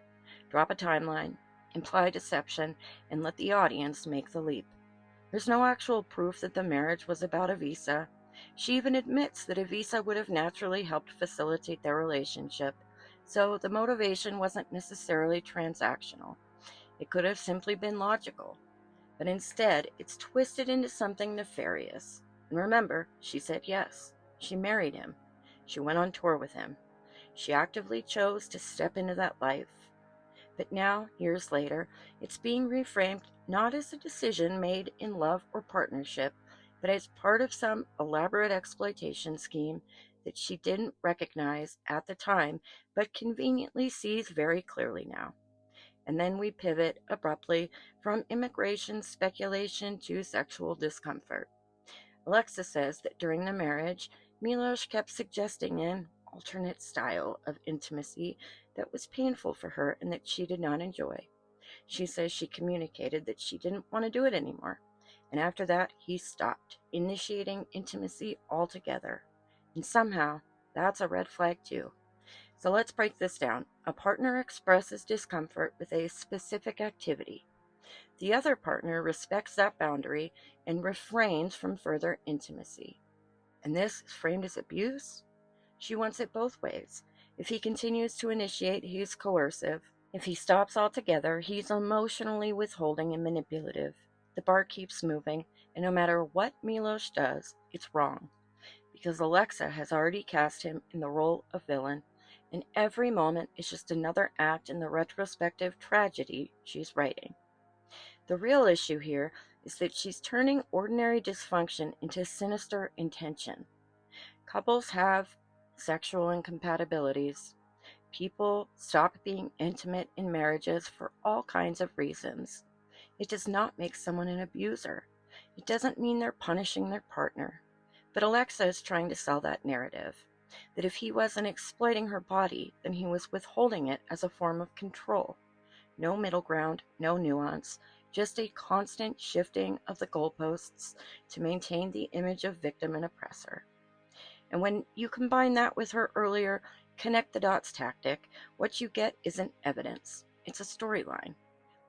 Drop a timeline, imply deception, and let the audience make the leap. There's no actual proof that the marriage was about a visa. She even admits that a visa would have naturally helped facilitate their relationship, so the motivation wasn't necessarily transactional. It could have simply been logical. But instead, it's twisted into something nefarious. And remember, she said yes. She married him. She went on tour with him. She actively chose to step into that life. But now, years later, it's being reframed not as a decision made in love or partnership, but as part of some elaborate exploitation scheme that she didn't recognize at the time, but conveniently sees very clearly now. And then we pivot abruptly from immigration speculation to sexual discomfort. Alexa says that during the marriage, Milosh kept suggesting in alternate style of intimacy that was painful for her and that she did not enjoy. She says she communicated that she didn't want to do it anymore. And after that, he stopped initiating intimacy altogether. And somehow, that's a red flag too. So let's break this down. A partner expresses discomfort with a specific activity. The other partner respects that boundary and refrains from further intimacy. And this is framed as abuse? She wants it both ways. If he continues to initiate, he's coercive. If he stops altogether, he's emotionally withholding and manipulative. The bar keeps moving, and no matter what Milosh does, it's wrong. Because Alexa has already cast him in the role of villain, and every moment is just another act in the retrospective tragedy she's writing. The real issue here is that she's turning ordinary dysfunction into sinister intention. Couples have sexual incompatibilities. People stop being intimate in marriages for all kinds of reasons. It does not make someone an abuser. It doesn't mean they're punishing their partner. But Alexa is trying to sell that narrative, that if he wasn't exploiting her body, then he was withholding it as a form of control. No middle ground, no nuance, just a constant shifting of the goalposts to maintain the image of victim and oppressor. And when you combine that with her earlier connect the dots tactic, what you get isn't evidence. It's a storyline.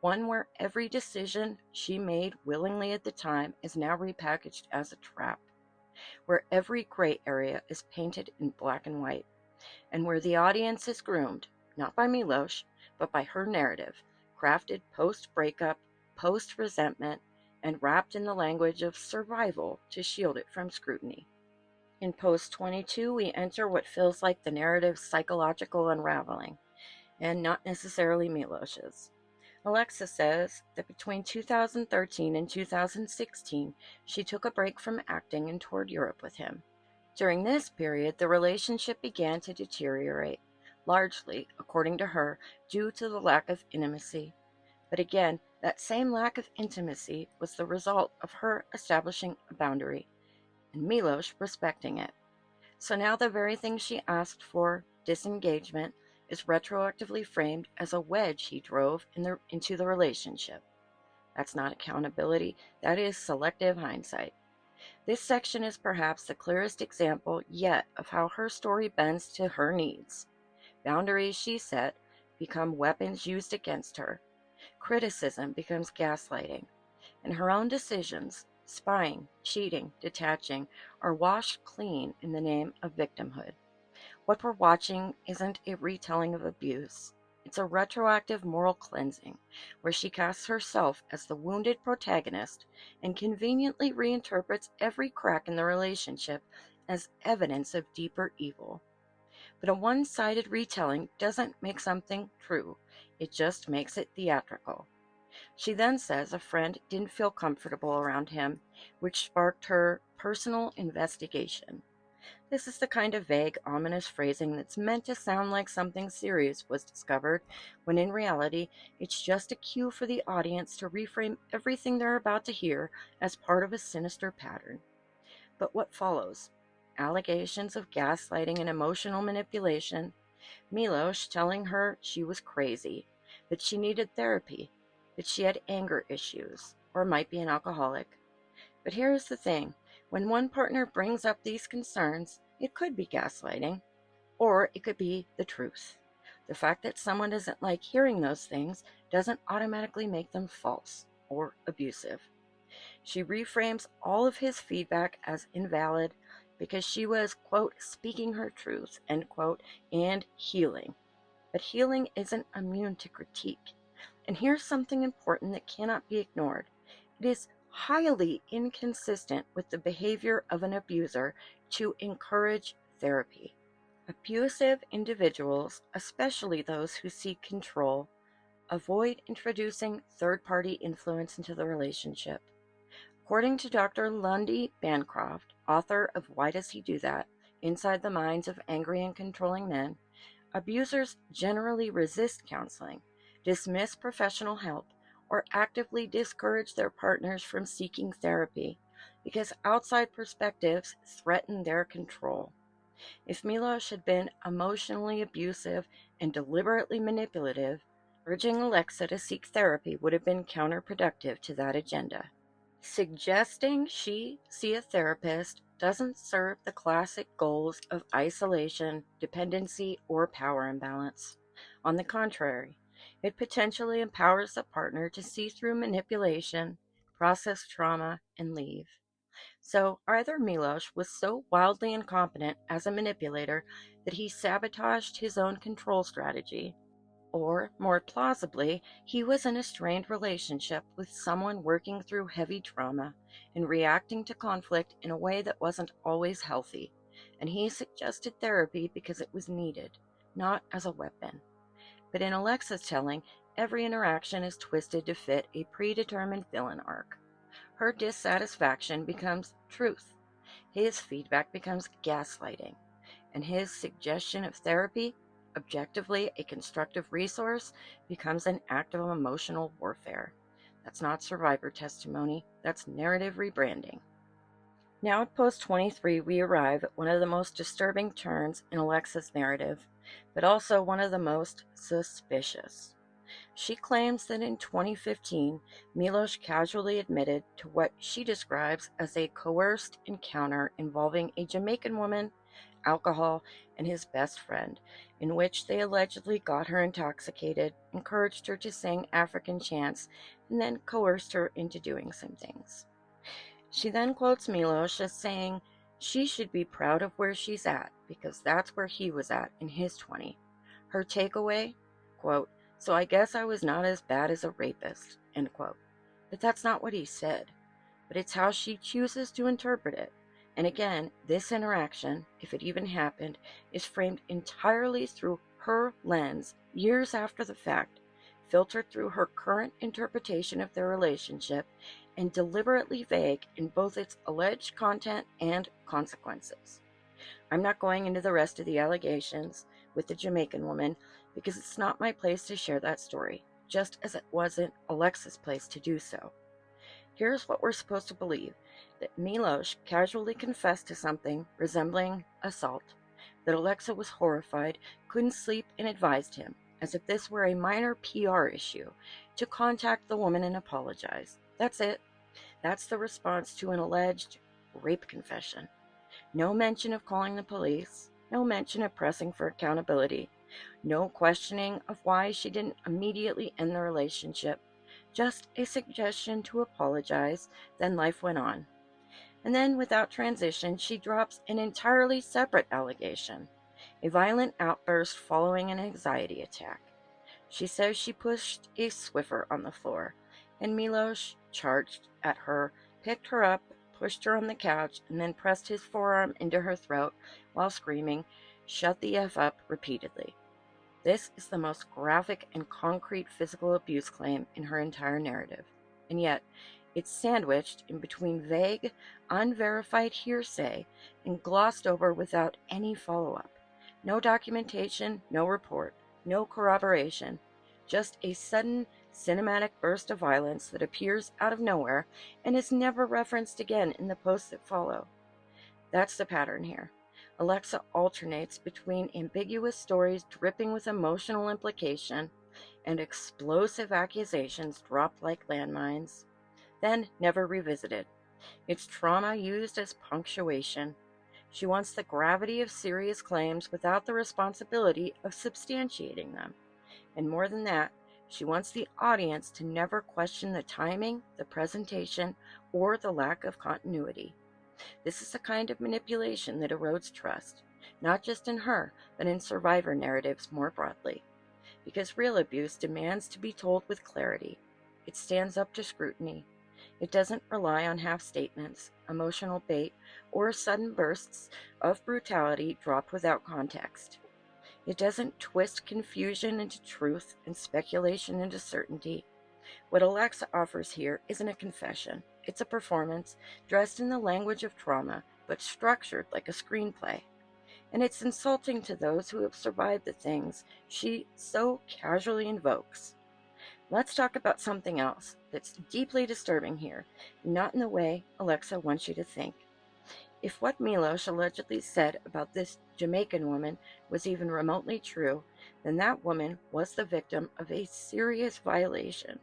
One where every decision she made willingly at the time is now repackaged as a trap. Where every gray area is painted in black and white. And where the audience is groomed, not by Milosh, but by her narrative, crafted post-breakup, post-resentment, and wrapped in the language of survival to shield it from scrutiny. In Post 22, we enter what feels like the narrative's psychological unraveling, and not necessarily Milosh's. Alexa says that between 2013 and 2016, she took a break from acting and toured Europe with him. During this period, the relationship began to deteriorate, largely, according to her, due to the lack of intimacy. But again, that same lack of intimacy was the result of her establishing a boundary, and Milosh respecting it. So now the very thing she asked for, disengagement, is retroactively framed as a wedge he drove into the relationship. That's not accountability, that is selective hindsight. This section is perhaps the clearest example yet of how her story bends to her needs. Boundaries she set become weapons used against her. Criticism becomes gaslighting. And her own decisions, spying, cheating, detaching, are washed clean in the name of victimhood. What we're watching isn't a retelling of abuse. It's a retroactive moral cleansing, where she casts herself as the wounded protagonist and conveniently reinterprets every crack in the relationship as evidence of deeper evil. But a one-sided retelling doesn't make something true. It just makes it theatrical. She then says a friend didn't feel comfortable around him, which sparked her personal investigation. This is the kind of vague, ominous phrasing that's meant to sound like something serious was discovered, when in reality, it's just a cue for the audience to reframe everything they're about to hear as part of a sinister pattern. But what follows? Allegations of gaslighting and emotional manipulation, Milosh telling her she was crazy, that she needed therapy, that she had anger issues, or might be an alcoholic. But here's the thing. When one partner brings up these concerns, it could be gaslighting, or it could be the truth. The fact that someone doesn't like hearing those things doesn't automatically make them false or abusive. She reframes all of his feedback as invalid because she was, quote, speaking her truth, end quote, and healing. But healing isn't immune to critique. And here's something important that cannot be ignored. It is highly inconsistent with the behavior of an abuser to encourage therapy. Abusive individuals, especially those who seek control, avoid introducing third-party influence into the relationship. According to Dr. Lundy Bancroft, author of Why Does He Do That? Inside the Minds of Angry and Controlling Men, abusers generally resist counseling, dismiss professional help, or actively discourage their partners from seeking therapy because outside perspectives threaten their control. If Milosh had been emotionally abusive and deliberately manipulative, urging Alexa to seek therapy would have been counterproductive to that agenda. Suggesting she see a therapist doesn't serve the classic goals of isolation, dependency, or power imbalance. On the contrary, it potentially empowers the partner to see through manipulation, process trauma, and leave. So either Milosh was so wildly incompetent as a manipulator that he sabotaged his own control strategy, or, more plausibly, he was in a strained relationship with someone working through heavy trauma and reacting to conflict in a way that wasn't always healthy, and he suggested therapy because it was needed, not as a weapon. But in Alexa's telling, every interaction is twisted to fit a predetermined villain arc. Her dissatisfaction becomes truth, his feedback becomes gaslighting, and his suggestion of therapy, objectively a constructive resource, becomes an act of emotional warfare. That's not survivor testimony, that's narrative rebranding. Now at post 23, we arrive at one of the most disturbing turns in Alexa's narrative, but also one of the most suspicious. She claims that in 2015, Milosh casually admitted to what she describes as a coerced encounter involving a Jamaican woman, alcohol, and his best friend, in which they allegedly got her intoxicated, encouraged her to sing African chants, and then coerced her into doing some things. She then quotes Milosh as saying she should be proud of where she's at because that's where he was at in his 20. Her takeaway, quote, "So I guess I was not as bad as a rapist," end quote. But that's not what he said, but it's how she chooses to interpret it. And again, this interaction, if it even happened, is framed entirely through her lens years after the fact, filtered through her current interpretation of their relationship, and deliberately vague in both its alleged content and consequences. I'm not going into the rest of the allegations with the Jamaican woman because it's not my place to share that story, just as it wasn't Alexa's place to do so. Here's what we're supposed to believe: that Milosh casually confessed to something resembling assault, that Alexa was horrified, couldn't sleep, and advised him, as if this were a minor PR issue, to contact the woman and apologize. That's it. That's the response to an alleged rape confession. No mention of calling the police, no mention of pressing for accountability, no questioning of why she didn't immediately end the relationship, just a suggestion to apologize, then life went on. And then, without transition, she drops an entirely separate allegation: a violent outburst following an anxiety attack. She says she pushed a Swiffer on the floor, and Milosh charged at her, picked her up, pushed her on the couch, and then pressed his forearm into her throat while screaming, "Shut the F up," repeatedly. This is the most graphic and concrete physical abuse claim in her entire narrative, and yet it's sandwiched in between vague, unverified hearsay and glossed over without any follow-up. No documentation, no report, no corroboration, just a sudden cinematic burst of violence that appears out of nowhere and is never referenced again in the posts that follow. That's the pattern here. Alexa alternates between ambiguous stories dripping with emotional implication and explosive accusations dropped like landmines, then never revisited. It's trauma used as punctuation. She wants the gravity of serious claims without the responsibility of substantiating them. And more than that, she wants the audience to never question the timing, the presentation, or the lack of continuity. This is the kind of manipulation that erodes trust, not just in her, but in survivor narratives more broadly. Because real abuse demands to be told with clarity. It stands up to scrutiny. It doesn't rely on half statements, emotional bait, or sudden bursts of brutality dropped without context. It doesn't twist confusion into truth and speculation into certainty. What Alexa offers here isn't a confession. It's a performance dressed in the language of trauma, but structured like a screenplay. And it's insulting to those who have survived the things she so casually invokes. Let's talk about something else that's deeply disturbing here, not in the way Alexa wants you to think. If what Milosh allegedly said about this Jamaican woman was even remotely true, then that woman was the victim of a serious violation.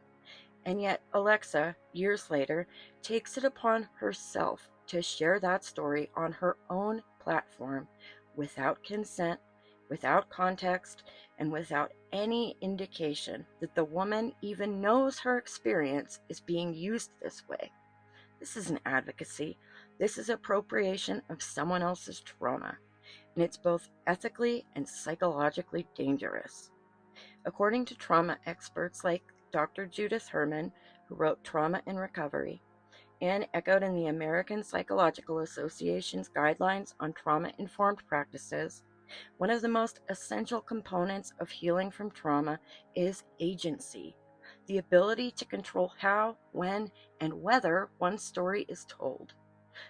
And yet, Alexa, years later, takes it upon herself to share that story on her own platform without consent, without context, and without any indication that the woman even knows her experience is being used this way. This isn't advocacy. This is appropriation of someone else's trauma, and it's both ethically and psychologically dangerous. According to trauma experts like Dr. Judith Herman, who wrote Trauma and Recovery, and echoed in the American Psychological Association's guidelines on trauma-informed practices, one of the most essential components of healing from trauma is agency, the ability to control how, when, and whether one's story is told.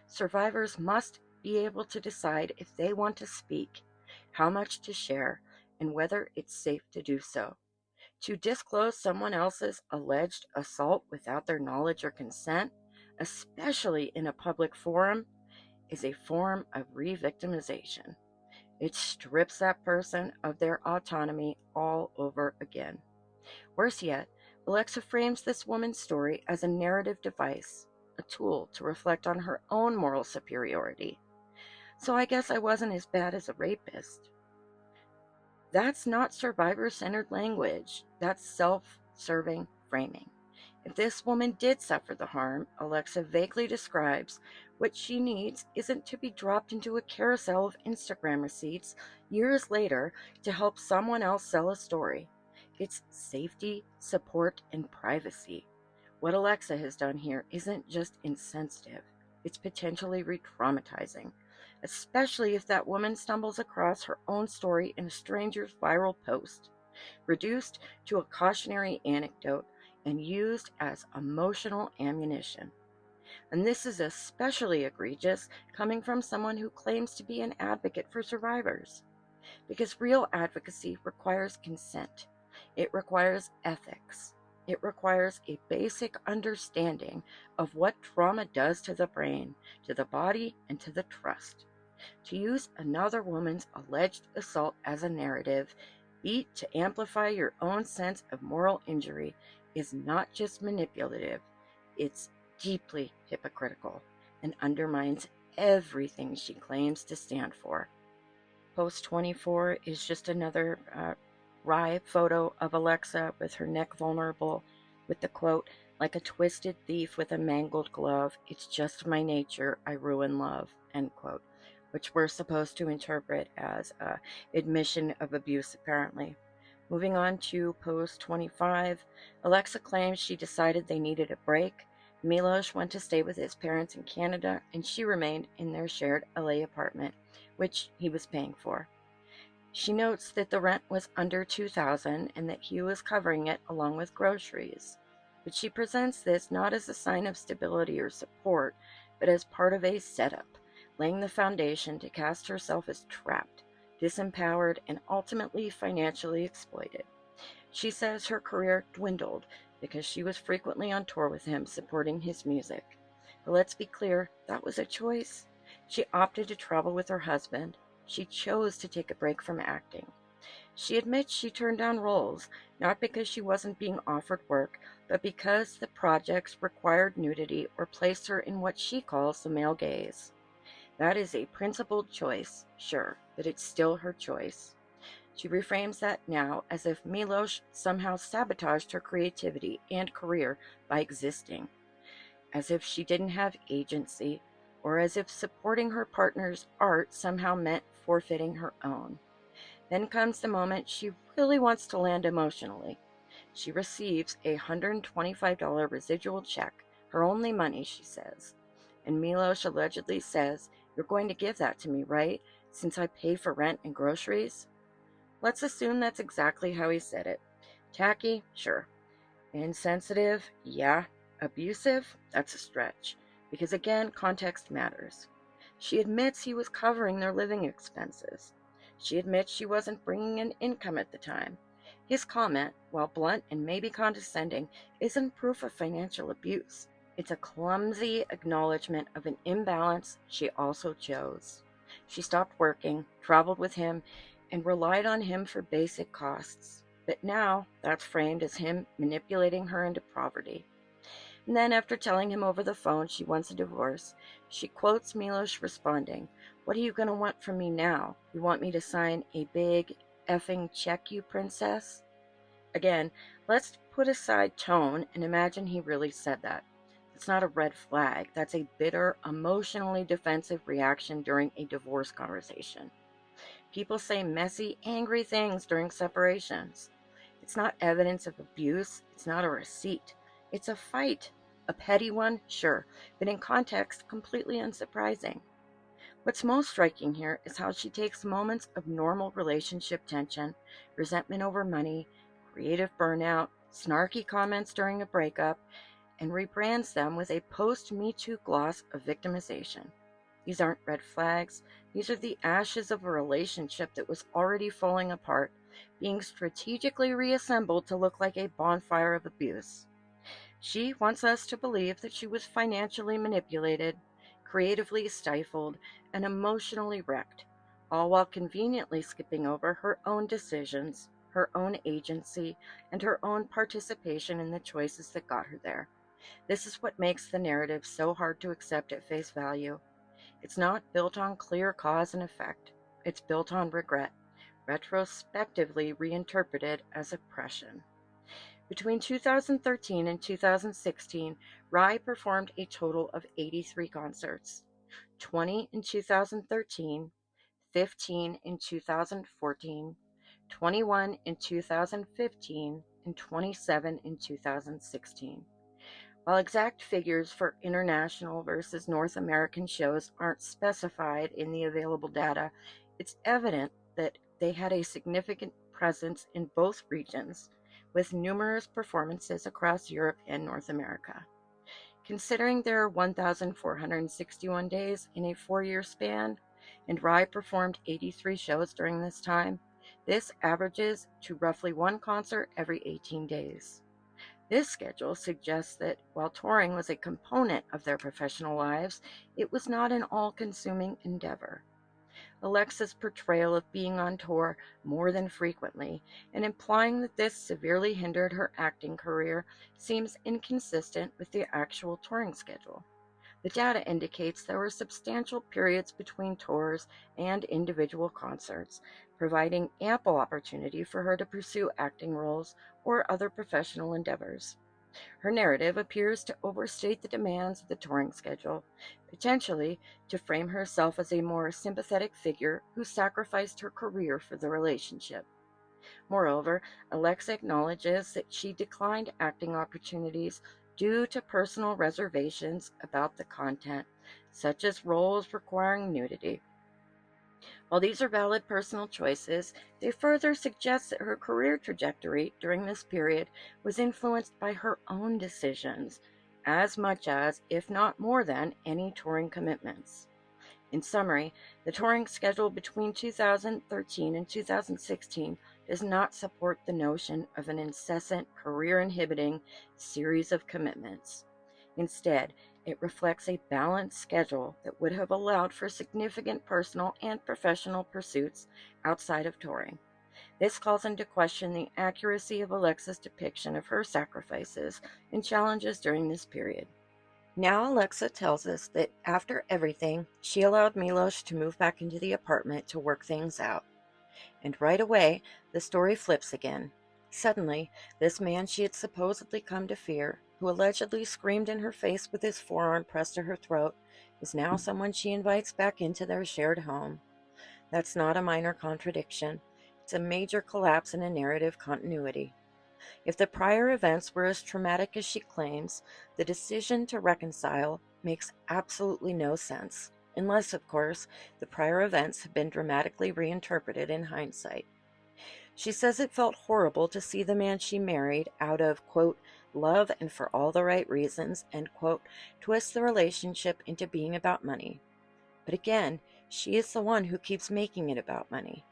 Survivors must be able to decide if they want to speak, how much to share, and whether it's safe to do so. To disclose someone else's alleged assault without their knowledge or consent, especially in a public forum, is a form of re-victimization. It strips that person of their autonomy all over again. Worse yet, Alexa frames this woman's story as a narrative device, a tool to reflect on her own moral superiority. So I guess I wasn't as bad as a rapist. That's not survivor-centered language. That's self-serving framing. If this woman did suffer the harm Alexa vaguely describes, what she needs isn't to be dropped into a carousel of Instagram receipts years later to help someone else sell a story. It's safety, support, and privacy. What Alexa has done here isn't just insensitive. It's potentially re-traumatizing, especially if that woman stumbles across her own story in a stranger's viral post, reduced to a cautionary anecdote and used as emotional ammunition. And this is especially egregious coming from someone who claims to be an advocate for survivors, because real advocacy requires consent. It requires ethics. It requires a basic understanding of what trauma does to the brain, to the body, and to the trust. To use another woman's alleged assault as a narrative, beat to amplify your own sense of moral injury, is not just manipulative, it's deeply hypocritical and undermines everything she claims to stand for. Post 24 is just another Rhye photo of Alexa with her neck vulnerable, with the quote, "Like a twisted thief with a mangled glove, it's just my nature, I ruin love," end quote, which we're supposed to interpret as admission of abuse, apparently. Moving on to post 25, Alexa claims she decided they needed a break. Milosh went to stay with his parents in Canada, and she remained in their shared LA apartment, which he was paying for. She notes that the rent was under $2,000 and that he was covering it along with groceries. But she presents this not as a sign of stability or support, but as part of a setup, laying the foundation to cast herself as trapped, disempowered, and ultimately financially exploited. She says her career dwindled because she was frequently on tour with him supporting his music. But let's be clear, that was a choice. She opted to travel with her husband. She chose to take a break from acting. She admits she turned down roles, not because she wasn't being offered work, but because the projects required nudity or placed her in what she calls the male gaze. That is a principled choice, sure, but it's still her choice. She reframes that now as if Milosh somehow sabotaged her creativity and career by existing, as if she didn't have agency, or as if supporting her partner's art somehow meant forfeiting her own. Then comes the moment she really wants to land emotionally. She receives a $125 residual check, her only money, she says. And Milosh allegedly says, "You're going to give that to me, right? Since I pay for rent and groceries?" Let's assume that's exactly how he said it. Tacky? Sure. Insensitive? Yeah. Abusive? That's a stretch. Because again, context matters. She admits he was covering their living expenses. She admits she wasn't bringing in income at the time. His comment, while blunt and maybe condescending, isn't proof of financial abuse. It's a clumsy acknowledgement of an imbalance she also chose. She stopped working, traveled with him, and relied on him for basic costs. But now that's framed as him manipulating her into poverty. And then, after telling him over the phone she wants a divorce, she quotes Milosh responding, "What are you going to want from me now? You want me to sign a big effing check, you princess?" Again, let's put aside tone and imagine he really said that. It's not a red flag. That's a bitter, emotionally defensive reaction during a divorce conversation. People say messy, angry things during separations. It's not evidence of abuse. It's not a receipt. It's a fight. A petty one, sure, but in context, completely unsurprising. What's most striking here is how she takes moments of normal relationship tension, resentment over money, creative burnout, snarky comments during a breakup, and rebrands them with a post-Me Too gloss of victimization. These aren't red flags. These are the ashes of a relationship that was already falling apart, being strategically reassembled to look like a bonfire of abuse. She wants us to believe that she was financially manipulated, creatively stifled, and emotionally wrecked, all while conveniently skipping over her own decisions, her own agency, and her own participation in the choices that got her there. This is what makes the narrative so hard to accept at face value. It's not built on clear cause and effect. It's built on regret, retrospectively reinterpreted as oppression. Between 2013 and 2016, Rhye performed a total of 83 concerts, 20 in 2013, 15 in 2014, 21 in 2015, and 27 in 2016. While exact figures for international versus North American shows aren't specified in the available data, it's evident that they had a significant presence in both regions, with numerous performances across Europe and North America. Considering there are 1,461 days in a 4-year span, and Rhye performed 83 shows during this time, this averages to roughly one concert every 18 days. This schedule suggests that while touring was a component of their professional lives, it was not an all-consuming endeavor. Alexa's portrayal of being on tour more than frequently and implying that this severely hindered her acting career seems inconsistent with the actual touring schedule. The data indicates there were substantial periods between tours and individual concerts, providing ample opportunity for her to pursue acting roles or other professional endeavors. Her narrative appears to overstate the demands of the touring schedule, potentially to frame herself as a more sympathetic figure who sacrificed her career for the relationship. Moreover, Alexa acknowledges that she declined acting opportunities due to personal reservations about the content, such as roles requiring nudity. While these are valid personal choices, they further suggest that her career trajectory during this period was influenced by her own decisions, as much as, if not more than, any touring commitments. In summary, the touring schedule between 2013 and 2016 does not support the notion of an incessant, career-inhibiting series of commitments. Instead, it reflects a balanced schedule that would have allowed for significant personal and professional pursuits outside of touring. This calls into question the accuracy of Alexa's depiction of her sacrifices and challenges during this period. Now Alexa tells us that after everything, she allowed Milosh to move back into the apartment to work things out. And right away, the story flips again. Suddenly, this man she had supposedly come to fear, who allegedly screamed in her face with his forearm pressed to her throat, is now someone she invites back into their shared home. That's not a minor contradiction. It's a major collapse in a narrative continuity. If the prior events were as traumatic as she claims, the decision to reconcile makes absolutely no sense, unless, of course, the prior events have been dramatically reinterpreted in hindsight. She says it felt horrible to see the man she married out of, quote, love and for all the right reasons, end quote, twist the relationship into being about money. But again, she is the one who keeps making it about money.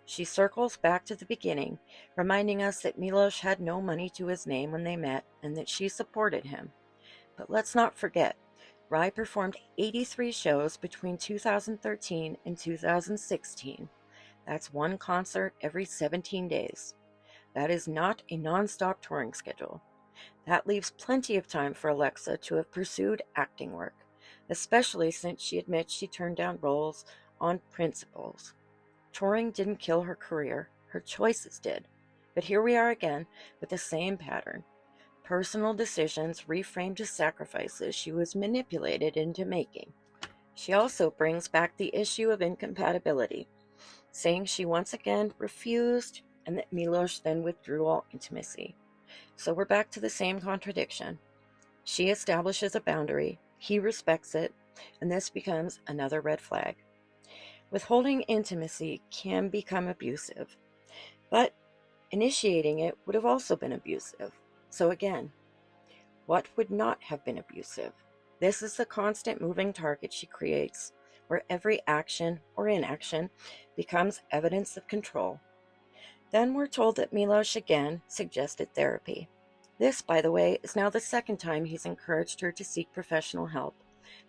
She circles back to the beginning, reminding us that Milosh had no money to his name when they met and that she supported him. But let's not forget, Rhye performed 83 shows between 2013 and 2016. That's one concert every 17 days. That is not a non-stop touring schedule. That leaves plenty of time for Alexa to have pursued acting work, especially since she admits she turned down roles on principles. Touring didn't kill her career, her choices did. But here we are again with the same pattern. Personal decisions reframed as sacrifices she was manipulated into making. She also brings back the issue of incompatibility, saying she once again refused and that Milosh then withdrew all intimacy. So we're back to the same contradiction. She establishes a boundary, he respects it, and this becomes another red flag. Withholding intimacy can become abusive, but initiating it would have also been abusive. So again, what would not have been abusive? This is the constant moving target she creates, where every action or inaction becomes evidence of control. Then we're told that Milosh again suggested therapy. This, by the way, is now the second time he's encouraged her to seek professional help,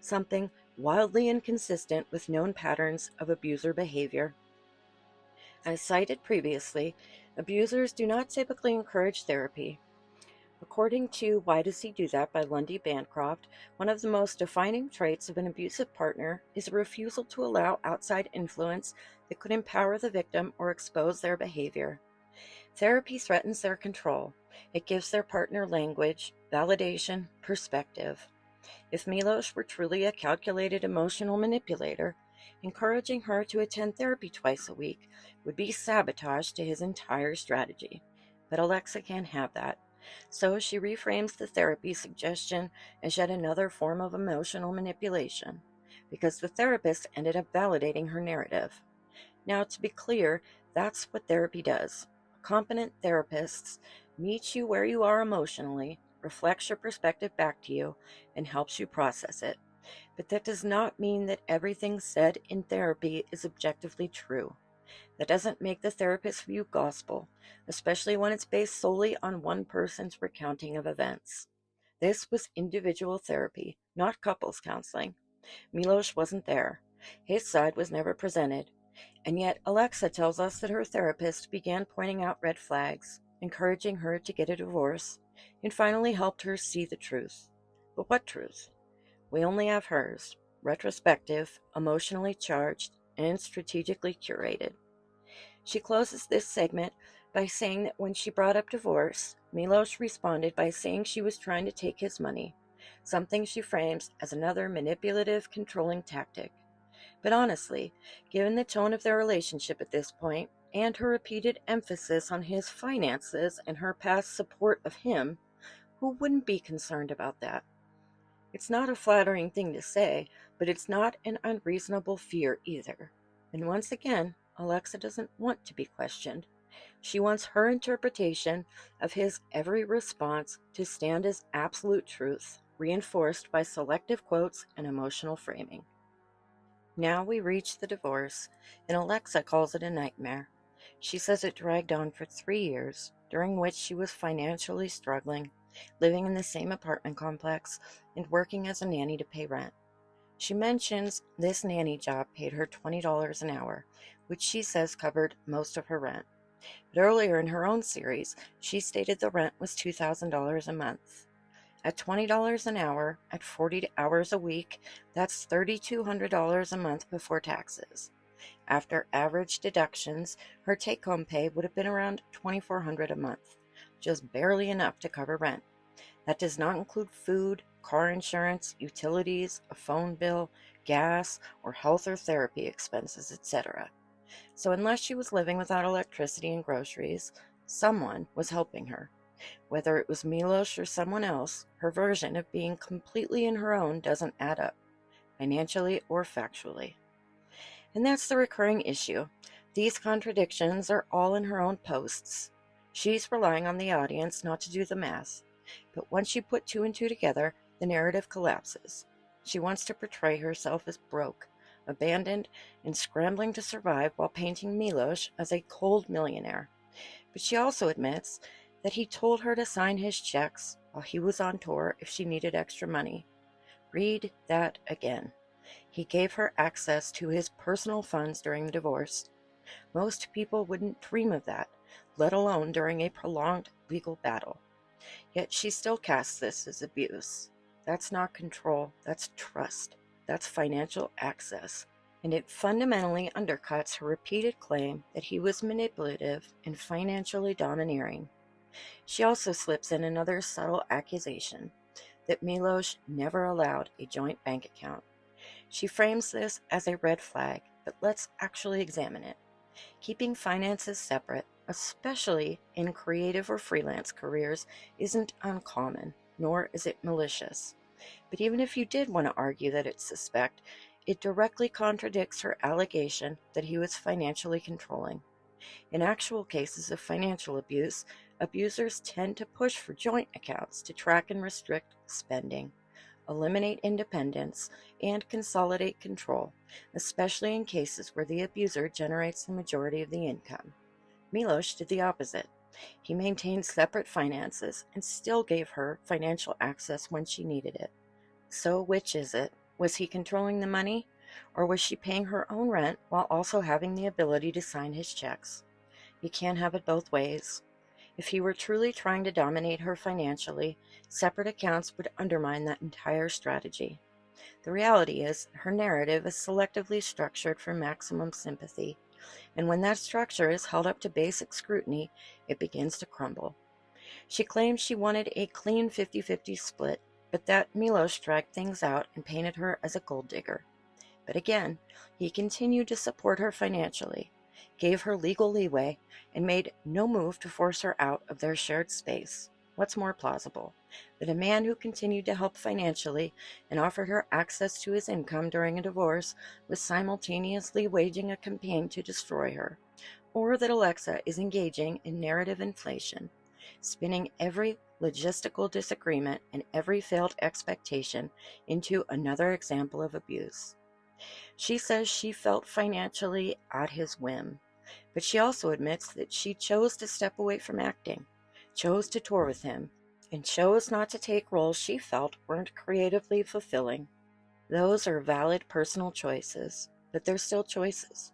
something wildly inconsistent with known patterns of abuser behavior. As cited previously, abusers do not typically encourage therapy. According to Why Does He Do That by Lundy Bancroft, one of the most defining traits of an abusive partner is a refusal to allow outside influence that could empower the victim or expose their behavior. Therapy threatens their control. It gives their partner language, validation, perspective. If Milosh were truly a calculated emotional manipulator, encouraging her to attend therapy twice a week would be sabotage to his entire strategy. But Alexa can't have that. So she reframes the therapy suggestion as yet another form of emotional manipulation, because the therapist ended up validating her narrative. Now, to be clear, that's what therapy does. Competent therapists meet you where you are emotionally, reflects your perspective back to you, and helps you process it. But that does not mean that everything said in therapy is objectively true. That doesn't make the therapist's view gospel, especially when it's based solely on one person's recounting of events. This was individual therapy, not couples counseling. Milosh wasn't there. His side was never presented. And yet Alexa tells us that her therapist began pointing out red flags, encouraging her to get a divorce, and finally helped her see the truth. But what truth? We only have hers, retrospective, emotionally charged, and strategically curated. She closes this segment by saying that when she brought up divorce, Milosh responded by saying she was trying to take his money, something she frames as another manipulative, controlling tactic. But honestly, given the tone of their relationship at this point, and her repeated emphasis on his finances and her past support of him, who wouldn't be concerned about that? It's not a flattering thing to say, but it's not an unreasonable fear either. And once again, Alexa doesn't want to be questioned. She wants her interpretation of his every response to stand as absolute truth, reinforced by selective quotes and emotional framing. Now we reach the divorce, and Alexa calls it a nightmare. She says it dragged on for 3 years, during which she was financially struggling, living in the same apartment complex, and working as a nanny to pay rent. She mentions this nanny job paid her $20 an hour, which she says covered most of her rent. But earlier in her own series, she stated the rent was $2,000 a month. At $20 an hour, at 40 hours a week, that's $3,200 a month before taxes. After average deductions, her take-home pay would have been around $2,400 a month, just barely enough to cover rent. That does not include food, car insurance, utilities, a phone bill, gas, or health or therapy expenses, etc. So unless she was living without electricity and groceries, someone was helping her. Whether it was Milosh or someone else, her version of being completely in her own doesn't add up, financially or factually. And that's the recurring issue. These contradictions are all in her own posts. She's relying on the audience not to do the math. But once you put two and two together, the narrative collapses. She wants to portray herself as broke, abandoned, and scrambling to survive while painting Milosh as a cold millionaire. But she also admits that he told her to sign his checks while he was on tour if she needed extra money. Read that again. He gave her access to his personal funds during the divorce. Most people wouldn't dream of that, let alone during a prolonged legal battle. Yet she still casts this as abuse. That's not control, that's trust. That's financial access. And it fundamentally undercuts her repeated claim that he was manipulative and financially domineering. She also slips in another subtle accusation that Milosh never allowed a joint bank account. She frames this as a red flag, but let's actually examine it. Keeping finances separate, especially in creative or freelance careers, isn't uncommon, nor is it malicious. But even if you did want to argue that it's suspect, it directly contradicts her allegation that he was financially controlling. In actual cases of financial abuse, abusers tend to push for joint accounts to track and restrict spending, eliminate independence, and consolidate control, especially in cases where the abuser generates the majority of the income. Milosh did the opposite. He maintained separate finances and still gave her financial access when she needed it. So which is it? Was he controlling the money, or was she paying her own rent while also having the ability to sign his checks? You can't have it both ways. If he were truly trying to dominate her financially, separate accounts would undermine that entire strategy. The reality is, her narrative is selectively structured for maximum sympathy, and when that structure is held up to basic scrutiny, it begins to crumble. She claims she wanted a clean 50-50 split, but that Milosh dragged things out and painted her as a gold digger. But again, he continued to support her financially, gave her legal leeway, and made no move to force her out of their shared space. What's more plausible? That a man who continued to help financially and offered her access to his income during a divorce was simultaneously waging a campaign to destroy her, or that Alexa is engaging in narrative inflation, spinning every logistical disagreement and every failed expectation into another example of abuse. She says she felt financially at his whim, but she also admits that she chose to step away from acting, chose to tour with him, and chose not to take roles she felt weren't creatively fulfilling. Those are valid personal choices, but they're still choices.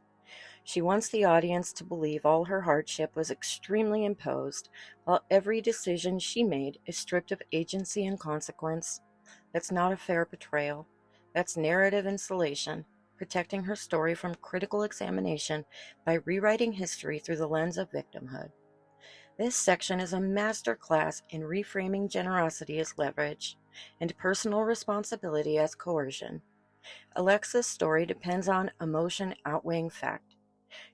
She wants the audience to believe all her hardship was extremely imposed, while every decision she made is stripped of agency and consequence. That's not a fair portrayal. That's narrative insulation, protecting her story from critical examination by rewriting history through the lens of victimhood. This section is a master class in reframing generosity as leverage and personal responsibility as coercion. Alexa's story depends on emotion outweighing fact.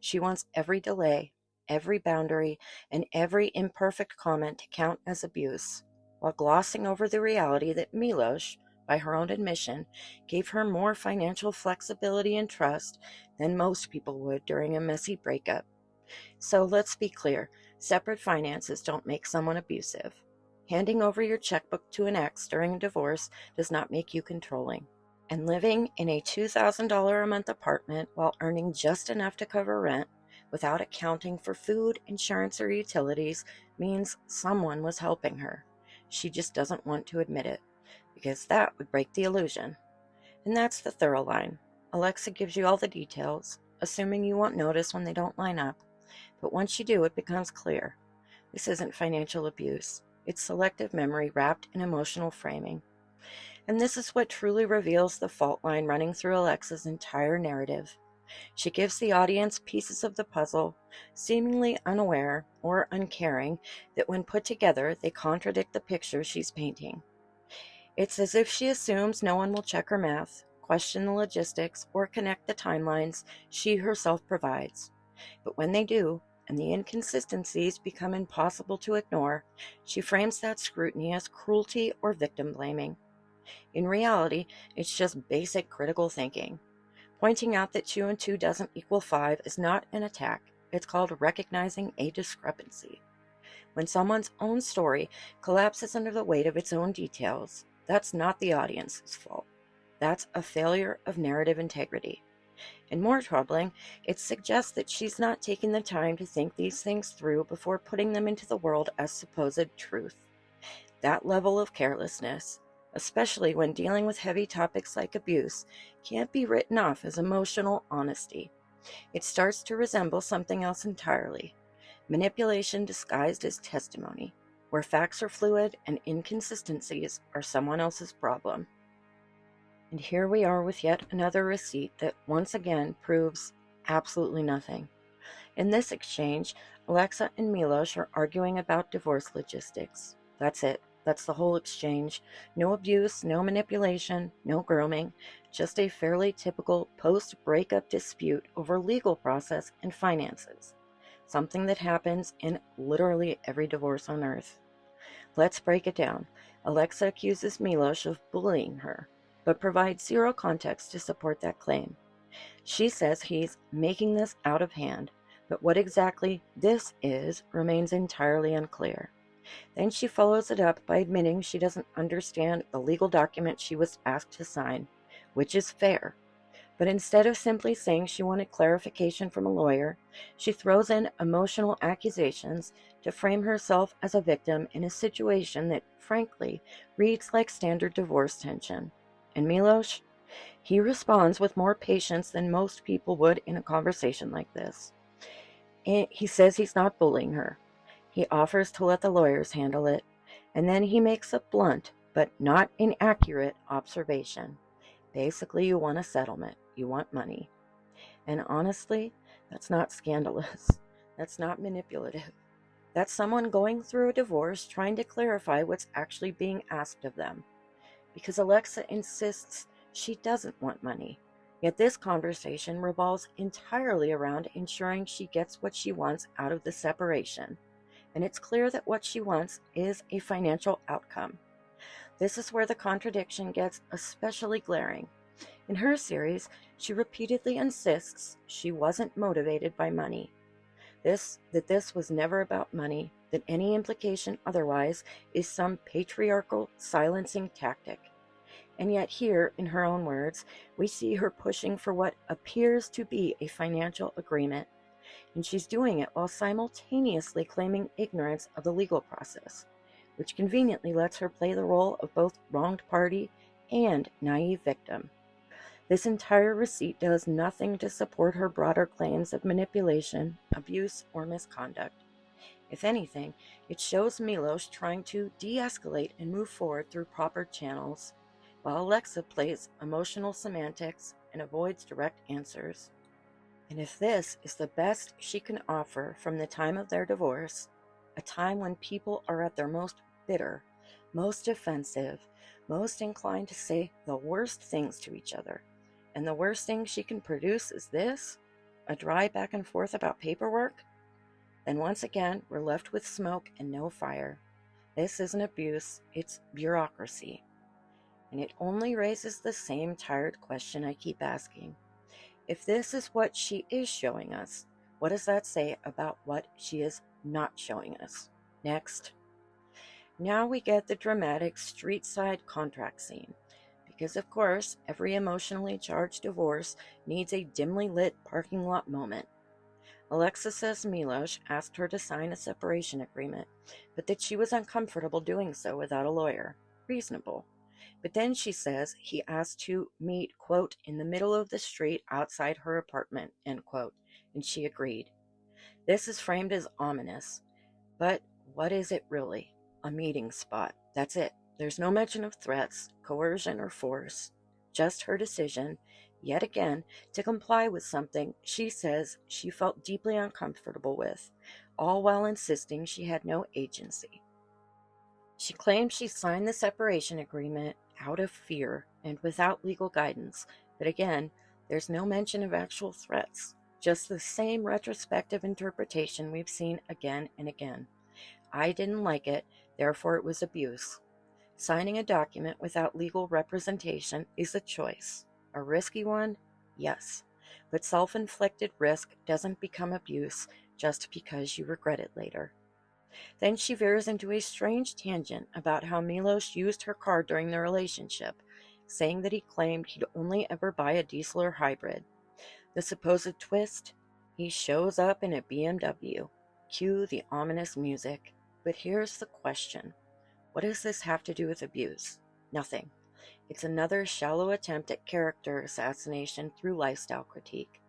She wants every delay, every boundary, and every imperfect comment to count as abuse, while glossing over the reality that Milosh, by her own admission, gave her more financial flexibility and trust than most people would during a messy breakup. So let's be clear, separate finances don't make someone abusive. Handing over your checkbook to an ex during a divorce does not make you controlling. And living in a $2,000 a month apartment while earning just enough to cover rent, without accounting for food, insurance, or utilities, means someone was helping her. She just doesn't want to admit it, because that would break the illusion. And that's the thorough line. Alexa gives you all the details, assuming you won't notice when they don't line up. But once you do, it becomes clear. This isn't financial abuse. It's selective memory wrapped in emotional framing. And this is what truly reveals the fault line running through Alexa's entire narrative. She gives the audience pieces of the puzzle, seemingly unaware or uncaring that when put together, they contradict the picture she's painting. It's as if she assumes no one will check her math, question the logistics, or connect the timelines she herself provides. But when they do, and the inconsistencies become impossible to ignore, she frames that scrutiny as cruelty or victim blaming. In reality, it's just basic critical thinking. Pointing out that 2 and 2 doesn't equal 5 is not an attack. It's called recognizing a discrepancy. When someone's own story collapses under the weight of its own details, that's not the audience's fault. That's a failure of narrative integrity. And more troubling, it suggests that she's not taking the time to think these things through before putting them into the world as supposed truth. That level of carelessness, especially when dealing with heavy topics like abuse, can't be written off as emotional honesty. It starts to resemble something else entirely: manipulation disguised as testimony, where facts are fluid and inconsistencies are someone else's problem. And here we are with yet another receipt that once again proves absolutely nothing. In this exchange, Alexa and Milosh are arguing about divorce logistics. That's it. That's the whole exchange. No abuse, no manipulation, no grooming, just a fairly typical post-breakup dispute over legal process and finances. Something that happens in literally every divorce on earth. Let's break it down. Alexa accuses Milosh of bullying her, but provides zero context to support that claim. She says he's making this out of hand, but what exactly this is remains entirely unclear. Then she follows it up by admitting she doesn't understand the legal document she was asked to sign, which is fair. But instead of simply saying she wanted clarification from a lawyer, she throws in emotional accusations to frame herself as a victim in a situation that, frankly, reads like standard divorce tension. And Milosh? He responds with more patience than most people would in a conversation like this. He says he's not bullying her. He offers to let the lawyers handle it, and then he makes a blunt but not inaccurate observation. Basically, you want a settlement. You want money. And honestly, that's not scandalous. That's not manipulative. That's someone going through a divorce trying to clarify what's actually being asked of them. Because Alexa insists she doesn't want money. Yet this conversation revolves entirely around ensuring she gets what she wants out of the separation. And it's clear that what she wants is a financial outcome. This is where the contradiction gets especially glaring. In her series, she repeatedly insists she wasn't motivated by money. That this was never about money, that any implication otherwise is some patriarchal silencing tactic. And yet here, in her own words, we see her pushing for what appears to be a financial agreement. And she's doing it while simultaneously claiming ignorance of the legal process, which conveniently lets her play the role of both wronged party and naive victim. This entire receipt does nothing to support her broader claims of manipulation, abuse, or misconduct. If anything, it shows Milosh trying to de-escalate and move forward through proper channels, while Alexa plays emotional semantics and avoids direct answers. And if this is the best she can offer from the time of their divorce, a time when people are at their most bitter, most offensive, most inclined to say the worst things to each other, and the worst thing she can produce is this, a dry back and forth about paperwork, then once again we're left with smoke and no fire. This isn't abuse, it's bureaucracy. And it only raises the same tired question I keep asking. If this is what she is showing us, what does that say about what she is not showing us? Next. Now we get the dramatic street-side contract scene. Because of course, every emotionally charged divorce needs a dimly lit parking lot moment. Alexa says Milosh asked her to sign a separation agreement, but that she was uncomfortable doing so without a lawyer. Reasonable. But then she says he asked to meet, quote, in the middle of the street outside her apartment, end quote, and she agreed. This is framed as ominous. But what is it really? A meeting spot. That's it. There's no mention of threats, coercion, or force. Just her decision, yet again, to comply with something she says she felt deeply uncomfortable with, all while insisting she had no agency. She claims she signed the separation agreement out of fear and without legal guidance, but again, there's no mention of actual threats, just the same retrospective interpretation we've seen again and again. I didn't like it, therefore it was abuse. Signing a document without legal representation is a choice. A risky one? Yes. But self-inflicted risk doesn't become abuse just because you regret it later. Then she veers into a strange tangent about how Milosh used her car during the relationship, saying that he claimed he'd only ever buy a diesel or hybrid. The supposed twist? He shows up in a BMW. Cue the ominous music. But here's the question. What does this have to do with abuse? Nothing. It's another shallow attempt at character assassination through lifestyle critique.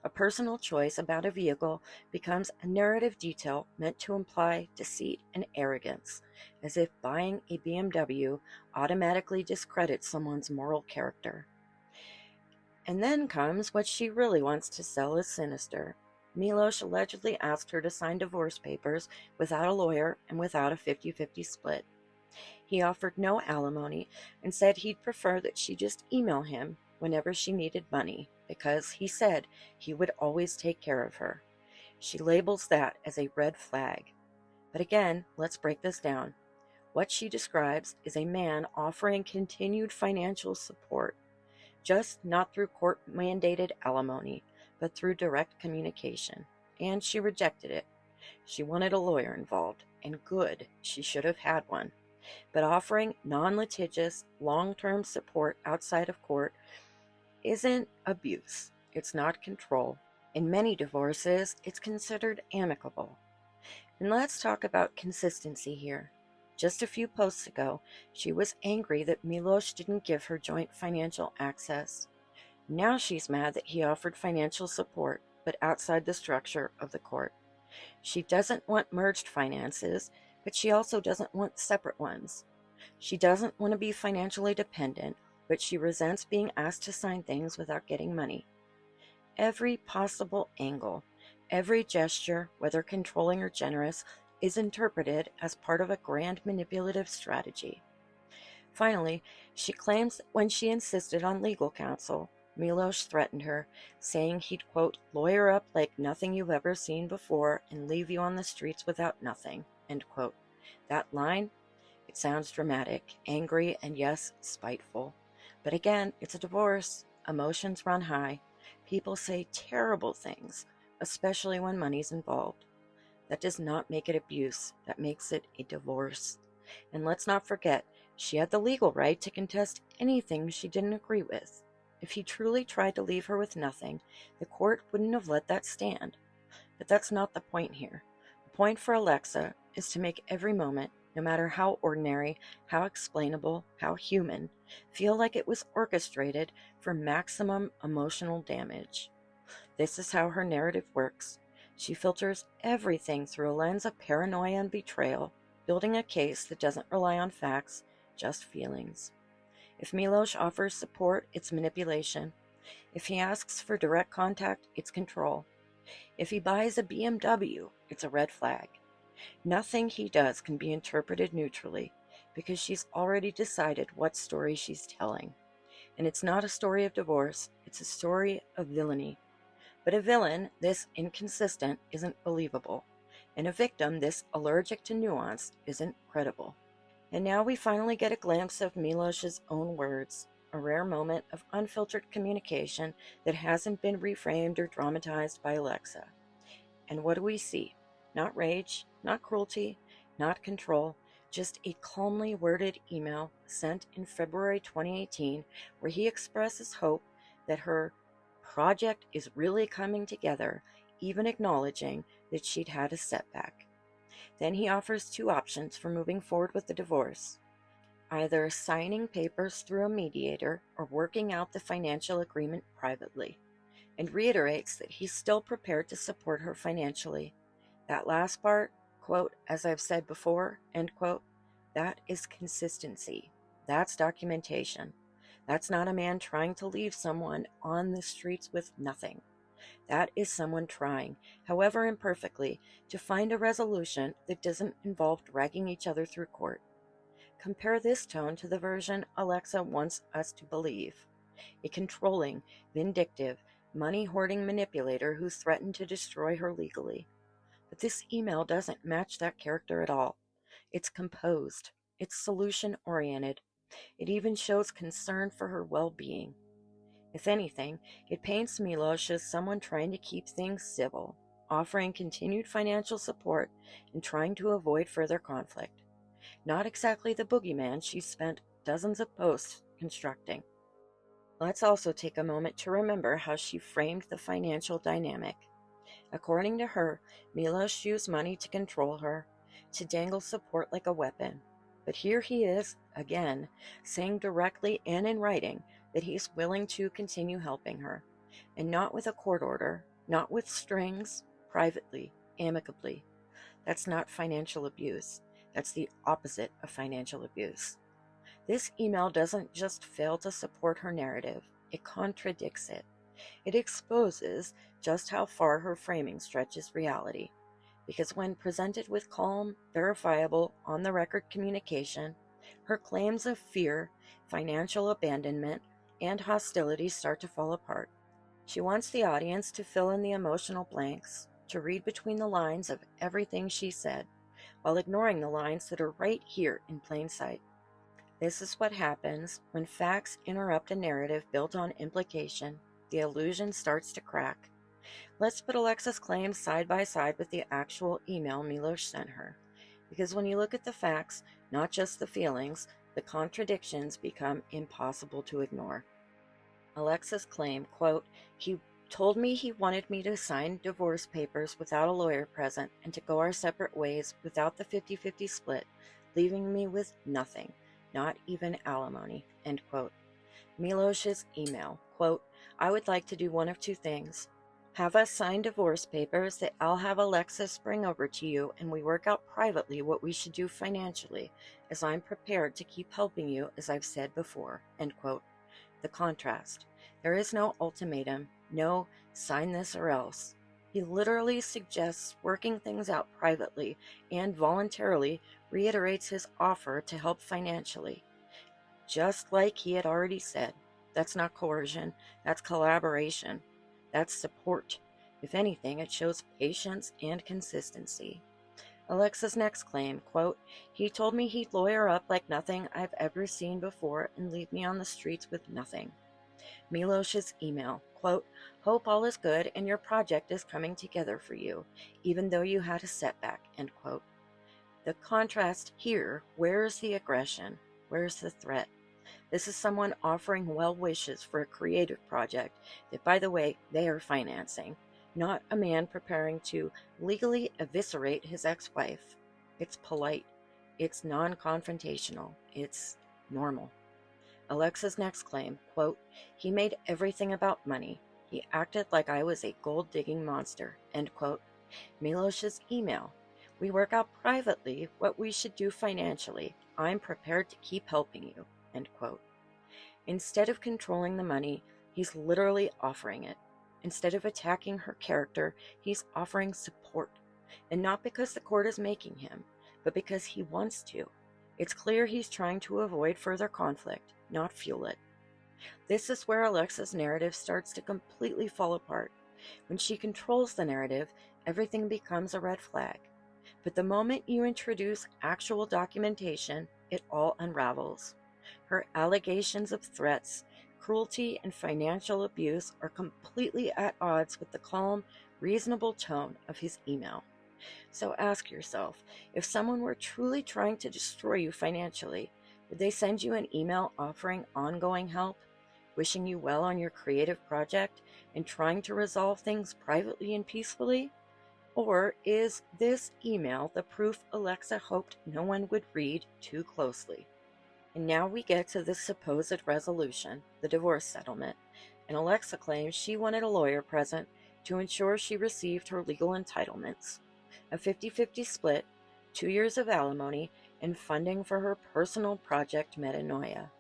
A personal choice about a vehicle becomes a narrative detail meant to imply deceit and arrogance, as if buying a BMW automatically discredits someone's moral character. And then comes what she really wants to sell as sinister. Milosh allegedly asked her to sign divorce papers without a lawyer and without a 50-50 split. He offered no alimony and said he'd prefer that she just email him whenever she needed money, because he said he would always take care of her. She labels that as a red flag. But again, let's break this down. What she describes is a man offering continued financial support, just not through court-mandated alimony, but through direct communication. And she rejected it. She wanted a lawyer involved, and good, she should have had one. But offering non-litigious, long-term support outside of court isn't abuse. It's not control. In many divorces, it's considered amicable. And let's talk about consistency here. Just a few posts ago, she was angry that Milosh didn't give her joint financial access. Now she's mad that he offered financial support, but outside the structure of the court. She doesn't want merged finances, but she also doesn't want separate ones. She doesn't want to be financially dependent, but she resents being asked to sign things without getting money. Every possible angle, every gesture, whether controlling or generous, is interpreted as part of a grand manipulative strategy. Finally, she claims that when she insisted on legal counsel, Milosh threatened her, saying he'd, quote, lawyer up like nothing you've ever seen before and leave you on the streets without nothing, end quote. That line, it sounds dramatic, angry, and yes, spiteful. But again, it's a divorce. Emotions run high. People say terrible things, especially when money's involved. That does not make it abuse. That makes it a divorce. And let's not forget, she had the legal right to contest anything she didn't agree with. If he truly tried to leave her with nothing, the court wouldn't have let that stand. But that's not the point here. The point for Alexa is to make every moment, no matter how ordinary, how explainable, how human, feel like it was orchestrated for maximum emotional damage. This is how her narrative works. She filters everything through a lens of paranoia and betrayal, building a case that doesn't rely on facts, just feelings. If Milosh offers support, it's manipulation. If he asks for direct contact, it's control. If he buys a BMW, it's a red flag. Nothing he does can be interpreted neutrally, because she's already decided what story she's telling. And it's not a story of divorce, it's a story of villainy. But a villain this inconsistent isn't believable, and a victim this allergic to nuance isn't credible. And now we finally get a glimpse of Milosh's own words, a rare moment of unfiltered communication that hasn't been reframed or dramatized by Alexa. And what do we see? Not rage, not cruelty, not control, just a calmly worded email sent in February 2018 where he expresses hope that her project is really coming together, even acknowledging that she'd had a setback. Then he offers two options for moving forward with the divorce: either signing papers through a mediator or working out the financial agreement privately, and reiterates that he's still prepared to support her financially. That last part, quote, as I've said before, end quote, that is consistency. That's documentation. That's not a man trying to leave someone on the streets with nothing. That is someone trying, however imperfectly, to find a resolution that doesn't involve dragging each other through court. Compare this tone to the version Alexa wants us to believe: a controlling, vindictive, money-hoarding manipulator who threatened to destroy her legally. But this email doesn't match that character at all. It's composed. It's solution-oriented. It even shows concern for her well-being. If anything, it paints Milosh as someone trying to keep things civil, offering continued financial support and trying to avoid further conflict. Not exactly the boogeyman she spent dozens of posts constructing. Let's also take a moment to remember how she framed the financial dynamic. According to her, Milosh used money to control her, to dangle support like a weapon. But here he is, again, saying directly and in writing that he's willing to continue helping her, and not with a court order, not with strings, privately, amicably. That's not financial abuse. That's the opposite of financial abuse. This email doesn't just fail to support her narrative, it contradicts it. It exposes just how far her framing stretches reality. Because when presented with calm, verifiable, on-the-record communication, her claims of fear, financial abandonment, and hostility start to fall apart. She wants the audience to fill in the emotional blanks, to read between the lines of everything she said, while ignoring the lines that are right here in plain sight. This is what happens when facts interrupt a narrative built on implication. The illusion starts to crack. Let's put Alexa's claims side by side with the actual email Milosh sent her. Because when you look at the facts, not just the feelings, the contradictions become impossible to ignore. Alexa's claim, quote, "He told me he wanted me to sign divorce papers without a lawyer present and to go our separate ways without the 50-50 split, leaving me with nothing, not even alimony," end quote. Milosh's email, quote, "I would like to do one of two things. Have us sign divorce papers that I'll have Alexis bring over to you and we work out privately what we should do financially, as I'm prepared to keep helping you as I've said before," end quote. The contrast. There is no ultimatum, no sign this or else. He literally suggests working things out privately and voluntarily reiterates his offer to help financially. Just like he had already said, that's not coercion, that's collaboration, that's support. If anything, it shows patience and consistency. Alexa's next claim, quote, "He told me he'd lawyer up like nothing I've ever seen before and leave me on the streets with nothing." Milosh's email, quote, "Hope all is good and your project is coming together for you, even though you had a setback," end quote. The contrast here, where's the aggression? Where's the threat? This is someone offering well wishes for a creative project that, by the way, they are financing, not a man preparing to legally eviscerate his ex-wife. It's polite. It's non-confrontational. It's normal. Alexa's next claim, quote, "He made everything about money. He acted like I was a gold-digging monster," end quote. Milosh's email, "We work out privately what we should do financially. I'm prepared to keep helping you," end quote. Instead of controlling the money, he's literally offering it. Instead of attacking her character, he's offering support. And not because the court is making him, but because he wants to. It's clear he's trying to avoid further conflict, not fuel it. This is where Alexa's narrative starts to completely fall apart. When she controls the narrative, everything becomes a red flag. But the moment you introduce actual documentation, it all unravels. Her allegations of threats, cruelty, and financial abuse are completely at odds with the calm, reasonable tone of his email. So ask yourself, if someone were truly trying to destroy you financially, would they send you an email offering ongoing help, wishing you well on your creative project, and trying to resolve things privately and peacefully? Or is this email the proof Alexa hoped no one would read too closely? And now we get to the supposed resolution, the divorce settlement, and Alexa claims she wanted a lawyer present to ensure she received her legal entitlements, a 50-50 split, 2 years of alimony, and funding for her personal project Metanoia.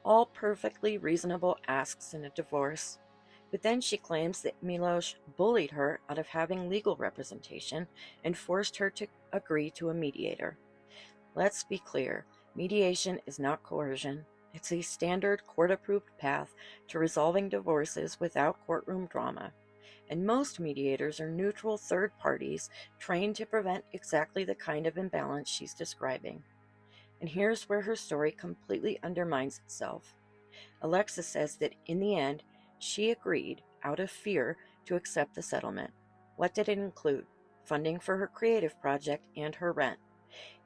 All perfectly reasonable asks in a divorce. But then she claims that Milosh bullied her out of having legal representation and forced her to agree to a mediator. Let's be clear. Mediation is not coercion. It's a standard court-approved path to resolving divorces without courtroom drama. And most mediators are neutral third parties trained to prevent exactly the kind of imbalance she's describing. And here's where her story completely undermines itself. Alexa says that in the end, she agreed, out of fear, to accept the settlement. What did it include? Funding for her creative project and her rent.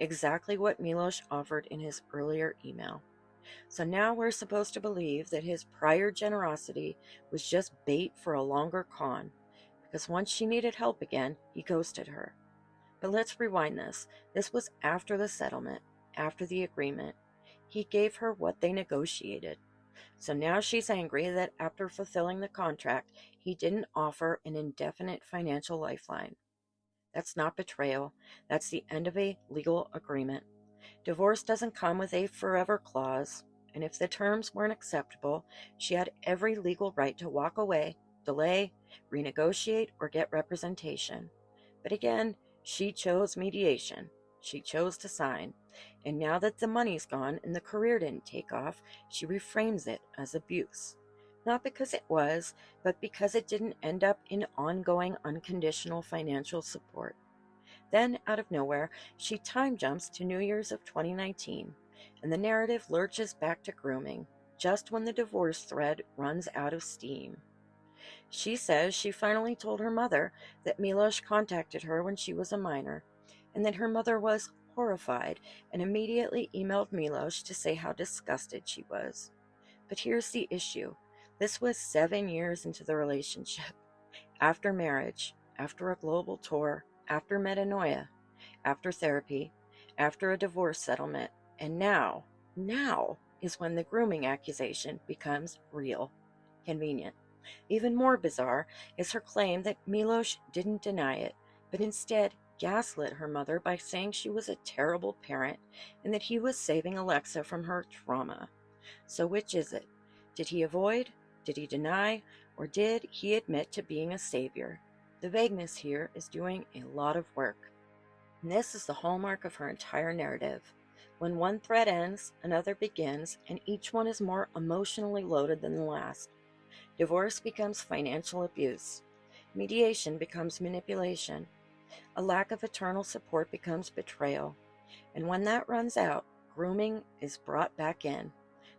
Exactly what Milosh offered in his earlier email. So now we're supposed to believe that his prior generosity was just bait for a longer con, because once she needed help again, he ghosted her. But let's rewind this. This was after the settlement. after the agreement. He gave her what they negotiated. So now she's angry that after fulfilling the contract, he didn't offer an indefinite financial lifeline. That's not betrayal. That's the end of a legal agreement. Divorce doesn't come with a forever clause, and if the terms weren't acceptable, she had every legal right to walk away, delay, renegotiate, or get representation. But again, she chose mediation. She chose to sign. And now that the money's gone and the career didn't take off, she reframes it as abuse. Not because it was, but because it didn't end up in ongoing unconditional financial support. Then, out of nowhere, she time jumps to New Year's of 2019, and the narrative lurches back to grooming, just when the divorce thread runs out of steam. She says she finally told her mother that Milosh contacted her when she was a minor, and that her mother was horrified and immediately emailed Milosh to say how disgusted she was. But here's the issue. This was 7 years into the relationship, after marriage, after a global tour, after metanoia, after therapy, after a divorce settlement, and now is when the grooming accusation becomes real. Convenient. Even more bizarre is her claim that Milosh didn't deny it, but instead gaslit her mother by saying she was a terrible parent and that he was saving Alexa from her trauma. So which is it? Did he avoid? Did he deny? Or did he admit to being a savior? The vagueness here is doing a lot of work. And this is the hallmark of her entire narrative. When one thread ends, another begins, and each one is more emotionally loaded than the last. Divorce becomes financial abuse. Mediation becomes manipulation. A lack of eternal support becomes betrayal. And when that runs out, grooming is brought back in.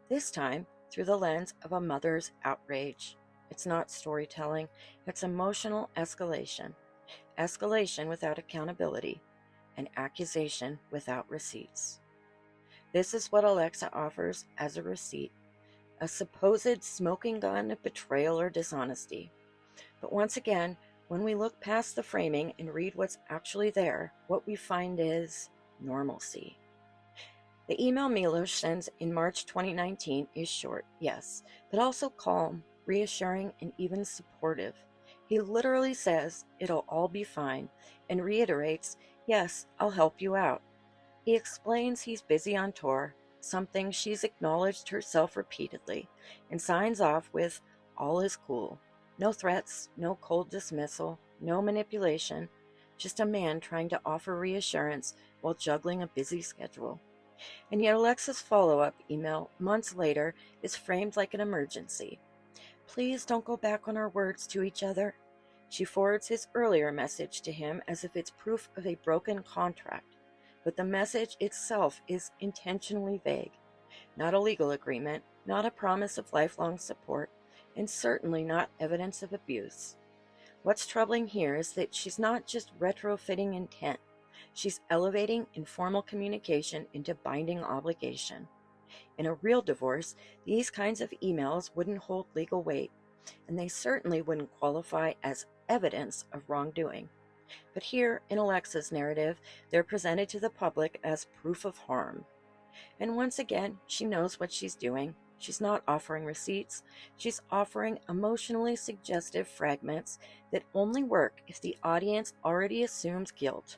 This time through the lens of a mother's outrage. It's not storytelling, it's emotional escalation. Escalation without accountability, and accusation without receipts. This is what Alexa offers as a receipt, a supposed smoking gun of betrayal or dishonesty. But once again, when we look past the framing and read what's actually there, what we find is normalcy. The email Milosh sends in March 2019 is short, yes, but also calm, reassuring, and even supportive. He literally says it'll all be fine and reiterates, yes, I'll help you out. He explains he's busy on tour, something she's acknowledged herself repeatedly, and signs off with, all is cool. No threats, no cold dismissal, no manipulation, just a man trying to offer reassurance while juggling a busy schedule. And yet Alexa's follow-up email, months later, is framed like an emergency. Please don't go back on our words to each other. She forwards his earlier message to him as if it's proof of a broken contract, but the message itself is intentionally vague. Not a legal agreement, not a promise of lifelong support, and certainly not evidence of abuse. What's troubling here is that she's not just retrofitting intent. She's elevating informal communication into binding obligation. In a real divorce, these kinds of emails wouldn't hold legal weight, and they certainly wouldn't qualify as evidence of wrongdoing. But here, in Alexa's narrative, they're presented to the public as proof of harm. And once again, she knows what she's doing. She's not offering receipts. She's offering emotionally suggestive fragments that only work if the audience already assumes guilt.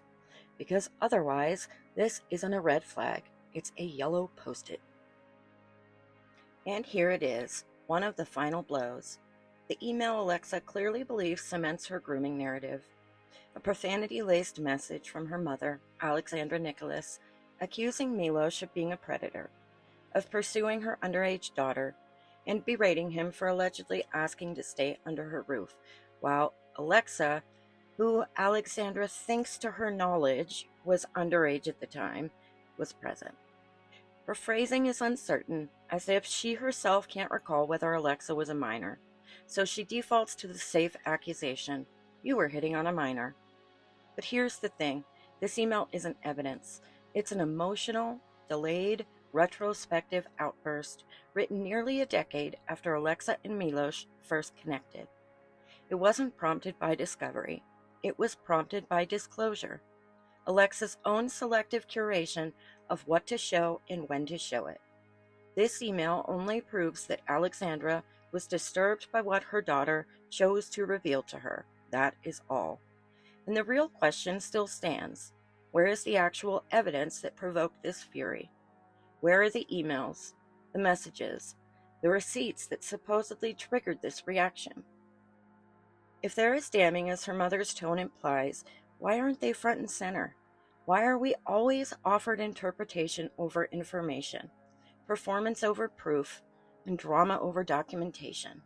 Because otherwise, this isn't a red flag, it's a yellow post-it. And here it is, one of the final blows. The email Alexa clearly believes cements her grooming narrative. A profanity-laced message from her mother, Alexandra Nikolas, accusing Milosh of being a predator, of pursuing her underage daughter, and berating him for allegedly asking to stay under her roof, while Alexa, who Alexandra thinks to her knowledge was underage at the time, was present. Her phrasing is uncertain, as if she herself can't recall whether Alexa was a minor, so she defaults to the safe accusation, you were hitting on a minor. But here's the thing, this email isn't evidence. It's an emotional, delayed, retrospective outburst written nearly a decade after Alexa and Milosh first connected. It wasn't prompted by discovery. It was prompted by disclosure. Alexa's own selective curation of what to show and when to show it. This email only proves that Alexandra was disturbed by what her daughter chose to reveal to her. That is all. And the real question still stands. Where is the actual evidence that provoked this fury? Where are the emails, the messages, the receipts that supposedly triggered this reaction? If they're as damning as her mother's tone implies, why aren't they front and center? Why are we always offered interpretation over information, performance over proof, and drama over documentation?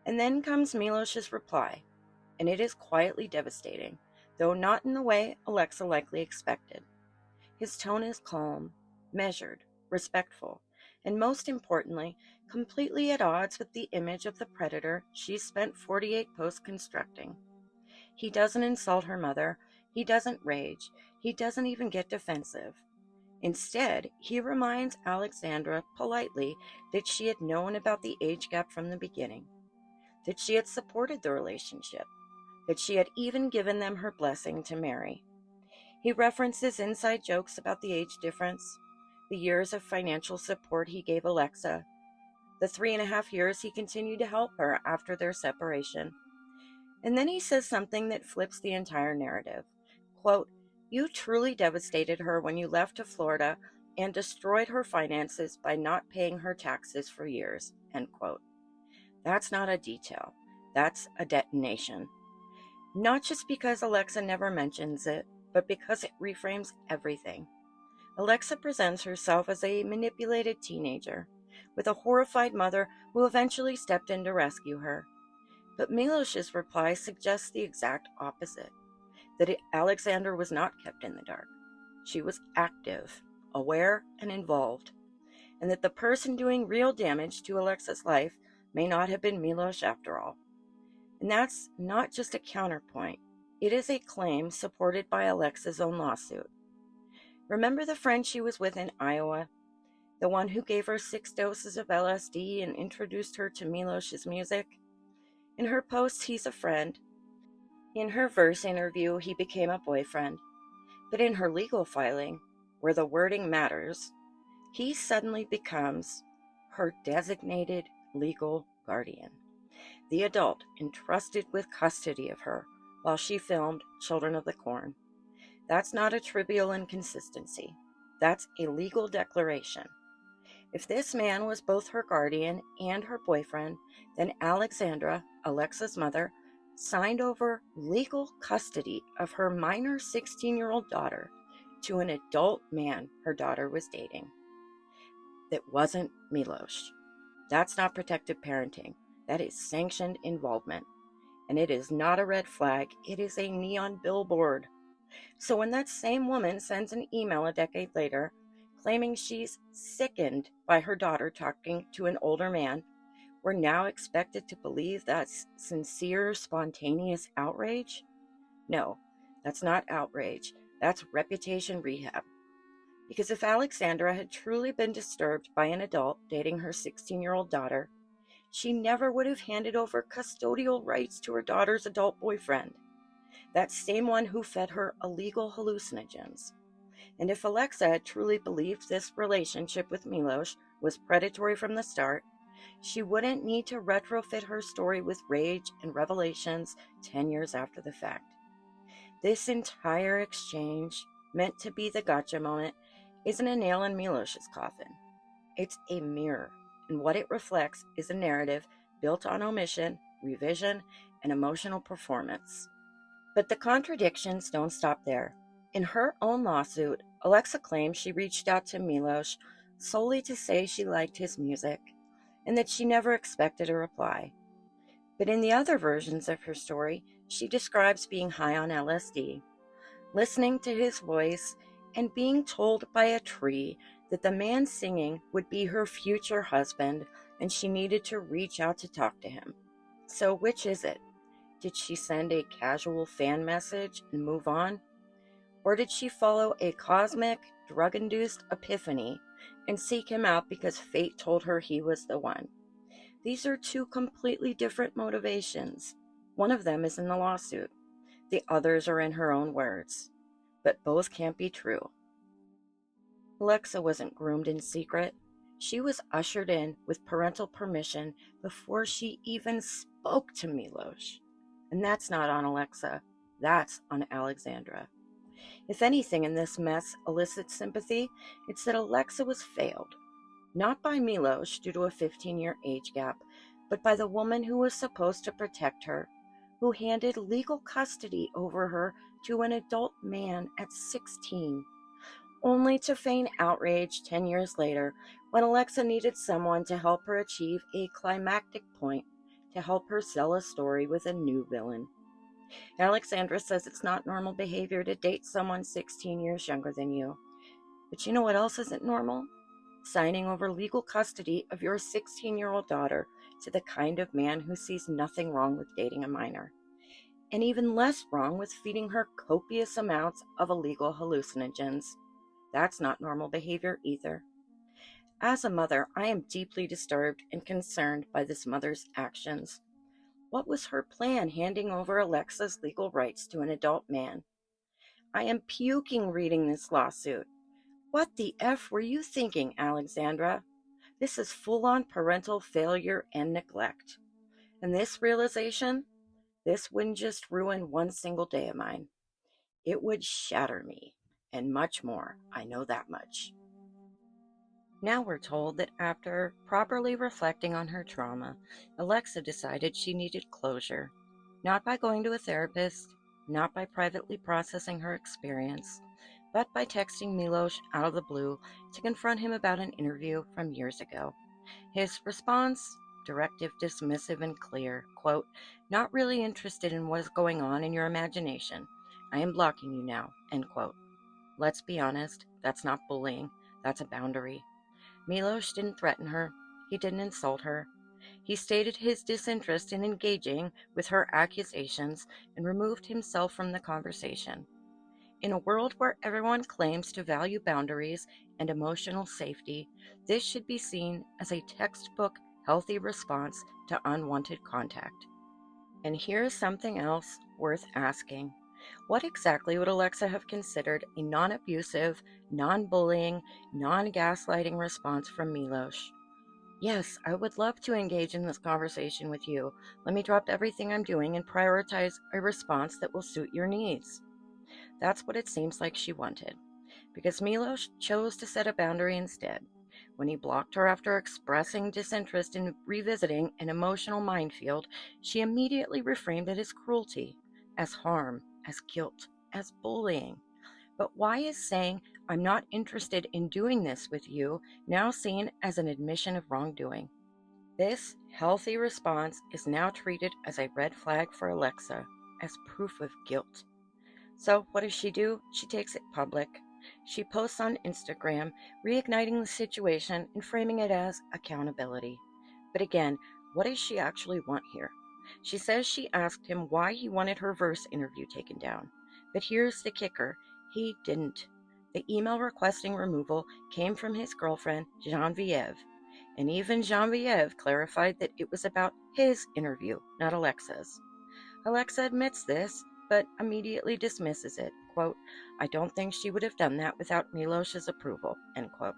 And then comes Milosh's reply, and it is quietly devastating, though not in the way Alexa likely expected. His tone is calm, measured, respectful, and most importantly, completely at odds with the image of the predator she's spent 48 posts constructing. He doesn't insult her mother, he doesn't rage, he doesn't even get defensive. Instead, he reminds Alexandra politely that she had known about the age gap from the beginning, that she had supported the relationship, that she had even given them her blessing to marry. He references inside jokes about the age difference, the years of financial support he gave Alexa, the 3.5 years he continued to help her after their separation. And then he says something that flips the entire narrative. Quote, "You truly devastated her when you left to Florida and destroyed her finances by not paying her taxes for years." End quote. That's not a detail. That's a detonation. Not just because Alexa never mentions it, but because it reframes everything. Alexa presents herself as a manipulated teenager, with a horrified mother who eventually stepped in to rescue her. But Milosh's reply suggests the exact opposite, that Alexandra was not kept in the dark. She was active, aware, and involved, and that the person doing real damage to Alexa's life may not have been Milosh after all. And that's not just a counterpoint. It is a claim supported by Alexa's own lawsuit. Remember the friend she was with in Iowa? The one who gave her 6 doses of LSD and introduced her to Milosh's music? In her posts, he's a friend. In her verse interview, he became a boyfriend. But in her legal filing, where the wording matters, he suddenly becomes her designated legal guardian, the adult entrusted with custody of her while she filmed Children of the Corn. That's not a trivial inconsistency. That's a legal declaration. If this man was both her guardian and her boyfriend, then Alexandra, Alexa's mother, signed over legal custody of her minor 16-year-old daughter to an adult man her daughter was dating. That wasn't Milosh. That's not protective parenting. That is sanctioned involvement. And it is not a red flag. It is a neon billboard. So when that same woman sends an email a decade later claiming she's sickened by her daughter talking to an older man, we're now expected to believe that's sincere, spontaneous outrage? No, that's not outrage. That's reputation rehab. Because if Alexandra had truly been disturbed by an adult dating her 16-year-old daughter, she never would have handed over custodial rights to her daughter's adult boyfriend, that same one who fed her illegal hallucinogens. And if Alexa had truly believed this relationship with Milosh was predatory from the start, she wouldn't need to retrofit her story with rage and revelations 10 years after the fact. This entire exchange, meant to be the gotcha moment, isn't a nail in Milosh's coffin. It's a mirror, and what it reflects is a narrative built on omission, revision, and emotional performance. But the contradictions don't stop there. In her own lawsuit, Alexa claims she reached out to Milosh solely to say she liked his music, and that she never expected a reply. But in the other versions of her story, she describes being high on LSD, listening to his voice, and being told by a tree that the man singing would be her future husband and she needed to reach out to talk to him. So which is it? Did she send a casual fan message and move on? Or did she follow a cosmic, drug-induced epiphany and seek him out because fate told her he was the one? These are two completely different motivations. One of them is in the lawsuit. The others are in her own words. But both can't be true. Alexa wasn't groomed in secret. She was ushered in with parental permission before she even spoke to Milosh. And that's not on Alexa, that's on Alexandra. If anything in this mess elicits sympathy, it's that Alexa was failed. Not by Milosh due to a 15-year age gap, but by the woman who was supposed to protect her, who handed legal custody over her to an adult man at 16, only to feign outrage 10 years later when Alexa needed someone to help her achieve a climactic point, to help her sell a story with a new villain. Alexandra says it's not normal behavior to date someone 16 years younger than you. But you know what else isn't normal? Signing over legal custody of your 16-year-old daughter to the kind of man who sees nothing wrong with dating a minor, and even less wrong with feeding her copious amounts of illegal hallucinogens. That's not normal behavior either. As a mother, I am deeply disturbed and concerned by this mother's actions. What was her plan handing over Alexa's legal rights to an adult man? I am puking reading this lawsuit. What the F were you thinking, Alexandra? This is full-on parental failure and neglect. And this realization, this wouldn't just ruin one single day of mine. It would shatter me, and much more, I know that much. Now we're told that after properly reflecting on her trauma, Alexa decided she needed closure, not by going to a therapist, not by privately processing her experience, but by texting Milosh out of the blue to confront him about an interview from years ago. His response, directive, dismissive, and clear, quote, "Not really interested in what is going on in your imagination. I am blocking you now," end quote. Let's be honest, that's not bullying, that's a boundary. Milosh didn't threaten her, he didn't insult her. He stated his disinterest in engaging with her accusations and removed himself from the conversation. In a world where everyone claims to value boundaries and emotional safety, this should be seen as a textbook healthy response to unwanted contact. And here's something else worth asking. What exactly would Alexa have considered a non-abusive, non-bullying, non-gaslighting response from Milosh? Yes, I would love to engage in this conversation with you. Let me drop everything I'm doing and prioritize a response that will suit your needs. That's what it seems like she wanted, because Milosh chose to set a boundary instead. When he blocked her after expressing disinterest in revisiting an emotional minefield, she immediately reframed it as cruelty, as harm, as guilt, as bullying. But why is saying, "I'm not interested in doing this with you," now seen as an admission of wrongdoing? This healthy response is now treated as a red flag for Alexa, as proof of guilt. So what does she do? She takes it public. She posts on Instagram, reigniting the situation and framing it as accountability. But again, what does she actually want here? She says she asked him why he wanted her verse interview taken down. But here's the kicker. He didn't. The email requesting removal came from his girlfriend, Genevieve. And even Genevieve clarified that it was about his interview, not Alexa's. Alexa admits this, but immediately dismisses it. Quote, "I don't think she would have done that without Milosh's approval," end quote.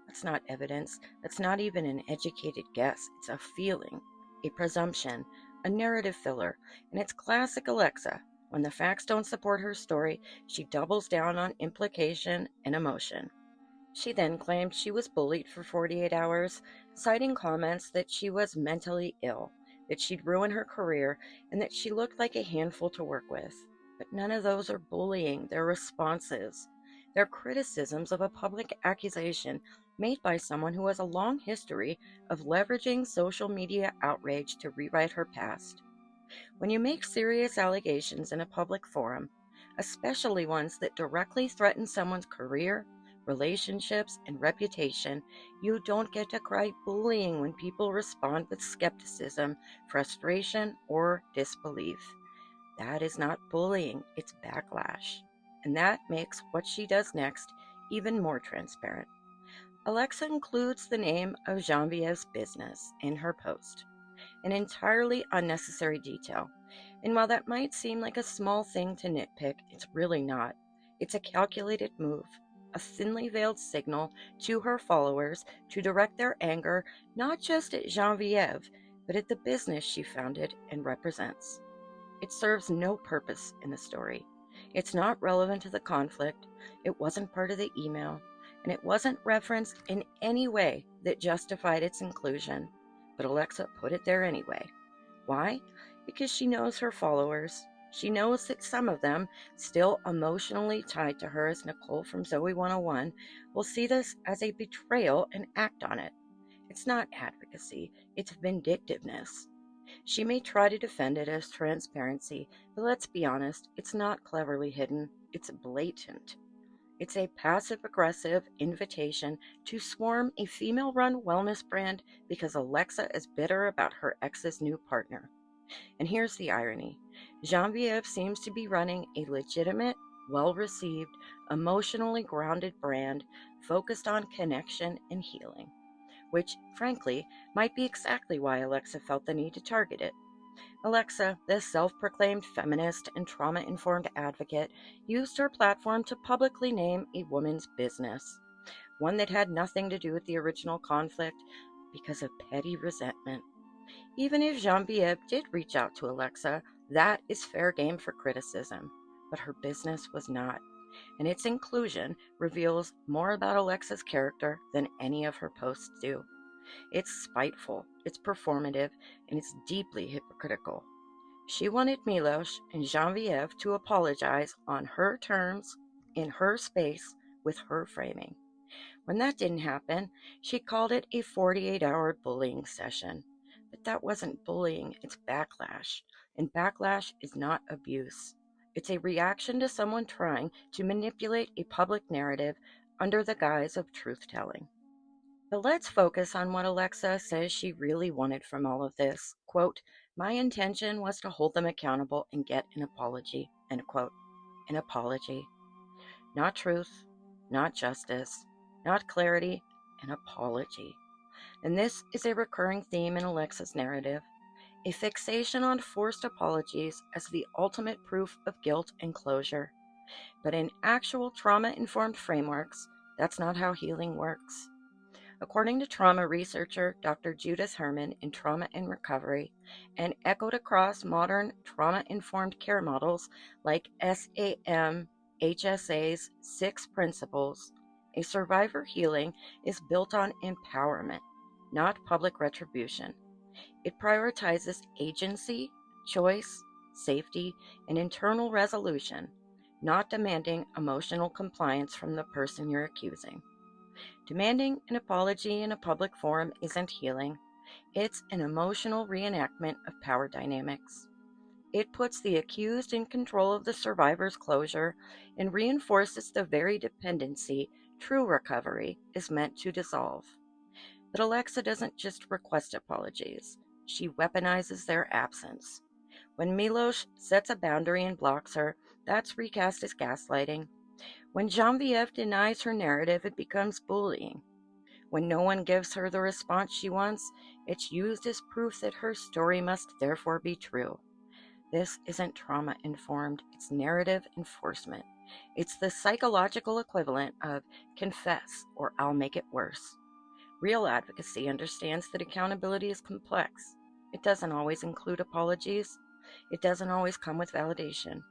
That's not evidence. That's not even an educated guess. It's a feeling, a presumption, a narrative filler, and it's classic Alexa. When the facts don't support her story, she doubles down on implication and emotion. She then claimed she was bullied for 48 hours, citing comments that she was mentally ill, that she'd ruin her career, and that she looked like a handful to work with. But none of those are bullying, they're responses. They're criticisms of a public accusation made by someone who has a long history of leveraging social media outrage to rewrite her past. When you make serious allegations in a public forum, especially ones that directly threaten someone's career, relationships, and reputation, you don't get to cry bullying when people respond with skepticism, frustration, or disbelief. That is not bullying, it's backlash. And that makes what she does next even more transparent. Alexa includes the name of Genevieve's business in her post, an entirely unnecessary detail. And while that might seem like a small thing to nitpick, it's really not. It's a calculated move, a thinly veiled signal to her followers to direct their anger not just at Genevieve, but at the business she founded and represents. It serves no purpose in the story. It's not relevant to the conflict, it wasn't part of the email, and it wasn't referenced in any way that justified its inclusion. But Alexa put it there anyway. Why? Because she knows her followers. She knows that some of them, still emotionally tied to her as Nicole from Zoe 101, will see this as a betrayal and act on it. It's not advocacy, it's vindictiveness. She may try to defend it as transparency, but let's be honest, it's not cleverly hidden, it's blatant. It's a passive-aggressive invitation to swarm a female-run wellness brand because Alexa is bitter about her ex's new partner. And here's the irony. Genevieve seems to be running a legitimate, well-received, emotionally grounded brand focused on connection and healing, which, frankly, might be exactly why Alexa felt the need to target it. Alexa, the self-proclaimed feminist and trauma-informed advocate, used her platform to publicly name a woman's business, one that had nothing to do with the original conflict because of petty resentment. Even if Genevieve did reach out to Alexa, that is fair game for criticism, but her business was not, and its inclusion reveals more about Alexa's character than any of her posts do. It's spiteful, it's performative, and it's deeply hypocritical. She wanted Milosh and Genevieve to apologize on her terms, in her space, with her framing. When that didn't happen, she called it a 48-hour bullying session. But that wasn't bullying, it's backlash. And backlash is not abuse. It's a reaction to someone trying to manipulate a public narrative under the guise of truth-telling. But let's focus on what Alexa says she really wanted from all of this. Quote, "My intention was to hold them accountable and get an apology." End quote. An apology. Not truth, not justice, not clarity, an apology. And this is a recurring theme in Alexa's narrative. A fixation on forced apologies as the ultimate proof of guilt and closure. But in actual trauma-informed frameworks, that's not how healing works. According to trauma researcher Dr. Judith Herman in Trauma and Recovery, and echoed across modern trauma-informed care models like SAM HSA's 6 principles, a survivor healing is built on empowerment, not public retribution. It prioritizes agency, choice, safety, and internal resolution, not demanding emotional compliance from the person you're accusing. Demanding an apology in a public forum isn't healing. It's an emotional reenactment of power dynamics. It puts the accused in control of the survivor's closure and reinforces the very dependency true recovery is meant to dissolve. But Alexa doesn't just request apologies. She weaponizes their absence. When Milosh sets a boundary and blocks her, that's recast as gaslighting. When Genevieve denies her narrative, it becomes bullying. When no one gives her the response she wants, it's used as proof that her story must therefore be true. This isn't trauma-informed, it's narrative enforcement. It's the psychological equivalent of confess or I'll make it worse. Real advocacy understands that accountability is complex. It doesn't always include apologies. It doesn't always come with validation.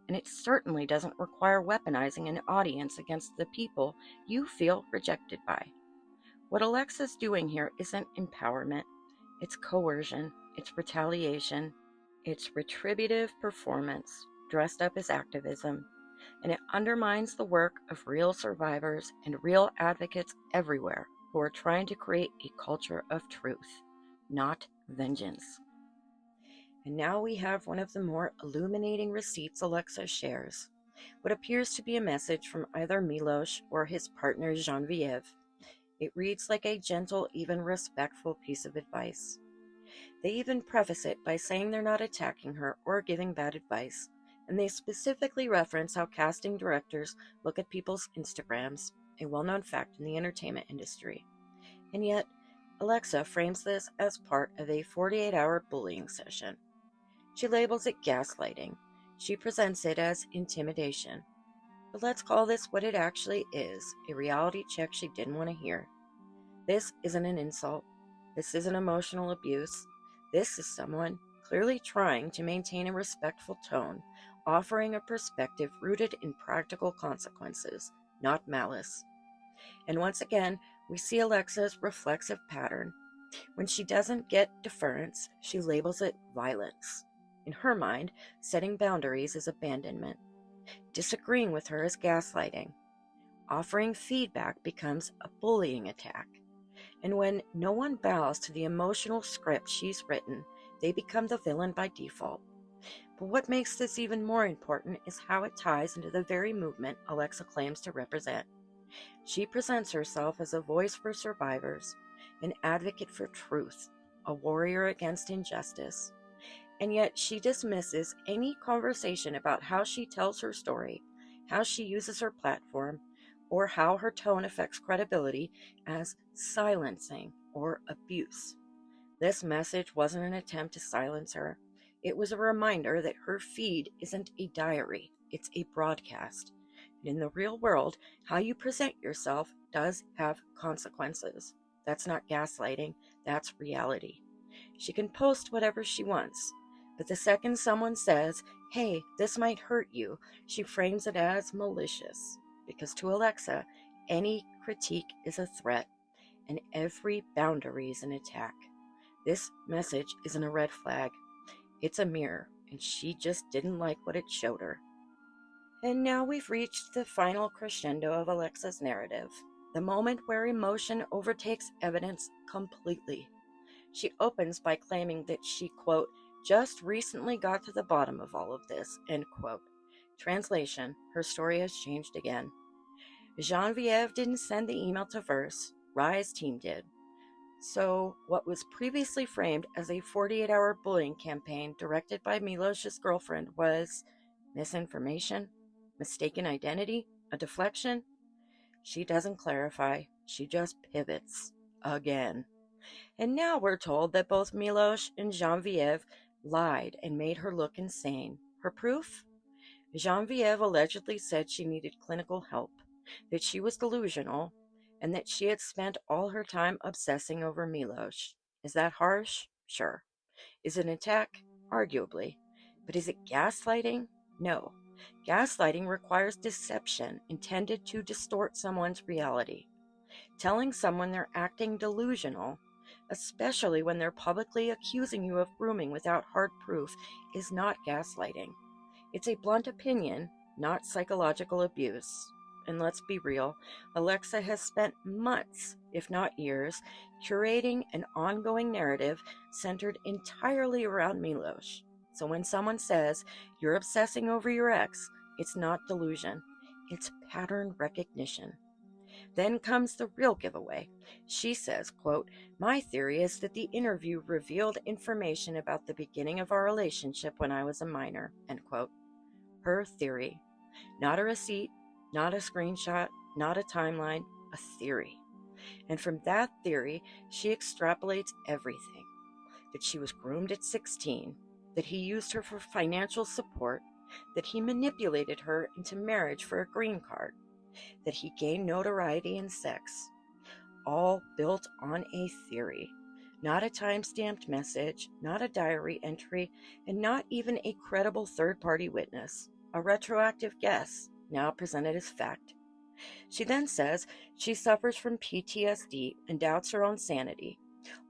And it certainly doesn't require weaponizing an audience against the people you feel rejected by. What Alexa's doing here isn't empowerment. It's coercion. It's retaliation. It's retributive performance dressed up as activism. And it undermines the work of real survivors and real advocates everywhere who are trying to create a culture of truth, not vengeance. And now we have one of the more illuminating receipts Alexa shares, what appears to be a message from either Milosh or his partner Genevieve. It reads like a gentle, even respectful piece of advice. They even preface it by saying they're not attacking her or giving bad advice, and they specifically reference how casting directors look at people's Instagrams, a well-known fact in the entertainment industry. And yet, Alexa frames this as part of a 48-hour bullying session. She labels it gaslighting. She presents it as intimidation. But let's call this what it actually is, a reality check she didn't want to hear. This isn't an insult. This isn't emotional abuse. This is someone clearly trying to maintain a respectful tone, offering a perspective rooted in practical consequences, not malice. And once again, we see Alexa's reflexive pattern. When she doesn't get deference, she labels it violence. In her mind, setting boundaries is abandonment. Disagreeing with her is gaslighting. Offering feedback becomes a bullying attack. And when no one bows to the emotional script she's written, they become the villain by default. But what makes this even more important is how it ties into the very movement Alexa claims to represent. She presents herself as a voice for survivors, an advocate for truth, a warrior against injustice. And yet she dismisses any conversation about how she tells her story, how she uses her platform, or how her tone affects credibility as silencing or abuse. This message wasn't an attempt to silence her. It was a reminder that her feed isn't a diary, it's a broadcast. And in the real world, how you present yourself does have consequences. That's not gaslighting, that's reality. She can post whatever she wants, but the second someone says, hey, this might hurt you, she frames it as malicious. Because to Alexa, any critique is a threat, and every boundary is an attack. This message isn't a red flag. It's a mirror, and she just didn't like what it showed her. And now we've reached the final crescendo of Alexa's narrative, the moment where emotion overtakes evidence completely. She opens by claiming that she, quote, just recently got to the bottom of all of this, end quote. Translation, her story has changed again. Genevieve didn't send the email to Verse, Rhye's team did. So what was previously framed as a 48-hour bullying campaign directed by Milosh's girlfriend was misinformation, mistaken identity, a deflection? She doesn't clarify, she just pivots again. And now we're told that both Milosh and Genevieve lied and made her look insane. Her proof? Genevieve allegedly said she needed clinical help, that she was delusional, and that she had spent all her time obsessing over Milosh. Is that harsh? Sure. Is it an attack? Arguably. But is it gaslighting? No. Gaslighting requires deception intended to distort someone's reality. Telling someone they're acting delusional, especially when they're publicly accusing you of grooming without hard proof, is not gaslighting. It's a blunt opinion, not psychological abuse. And let's be real, Alexa has spent months, if not years, curating an ongoing narrative centered entirely around Milosh. So when someone says, you're obsessing over your ex, it's not delusion, it's pattern recognition. Then comes the real giveaway. She says, quote, my theory is that the interview revealed information about the beginning of our relationship when I was a minor, end quote. Her theory. Not a receipt, not a screenshot, not a timeline, a theory. And from that theory, she extrapolates everything. That she was groomed at 16, that he used her for financial support, that he manipulated her into marriage for a green card, that he gained notoriety in sex, all built on a theory, not a time-stamped message, not a diary entry, and not even a credible third-party witness, a retroactive guess, now presented as fact. She then says she suffers from PTSD and doubts her own sanity,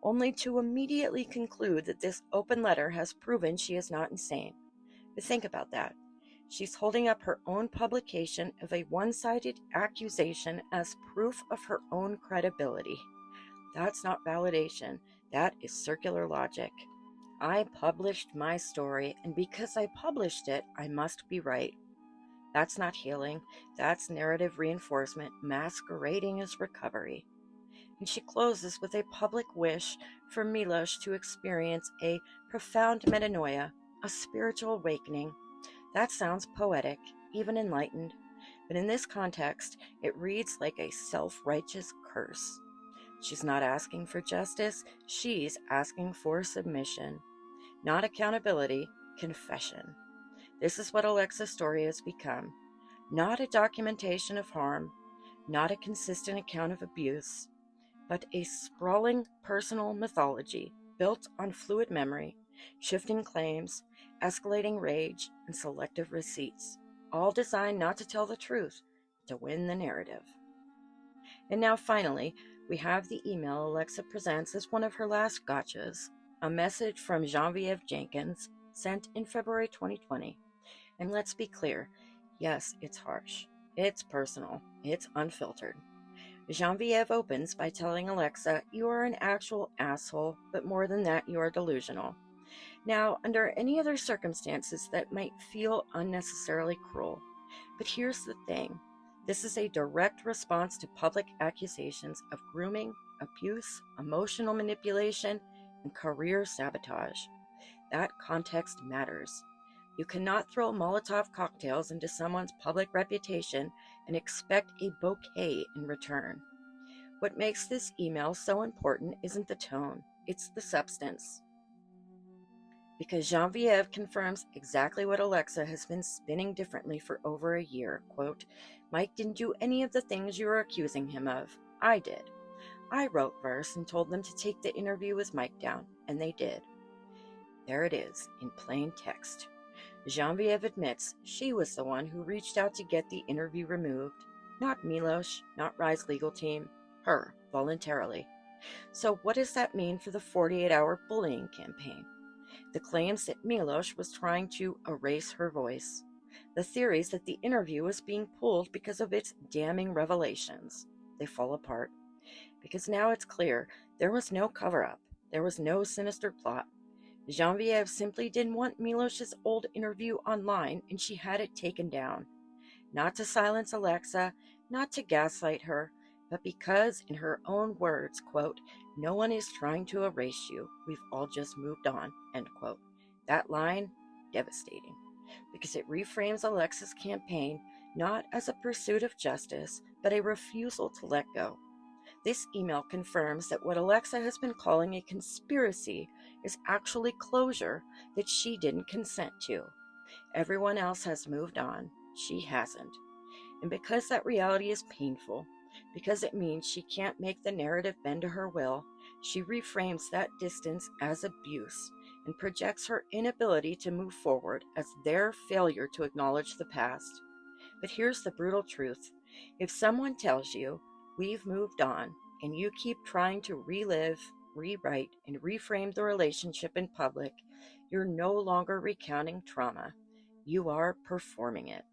only to immediately conclude that this open letter has proven she is not insane. But think about that. She's holding up her own publication of a one-sided accusation as proof of her own credibility. That's not validation. That is circular logic. I published my story, and because I published it, I must be right. That's not healing. That's narrative reinforcement masquerading as recovery. And she closes with a public wish for Milosh to experience a profound metanoia, a spiritual awakening. That sounds poetic, even enlightened, but in this context, it reads like a self-righteous curse. She's not asking for justice, she's asking for submission. Not accountability, confession. This is what Alexa's story has become. Not a documentation of harm, not a consistent account of abuse, but a sprawling personal mythology built on fluid memory, shifting claims, escalating rage, and selective receipts, all designed not to tell the truth, to win the narrative. And now finally, we have the email Alexa presents as one of her last gotchas, a message from Genevieve Jenkins sent in February 2020. And let's be clear, yes, it's harsh, it's personal, it's unfiltered. Genevieve opens by telling Alexa, "You are an actual asshole, but more than that, you are delusional." Now, under any other circumstances, that might feel unnecessarily cruel. But here's the thing. This is a direct response to public accusations of grooming, abuse, emotional manipulation, and career sabotage. That context matters. You cannot throw Molotov cocktails into someone's public reputation and expect a bouquet in return. What makes this email so important isn't the tone, it's the substance. Because Genevieve confirms exactly what Alexa has been spinning differently for over a year. Quote, "Mike didn't do any of the things you are accusing him of. I did. I wrote verse and told them to take the interview with Mike down, and they did." There it is, in plain text. Genevieve admits she was the one who reached out to get the interview removed. Not Milosh, not Rhye's legal team, her, voluntarily. So what does that mean for the 48-hour bullying campaign? The claims that Milosh was trying to erase her voice. The theories that the interview was being pulled because of its damning revelations. They fall apart. Because now it's clear there was no cover-up. There was no sinister plot. Genevieve simply didn't want Milosh's old interview online, and she had it taken down. Not to silence Alexa, not to gaslight her, but because, in her own words, quote, "No one is trying to erase you. We've all just moved on," end quote. That line, devastating, because it reframes Alexa's campaign not as a pursuit of justice, but a refusal to let go. This email confirms that what Alexa has been calling a conspiracy is actually closure that she didn't consent to. Everyone else has moved on. She hasn't. And because that reality is painful, because it means she can't make the narrative bend to her will, she reframes that distance as abuse and projects her inability to move forward as their failure to acknowledge the past. But here's the brutal truth. If someone tells you, "We've moved on," and you keep trying to relive, rewrite, and reframe the relationship in public, you're no longer recounting trauma. You are performing it.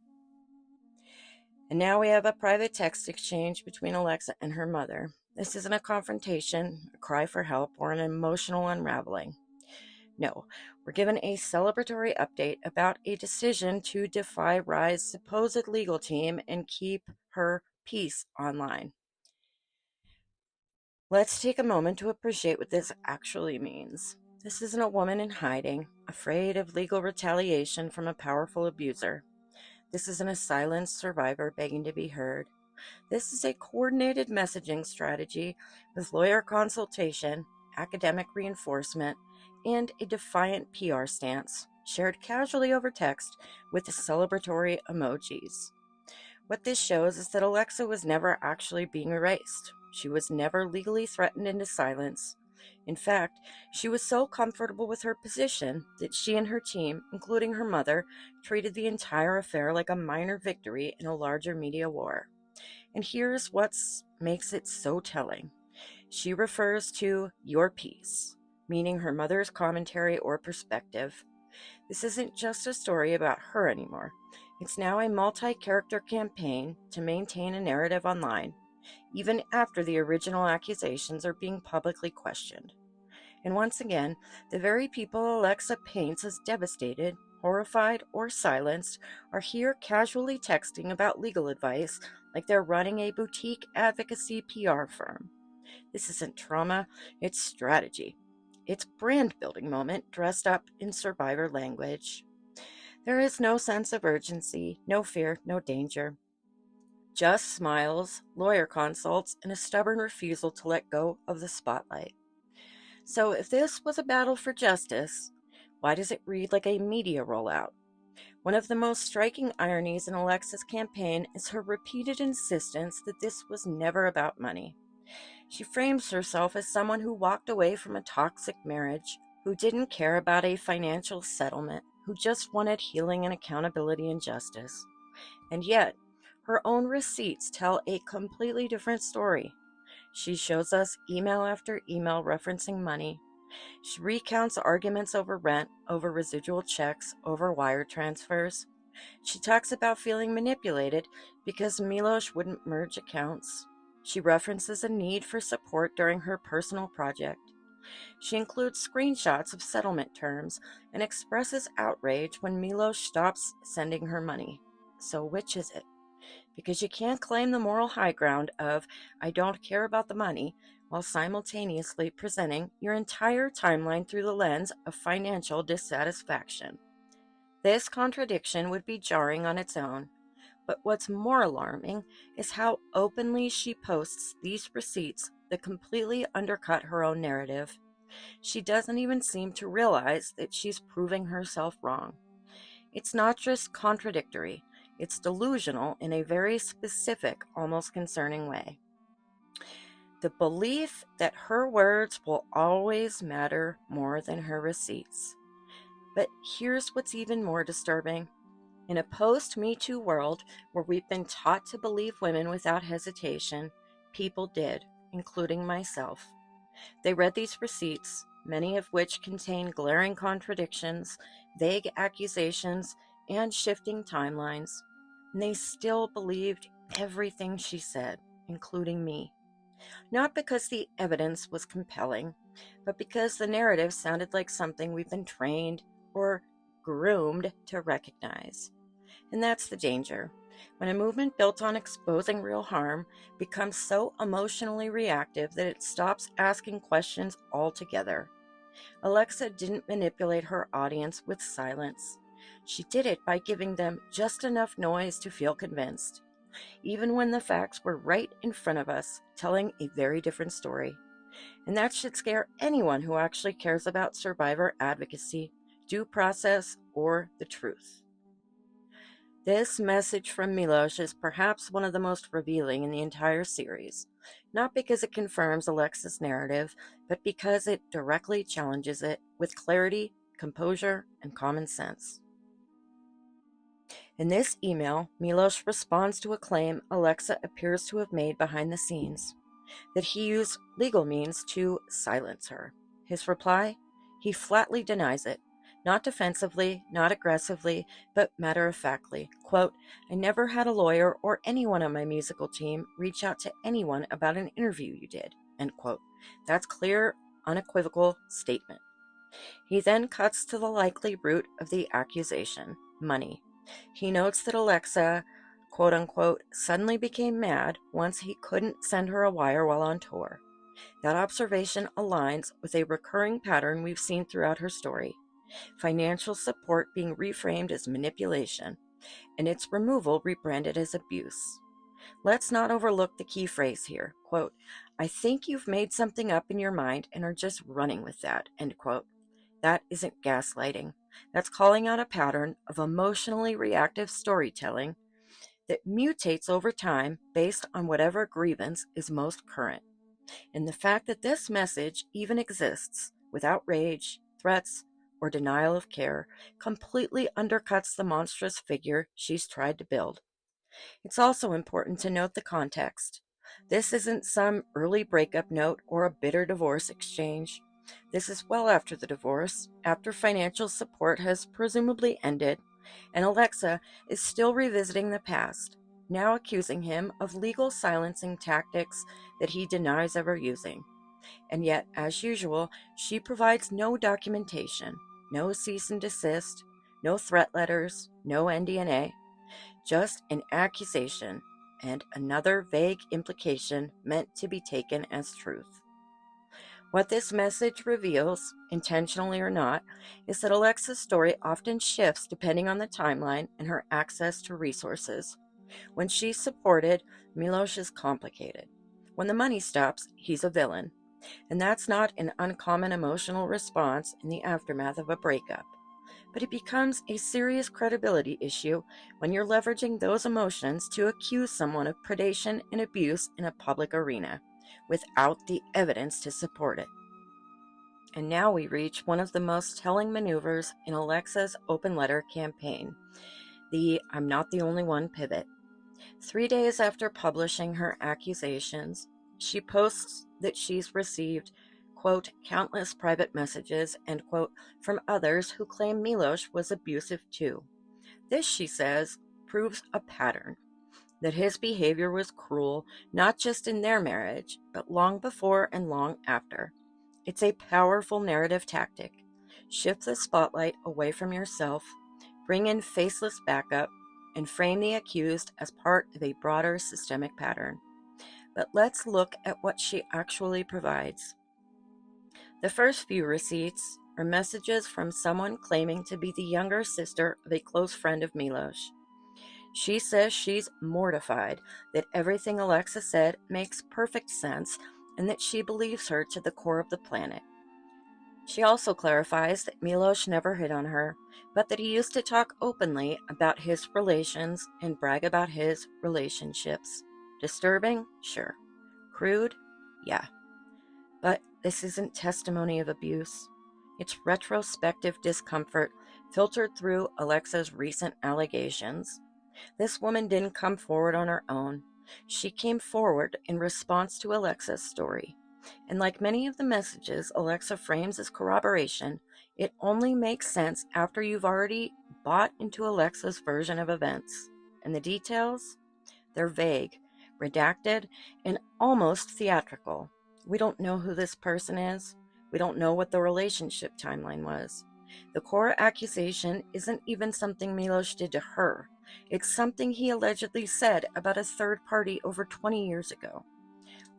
And now we have a private text exchange between Alexa and her mother. This isn't a confrontation, a cry for help, or an emotional unraveling. No, we're given a celebratory update about a decision to defy Rhye's supposed legal team and keep her peace online. Let's take a moment to appreciate what this actually means. This isn't a woman in hiding, afraid of legal retaliation from a powerful abuser. This isn't a silenced survivor begging to be heard. This is a coordinated messaging strategy with lawyer consultation, academic reinforcement, and a defiant PR stance, shared casually over text with celebratory emojis. What this shows is that Alexa was never actually being erased. She was never legally threatened into silence. In fact, she was so comfortable with her position that she and her team, including her mother, treated the entire affair like a minor victory in a larger media war. And here's what makes it so telling. She refers to "your piece," meaning her mother's commentary or perspective. This isn't just a story about her anymore. It's now a multi-character campaign to maintain a narrative online, even after the original accusations are being publicly questioned. And once again, the very people Alexa paints as devastated, horrified, or silenced are here casually texting about legal advice like they're running a boutique advocacy PR firm. This isn't trauma, it's strategy. It's brand building moment dressed up in survivor language. There is no sense of urgency, no fear, no danger. Just smiles, lawyer consults, and a stubborn refusal to let go of the spotlight. So if this was a battle for justice, why does it read like a media rollout? One of the most striking ironies in Alexa's campaign is her repeated insistence that this was never about money. She frames herself as someone who walked away from a toxic marriage, who didn't care about a financial settlement, who just wanted healing and accountability and justice. And yet, her own receipts tell a completely different story. She shows us email after email referencing money. She recounts arguments over rent, over residual checks, over wire transfers. She talks about feeling manipulated because Milosh wouldn't merge accounts. She references a need for support during her personal project. She includes screenshots of settlement terms and expresses outrage when Milosh stops sending her money. So which is it? Because you can't claim the moral high ground of, I don't care about the money, while simultaneously presenting your entire timeline through the lens of financial dissatisfaction. This contradiction would be jarring on its own, but what's more alarming is how openly she posts these receipts that completely undercut her own narrative. She doesn't even seem to realize that she's proving herself wrong. It's not just contradictory, it's delusional in a very specific, almost concerning way. The belief that her words will always matter more than her receipts. But here's what's even more disturbing. In a post-Me Too world where we've been taught to believe women without hesitation, people did, including myself. They read these receipts, many of which contain glaring contradictions, vague accusations, and shifting timelines, and they still believed everything she said, including me. Not because the evidence was compelling, but because the narrative sounded like something we've been trained or groomed to recognize. And that's the danger. When a movement built on exposing real harm becomes so emotionally reactive that it stops asking questions altogether. Alexa didn't manipulate her audience with silence. She did it by giving them just enough noise to feel convinced, even when the facts were right in front of us, telling a very different story. And that should scare anyone who actually cares about survivor advocacy, due process, or the truth. This message from Milosh is perhaps one of the most revealing in the entire series, not because it confirms Alexa's narrative, but because it directly challenges it with clarity, composure, and common sense. In this email, Milosh responds to a claim Alexa appears to have made behind the scenes, that he used legal means to silence her. His reply? He flatly denies it. Not defensively, not aggressively, but matter-of-factly. Quote, I never had a lawyer or anyone on my musical team reach out to anyone about an interview you did. End quote. That's clear, unequivocal statement. He then cuts to the likely root of the accusation, money. He notes that Alexa, quote-unquote, suddenly became mad once he couldn't send her a wire while on tour. That observation aligns with a recurring pattern we've seen throughout her story. Financial support being reframed as manipulation, and its removal rebranded as abuse. Let's not overlook the key phrase here, quote, I think you've made something up in your mind and are just running with that, end quote. That isn't gaslighting. That's calling out a pattern of emotionally reactive storytelling that mutates over time based on whatever grievance is most current. And the fact that this message even exists without rage, threats, or denial of care completely undercuts the monstrous figure she's tried to build. It's also important to note the context. This isn't some early breakup note or a bitter divorce exchange. This is well after the divorce, after financial support has presumably ended, and Alexa is still revisiting the past, now accusing him of legal silencing tactics that he denies ever using. And yet, as usual, she provides no documentation, no cease and desist, no threat letters, no NDNA, just an accusation and another vague implication meant to be taken as truth. What this message reveals, intentionally or not, is that Alexa's story often shifts depending on the timeline and her access to resources. When she's supported, Milosh is complicated. When the money stops, he's a villain. And that's not an uncommon emotional response in the aftermath of a breakup. but it becomes a serious credibility issue when you're leveraging those emotions to accuse someone of predation and abuse in a public arena without the evidence to support it. And now we reach one of the most telling maneuvers in Alexa's open letter campaign, the "I'm not the only one" pivot. 3 days after publishing her accusations, she posts that she's received, quote, "countless private messages," end quote, from others who claim Milosh was abusive too. This, she says, proves a pattern, that his behavior was cruel, not just in their marriage, but long before and long after. It's a powerful narrative tactic. Shift the spotlight away from yourself, bring in faceless backup, and frame the accused as part of a broader systemic pattern. But let's look at what she actually provides. The first few receipts are messages from someone claiming to be the younger sister of a close friend of Milosh. She says she's mortified that everything Alexa said makes perfect sense and that she believes her to the core of the planet. She also clarifies that Milosh never hit on her, but that he used to talk openly about his relations and brag about his relationships. Disturbing? Sure. Crude? Yeah. But this isn't testimony of abuse. It's retrospective discomfort filtered through Alexa's recent allegations. This woman didn't come forward on her own. She came forward in response to Alexa's story. And like many of the messages Alexa frames as corroboration, it only makes sense after you've already bought into Alexa's version of events. And the details? They're vague, redacted, and almost theatrical. We don't know who this person is. We don't know what the relationship timeline was. The core accusation isn't even something Milosh did to her. It's something he allegedly said about a third party over 20 years ago.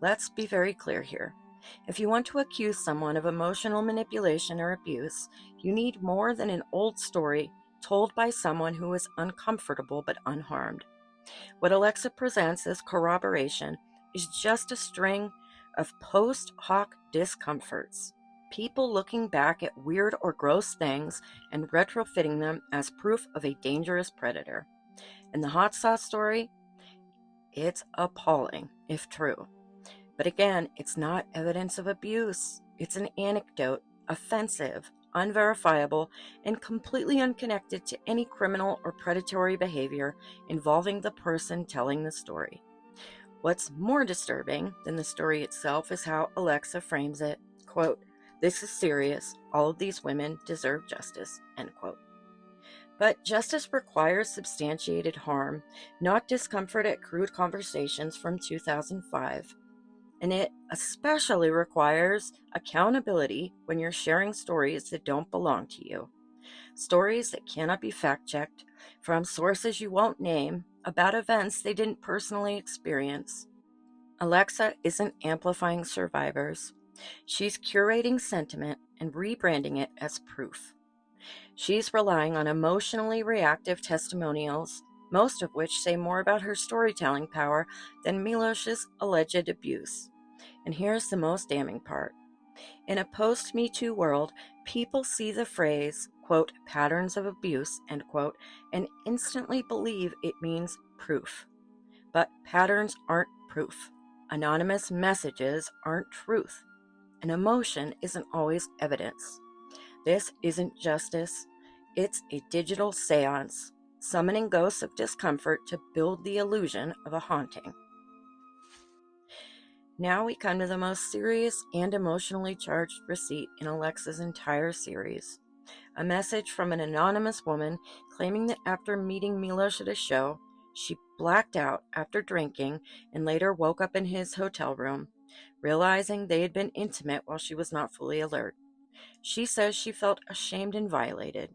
Let's be very clear here. If you want to accuse someone of emotional manipulation or abuse, you need more than an old story told by someone who is uncomfortable but unharmed. What Alexa presents as corroboration is just a string of post hoc discomforts, people looking back at weird or gross things and retrofitting them as proof of a dangerous predator. And the hot sauce story? It's appalling, if true. But again, it's not evidence of abuse. It's an anecdote, offensive, unverifiable, and completely unconnected to any criminal or predatory behavior involving the person telling the story. What's more disturbing than the story itself is how Alexa frames it. Quote, "This is serious. All of these women deserve justice," end quote. But justice requires substantiated harm, not discomfort at crude conversations from 2005. And it especially requires accountability when you're sharing stories that don't belong to you. Stories that cannot be fact-checked from sources you won't name about events they didn't personally experience. Alexa isn't amplifying survivors. She's curating sentiment and rebranding it as proof. She's relying on emotionally reactive testimonials, most of which say more about her storytelling power than Milosh's alleged abuse. And here's the most damning part. In a post-Me Too world, people see the phrase, quote, "patterns of abuse," end quote, and instantly believe it means proof. But patterns aren't proof. Anonymous messages aren't truth. An emotion isn't always evidence. This isn't justice. It's a digital seance, summoning ghosts of discomfort to build the illusion of a haunting. Now we come to the most serious and emotionally charged receipt in Alexa's entire series. A message from an anonymous woman claiming that after meeting Milosh at a show, she blacked out after drinking and later woke up in his hotel room, realizing they had been intimate while she was not fully alert. She says she felt ashamed and violated.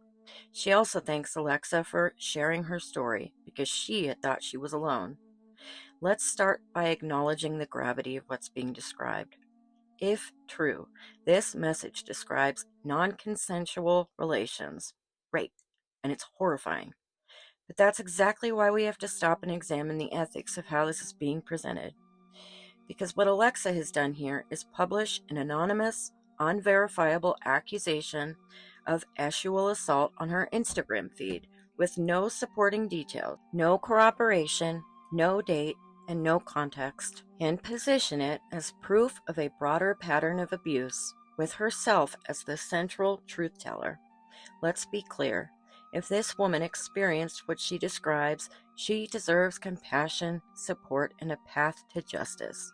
She also thanks Alexa for sharing her story because she had thought she was alone. Let's start by acknowledging the gravity of what's being described. If true, this message describes non-consensual relations, rape, and it's horrifying. But that's exactly why we have to stop and examine the ethics of how this is being presented. Because what Alexa has done here is publish an anonymous, unverifiable accusation of sexual assault on her Instagram feed with no supporting details, no corroboration, no date, and no context, and position it as proof of a broader pattern of abuse, with herself as the central truth teller. Let's be clear. If this woman experienced what she describes, she deserves compassion, support, and a path to justice.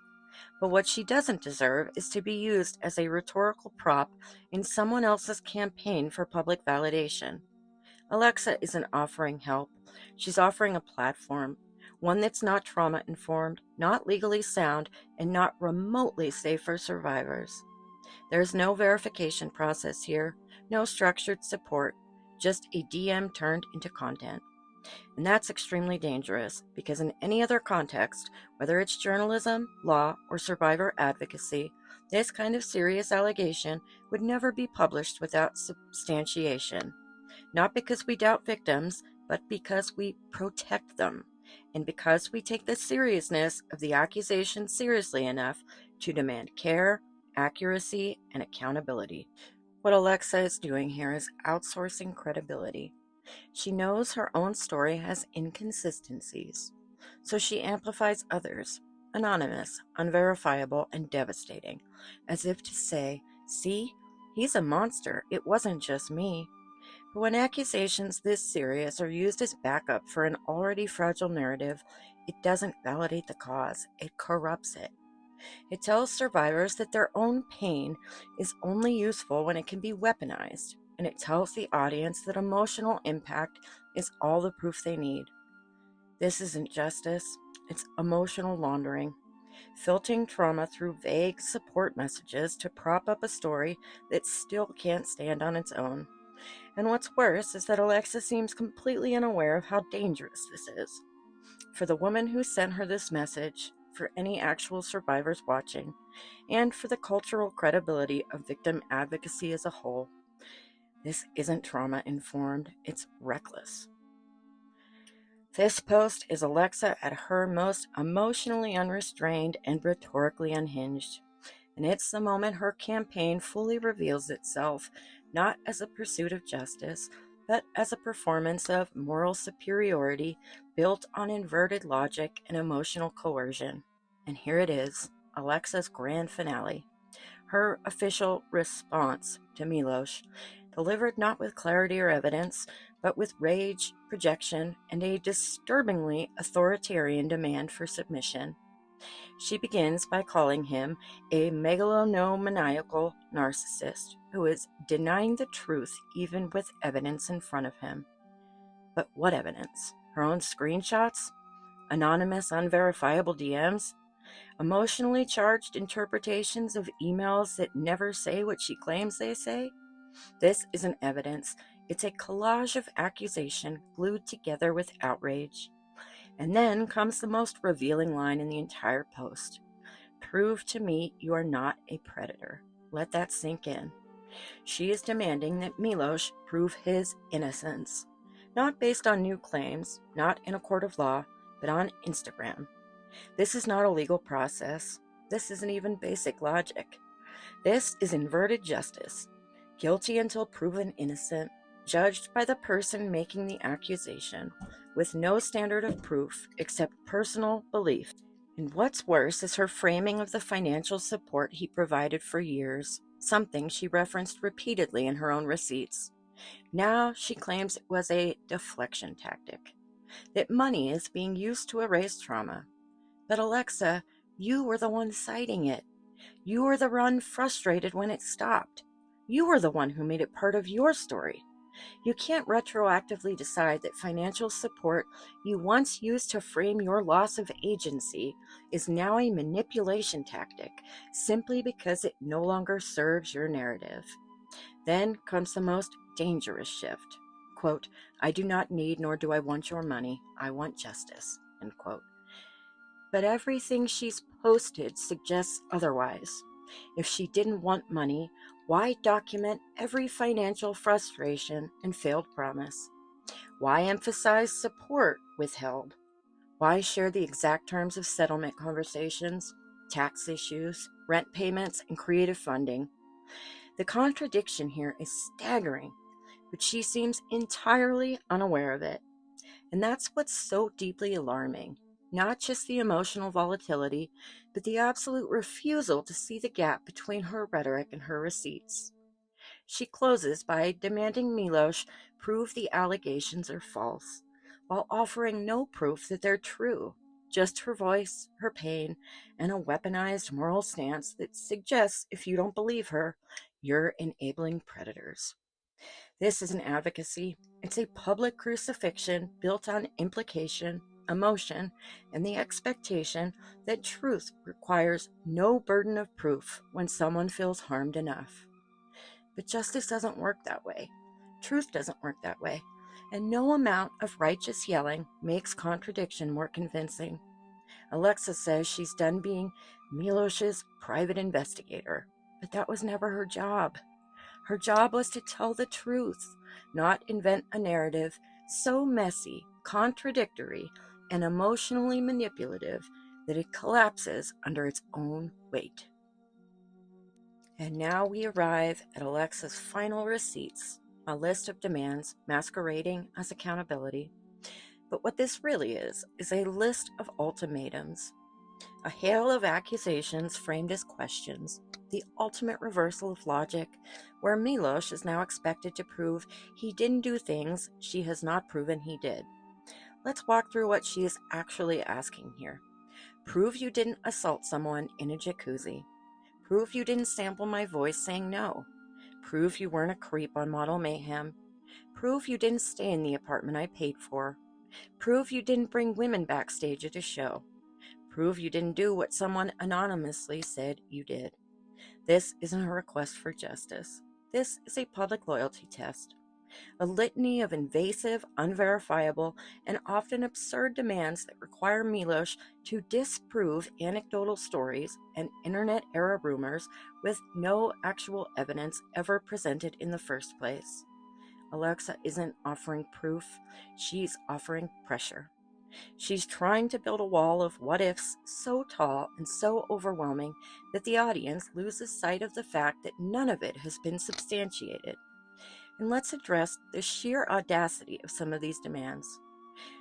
But what she doesn't deserve is to be used as a rhetorical prop in someone else's campaign for public validation. Alexa isn't offering help. She's offering a platform, one that's not trauma-informed, not legally sound, and not remotely safe for survivors. There's no verification process here, no structured support, just a DM turned into content. And that's extremely dangerous because in any other context, whether it's journalism, law, or survivor advocacy, this kind of serious allegation would never be published without substantiation. Not because we doubt victims, but because we protect them, and because we take the seriousness of the accusation seriously enough to demand care, accuracy, and accountability. What Alexa is doing here is outsourcing credibility. She knows her own story has inconsistencies, so she amplifies others, anonymous, unverifiable, and devastating, as if to say, "See, he's a monster, it wasn't just me." But when accusations this serious are used as backup for an already fragile narrative, it doesn't validate the cause, it corrupts it. It tells survivors that their own pain is only useful when it can be weaponized, and it tells the audience that emotional impact is all the proof they need. This isn't justice, it's emotional laundering, filtering trauma through vague support messages to prop up a story that still can't stand on its own. And what's worse is that Alexa seems completely unaware of how dangerous this is. For the woman who sent her this message, for any actual survivors watching, and for the cultural credibility of victim advocacy as a whole, this isn't trauma-informed, it's reckless. This post is Alexa at her most emotionally unrestrained and rhetorically unhinged, and it's the moment her campaign fully reveals itself, not as a pursuit of justice, but as a performance of moral superiority built on inverted logic and emotional coercion. And here it is, Alexa's grand finale, her official response to Milosh, delivered not with clarity or evidence, but with rage, projection, and a disturbingly authoritarian demand for submission. She begins by calling him a megalomaniacal narcissist who is denying the truth even with evidence in front of him. But what evidence? Her own screenshots? Anonymous, unverifiable DMs? Emotionally charged interpretations of emails that never say what she claims they say? This isn't evidence. It's a collage of accusation glued together with outrage. And then comes the most revealing line in the entire post. "Prove to me you are not a predator." Let that sink in. She is demanding that Milosh prove his innocence, not based on new claims, not in a court of law, but on Instagram. This is not a legal process. This isn't even basic logic. This is inverted justice. Guilty until proven innocent, judged by the person making the accusation, with no standard of proof except personal belief. And what's worse is her framing of the financial support he provided for years, something she referenced repeatedly in her own receipts. Now she claims it was a deflection tactic, that money is being used to erase trauma. But Alexa, you were the one citing it. You were the one frustrated when it stopped. You were the one who made it part of your story. You can't retroactively decide that financial support you once used to frame your loss of agency is now a manipulation tactic simply because it no longer serves your narrative. Then comes the most dangerous shift. Quote, "I do not need nor do I want your money. I want justice." End quote. But everything she's posted suggests otherwise. If she didn't want money, why document every financial frustration and failed promise? Why emphasize support withheld? Why share the exact terms of settlement conversations, tax issues, rent payments, and creative funding? The contradiction here is staggering, but she seems entirely unaware of it. And that's what's so deeply alarming. Not just the emotional volatility, but the absolute refusal to see the gap between her rhetoric and her receipts. She closes by demanding Milosh prove the allegations are false, while offering no proof that they're true, just her voice, her pain, and a weaponized moral stance that suggests if you don't believe her, you're enabling predators. This isn't advocacy, it's a public crucifixion built on implication, emotion, and the expectation that truth requires no burden of proof when someone feels harmed enough. But justice doesn't work that way. Truth doesn't work that way. And no amount of righteous yelling makes contradiction more convincing. Alexa says she's done being Milosh's private investigator, but that was never her job. Her job was to tell the truth, not invent a narrative so messy, contradictory, and emotionally manipulative that it collapses under its own weight. And now we arrive at Alexa's final receipts, a list of demands masquerading as accountability. But what this really is a list of ultimatums, a hail of accusations framed as questions, the ultimate reversal of logic, where Milosh is now expected to prove he didn't do things she has not proven he did. Let's walk through what she is actually asking here. Prove you didn't assault someone in a jacuzzi. Prove you didn't sample my voice saying no. Prove you weren't a creep on Model Mayhem. Prove you didn't stay in the apartment I paid for. Prove you didn't bring women backstage at a show. Prove you didn't do what someone anonymously said you did. This isn't a request for justice. This is a public loyalty test. A litany of invasive, unverifiable, and often absurd demands that require Milosh to disprove anecdotal stories and internet-era rumors with no actual evidence ever presented in the first place. Alexa isn't offering proof, she's offering pressure. She's trying to build a wall of what-ifs so tall and so overwhelming that the audience loses sight of the fact that none of it has been substantiated. And let's address the sheer audacity of some of these demands.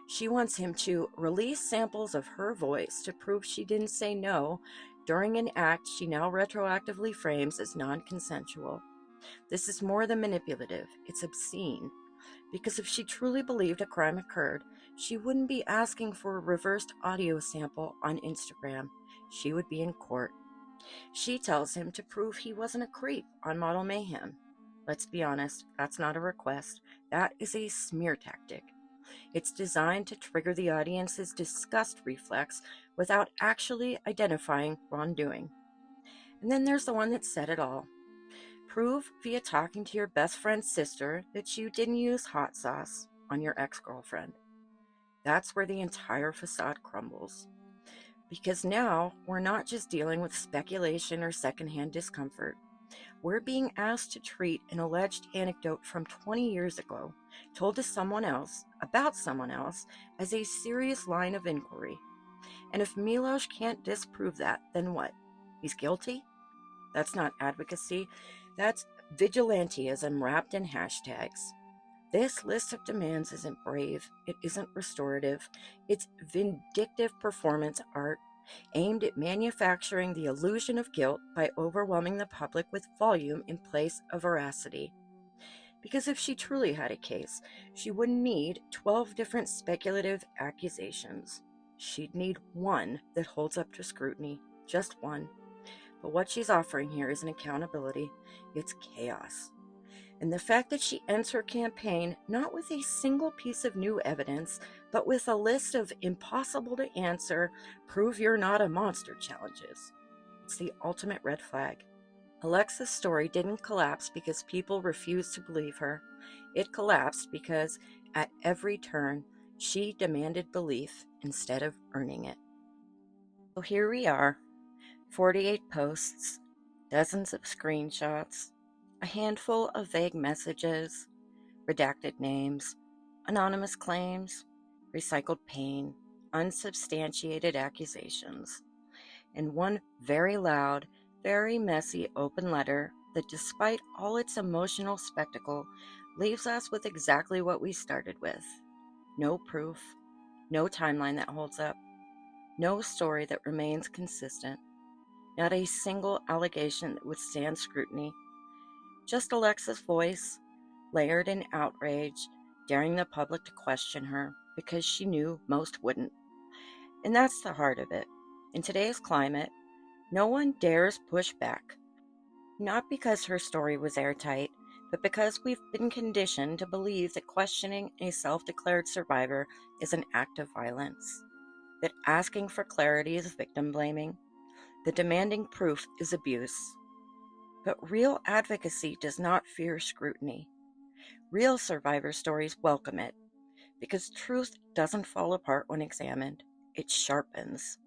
She wants him to release samples of her voice to prove she didn't say no during an act she now retroactively frames as non-consensual. This is more than manipulative, it's obscene. Because if she truly believed a crime occurred, she wouldn't be asking for a reversed audio sample on Instagram. She would be in court. She tells him to prove he wasn't a creep on Model Mayhem. Let's be honest, that's not a request. That is a smear tactic. It's designed to trigger the audience's disgust reflex without actually identifying wrongdoing. And then there's the one that said it all. Prove via talking to your best friend's sister that you didn't use hot sauce on your ex-girlfriend. That's where the entire facade crumbles. Because now we're not just dealing with speculation or secondhand discomfort. We're being asked to treat an alleged anecdote from 20 years ago, told to someone else, about someone else, as a serious line of inquiry. And if Milosh can't disprove that, then what? He's guilty? That's not advocacy. That's vigilantism wrapped in hashtags. This list of demands isn't brave. It isn't restorative. It's vindictive performance art aimed at manufacturing the illusion of guilt by overwhelming the public with volume in place of veracity. Because if she truly had a case, she wouldn't need 12 different speculative accusations. She'd need one that holds up to scrutiny, just one. But what she's offering here isn't accountability, it's chaos. And the fact that she ends her campaign not with a single piece of new evidence, but with a list of impossible to answer, prove you're not a monster challenges. It's the ultimate red flag. Alexa's story didn't collapse because people refused to believe her. It collapsed because, at every turn, she demanded belief instead of earning it. So here we are, 48 posts, dozens of screenshots, a handful of vague messages, redacted names, anonymous claims, recycled pain, unsubstantiated accusations, and one very loud, very messy open letter that, despite all its emotional spectacle, leaves us with exactly what we started with: no proof, no timeline that holds up, no story that remains consistent, not a single allegation that withstands scrutiny, just Alexa's voice, layered in outrage, daring the public to question her because she knew most wouldn't. And that's the heart of it. In today's climate, no one dares push back. Not because her story was airtight, but because we've been conditioned to believe that questioning a self-declared survivor is an act of violence, that asking for clarity is victim blaming, that demanding proof is abuse. But real advocacy does not fear scrutiny. Real survivor stories welcome it, because truth doesn't fall apart when examined, it sharpens.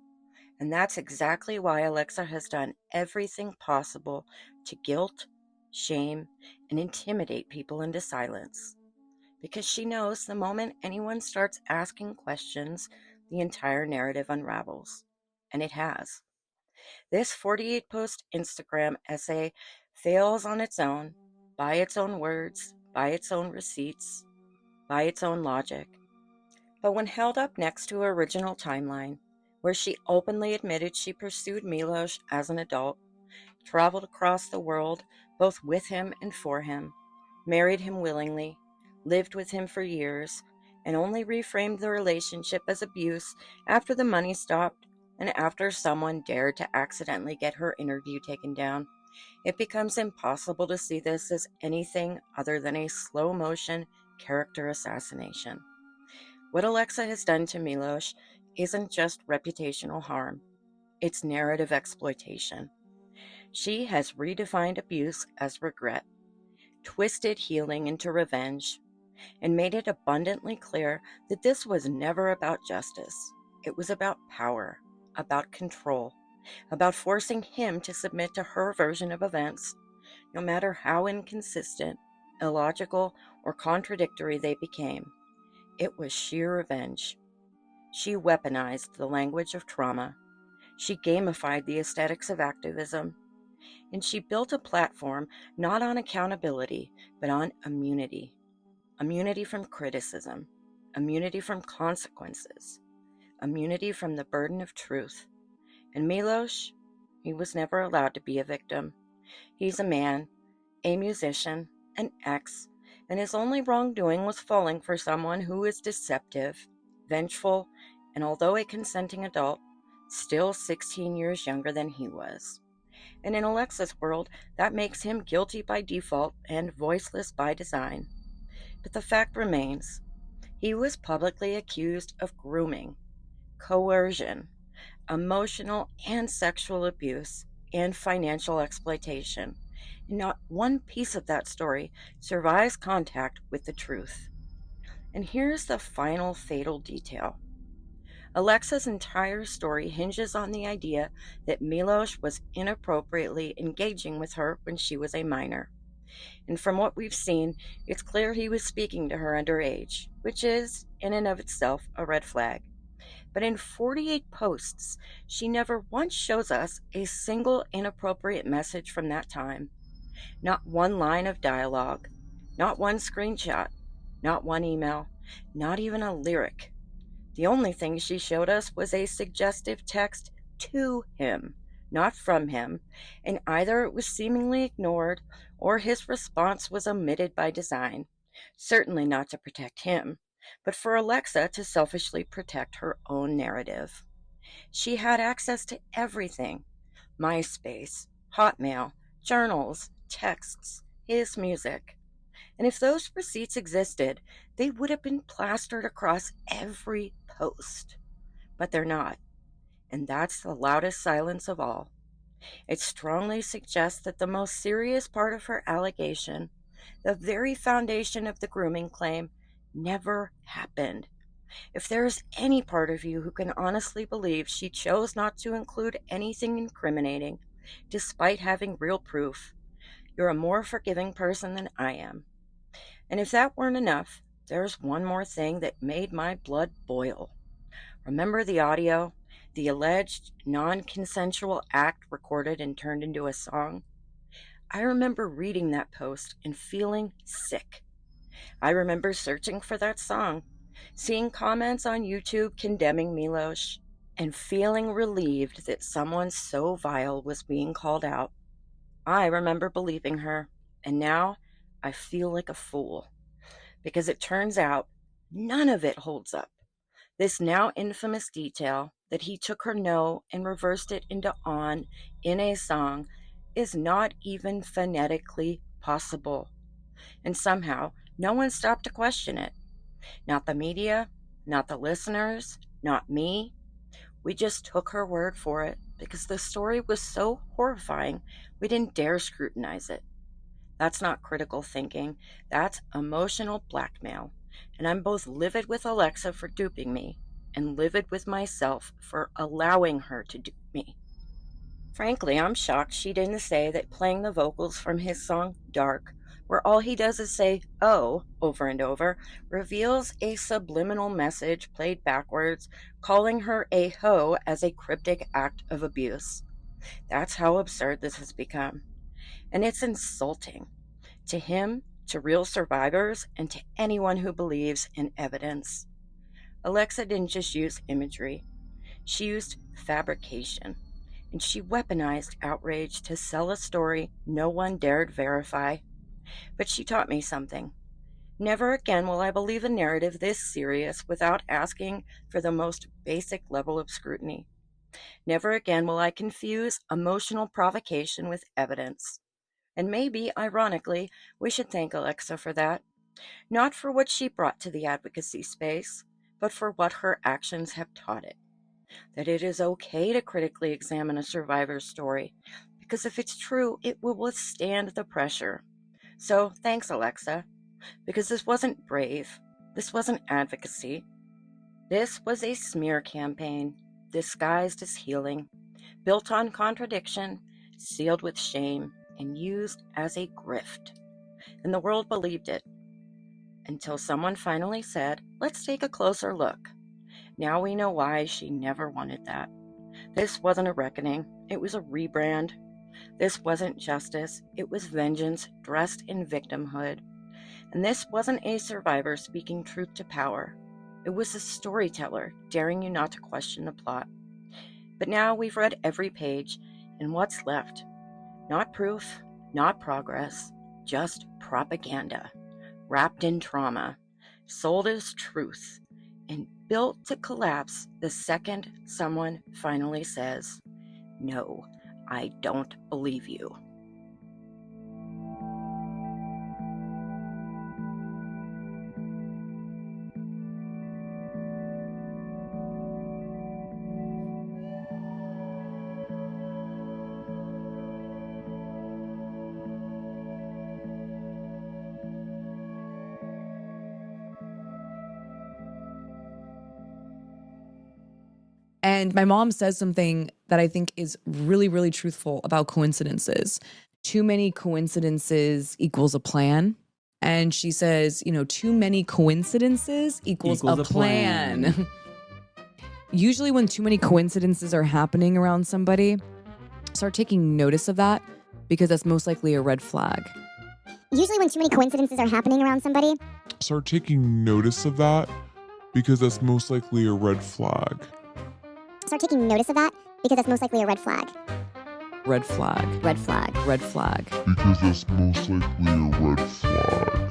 And that's exactly why Alexa has done everything possible to guilt, shame, and intimidate people into silence. Because she knows the moment anyone starts asking questions, the entire narrative unravels. And it has. This 48 post Instagram essay fails on its own, by its own words, by its own receipts, by its own logic. But when held up next to her original timeline, where she openly admitted she pursued Milosh as an adult, traveled across the world both with him and for him, married him willingly, lived with him for years, and only reframed the relationship as abuse after the money stopped and after someone dared to accidentally get her interview taken down, it becomes impossible to see this as anything other than a slow-motion character assassination. What Alexa has done to Milosh isn't just reputational harm, it's narrative exploitation. She has redefined abuse as regret, twisted healing into revenge, and made it abundantly clear that this was never about justice. It was about power, about control, about forcing him to submit to her version of events, no matter how inconsistent, illogical, or contradictory they became. It was sheer revenge. She weaponized the language of trauma. She gamified the aesthetics of activism. And she built a platform not on accountability, but on immunity. Immunity from criticism. Immunity from consequences. Immunity from the burden of truth. And Milosh, he was never allowed to be a victim. He's a man, a musician, an ex, and his only wrongdoing was falling for someone who is deceptive, vengeful, and although a consenting adult, still 16 years younger than he was. And in Alexa's world, that makes him guilty by default and voiceless by design. But the fact remains, he was publicly accused of grooming, coercion, emotional and sexual abuse, and financial exploitation. And not one piece of that story survives contact with the truth. And here's the final fatal detail. Alexa's entire story hinges on the idea that Milosh was inappropriately engaging with her when she was a minor. And from what we've seen, it's clear he was speaking to her underage, which is, in and of itself, a red flag. But in 48 posts, she never once shows us a single inappropriate message from that time. Not one line of dialogue, not one screenshot, not one email, not even a lyric. The only thing she showed us was a suggestive text to him, not from him, and either it was seemingly ignored or his response was omitted by design, certainly not to protect him, but for Alexa to selfishly protect her own narrative. She had access to everything: MySpace, Hotmail, journals, texts, his music. And if those receipts existed, they would have been plastered across every post. But they're not. And that's the loudest silence of all. It strongly suggests that the most serious part of her allegation, the very foundation of the grooming claim, never happened. If there is any part of you who can honestly believe she chose not to include anything incriminating, despite having real proof, you're a more forgiving person than I am. And if that weren't enough, there's one more thing that made my blood boil. Remember the audio? The alleged non-consensual act recorded and turned into a song? I remember reading that post and feeling sick. I remember searching for that song, seeing comments on YouTube condemning Milosh, and feeling relieved that someone so vile was being called out. I remember believing her, and now I feel like a fool, because it turns out none of it holds up. This now infamous detail that he took her no and reversed it into on in a song is not even phonetically possible. And somehow, no one stopped to question it. Not the media, not the listeners, not me. We just took her word for it because the story was so horrifying we didn't dare scrutinize it. That's not critical thinking, that's emotional blackmail. And I'm both livid with Alexa for duping me and livid with myself for allowing her to dupe me. Frankly, I'm shocked she didn't say that playing the vocals from his song Dark, where all he does is say "oh" over and over, reveals a subliminal message played backwards, calling her a hoe as a cryptic act of abuse. That's how absurd this has become. And it's insulting to him, to real survivors, and to anyone who believes in evidence. Alexa didn't just use imagery, she used fabrication, and she weaponized outrage to sell a story no one dared verify. But she taught me something. Never again will I believe a narrative this serious without asking for the most basic level of scrutiny. Never again will I confuse emotional provocation with evidence. And maybe, ironically, we should thank Alexa for that. Not for what she brought to the advocacy space, but for what her actions have taught it. That it is okay to critically examine a survivor's story, because if it's true, it will withstand the pressure. So thanks, Alexa, because this wasn't brave. This wasn't advocacy. This was a smear campaign, disguised as healing, built on contradiction, sealed with shame, and used as a grift. And the world believed it. Until someone finally said, let's take a closer look. Now we know why she never wanted that. This wasn't a reckoning, it was a rebrand. This wasn't justice, it was vengeance dressed in victimhood. And this wasn't a survivor speaking truth to power. It was a storyteller daring you not to question the plot. But now we've read every page, and what's left? Not proof, not progress, just propaganda, wrapped in trauma, sold as truth, and built to collapse the second someone finally says, "No, I don't believe you." And my mom says something that I think is really, really truthful about coincidences. Too many coincidences equals a plan. And she says, too many coincidences equals a plan. Usually when too many coincidences are happening around somebody, start taking notice of that because that's most likely a red flag. Usually when too many coincidences are happening around somebody, start taking notice of that because that's most likely a red flag. Start taking notice of that because that's most likely a red flag. Red flag. Red flag. Red flag. Because that's most likely a red flag.